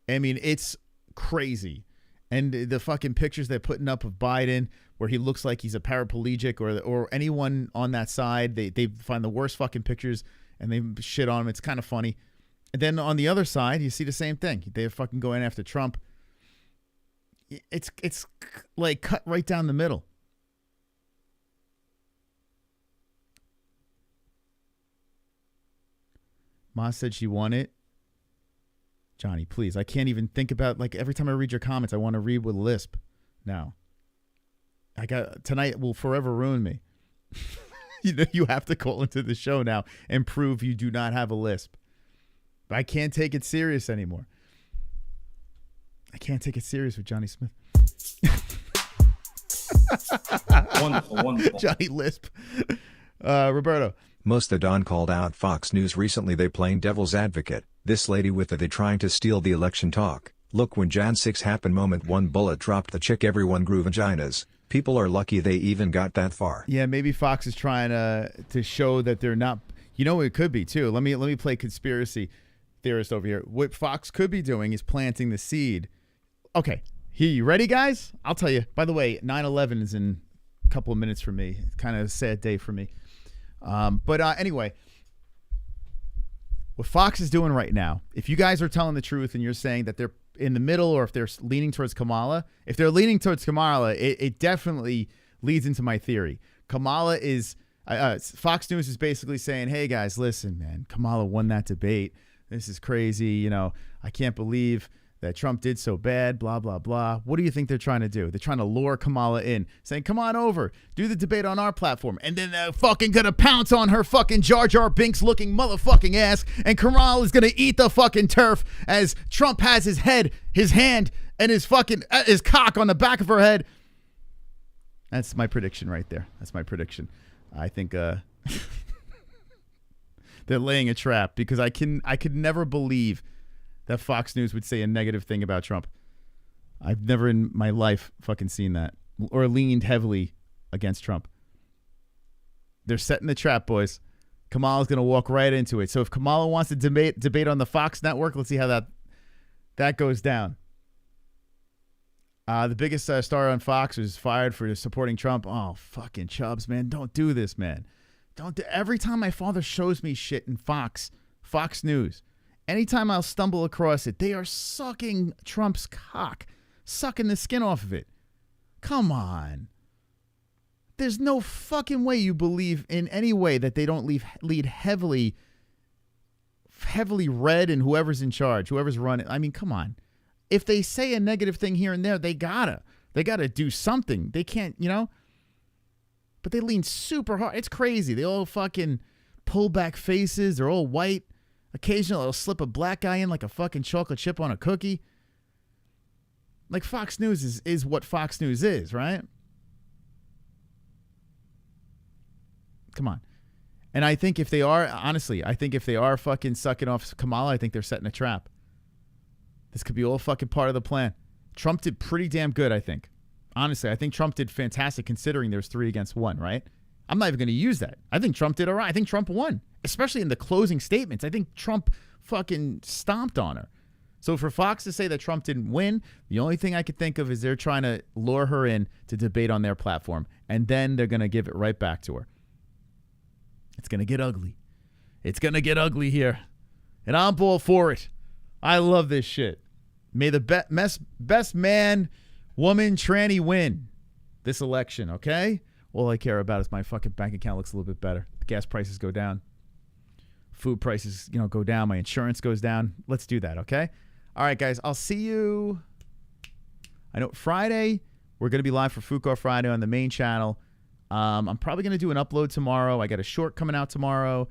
I mean, it's crazy. And the fucking pictures they're putting up of Biden where he looks like he's a paraplegic or anyone on that side, they find the worst fucking pictures and they shit on him. It's kind of funny. And then on the other side, you see the same thing. They're fucking going after Trump. It's like cut right down the middle. Ma said she won it. Johnny, please. I can't even think about, like, every time I read your comments, I want to read with a lisp now. Tonight will forever ruin me. You have to call into the show now and prove you do not have a lisp. I can't take it serious anymore. I can't take it serious with Johnny Smith. Wonderful. Johnny Lisp. Roberto. Most the Don called out Fox News recently. They playing devil's advocate. This lady with they trying to steal the election talk. Look, when Jan 6 happened, moment one bullet dropped the chick, everyone grew vaginas. People are lucky they even got that far. Yeah, maybe Fox is trying to show that they're not. You know what it could be too. Let me play conspiracy theorist over here. What Fox could be doing is planting the seed. Okay, here, you ready, guys? I'll tell you. By the way, 9/11 is in a couple of minutes for me. It's kind of a sad day for me. But anyway, what Fox is doing right now, if you guys are telling the truth and you're saying that they're in the middle or if they're leaning towards Kamala, if they're leaning towards Kamala, it definitely leads into my theory. Kamala is, Fox News is basically saying, hey guys, listen, man, Kamala won that debate. This is crazy. You know, I can't believe that Trump did so bad, blah, blah, blah. What do you think they're trying to do? They're trying to lure Kamala in, saying, come on over, do the debate on our platform. And then they're fucking going to pounce on her fucking Jar Jar Binks looking motherfucking ass. And Kamala is going to eat the fucking turf as Trump has his hand, and his cock on the back of her head. That's my prediction right there. That's my prediction. I think they're laying a trap because I could never believe that Fox News would say a negative thing about Trump. I've never in my life fucking seen that or leaned heavily against Trump. They're setting the trap, boys. Kamala's going to walk right into it. So if Kamala wants to debate on the Fox network, let's see how that goes down. The biggest star on Fox was fired for supporting Trump. Oh, fucking Chubbs, man. Don't do this, man. Every time my father shows me shit in Fox News, anytime I'll stumble across it, they are sucking Trump's cock, sucking the skin off of it. Come on. There's no fucking way you believe in any way that they don't lead heavily red and whoever's in charge, whoever's running. I mean, come on. If they say a negative thing here and there, they gotta do something. They can't, but they lean super hard. It's crazy. They all fucking pull back faces. They're all white. Occasionally, they'll slip a black guy in like a fucking chocolate chip on a cookie. Like Fox News is what Fox News is, right? Come on. And I think if they are, honestly, fucking sucking off Kamala, I think they're setting a trap. This could be all fucking part of the plan. Trump did pretty damn good, I think. Honestly, I think Trump did fantastic considering there's 3 against 1, right? I'm not even going to use that. I think Trump did all right. I think Trump won, especially in the closing statements. I think Trump fucking stomped on her. So for Fox to say that Trump didn't win, the only thing I could think of is they're trying to lure her in to debate on their platform, and then they're going to give it right back to her. It's going to get ugly. It's going to get ugly here, and I'm all for it. I love this shit. May the best man, woman, tranny win this election, okay? All I care about is my fucking bank account looks a little bit better. The gas prices go down. Food prices, go down. My insurance goes down. Let's do that, okay? All right, guys. I'll see you. I know Friday, we're going to be live for Food Court Friday on the main channel. I'm probably going to do an upload tomorrow. I got a short coming out tomorrow.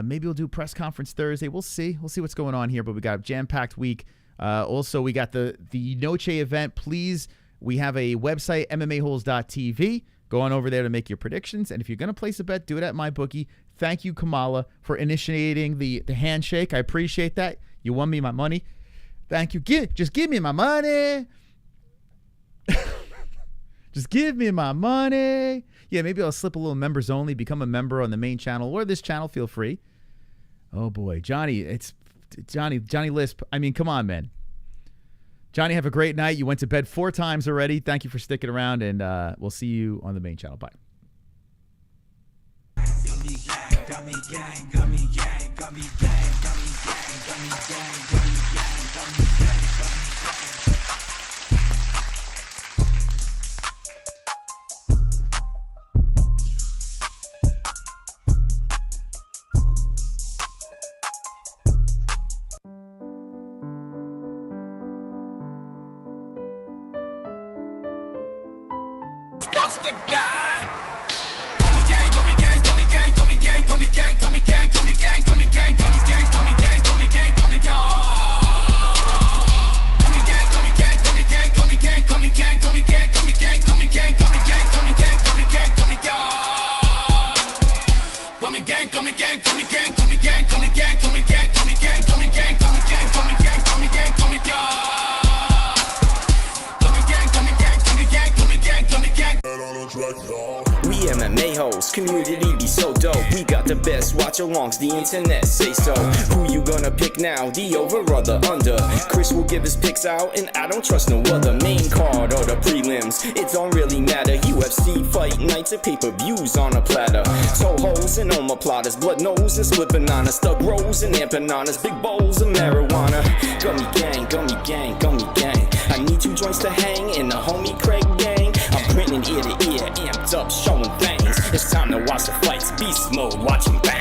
Maybe we'll do a press conference Thursday. We'll see. We'll see what's going on here, but we got a jam-packed week. Also, we got the Noche event. Please, we have a website, MMA-HOLES.tv. Go on over there to make your predictions. And if you're going to place a bet, do it at MyBookie. Thank you, Kamala, for initiating the handshake. I appreciate that. You won me my money. Thank you. Just give me my money. Just give me my money. Yeah, maybe I'll slip a little members only, become a member on the main channel or this channel. Feel free. Oh, boy. Johnny Lisp. I mean, come on, man. Johnny, have a great night. You went to bed 4 times already. Thank you for sticking around, and we'll see you on the main channel. Bye. We MMA hoes, community be so dope. We got the best watch-alongs, the internet say so. Who you gonna pick now, the over or the under? Chris will give his picks out, and I don't trust no other. Main card or the prelims, it don't really matter. UFC fight nights and pay-per-views on a platter. Toe holes and omoplatas, blood nose and split bananas, thug rolls and empanadas, big bowls of marijuana. Gummy gang, gummy gang, gummy gang. I need 2 joints to hang in the homie Craig gang. I'm grinning ear to ear, amped up, showing things. It's time to watch the fights, beast mode, watching bang.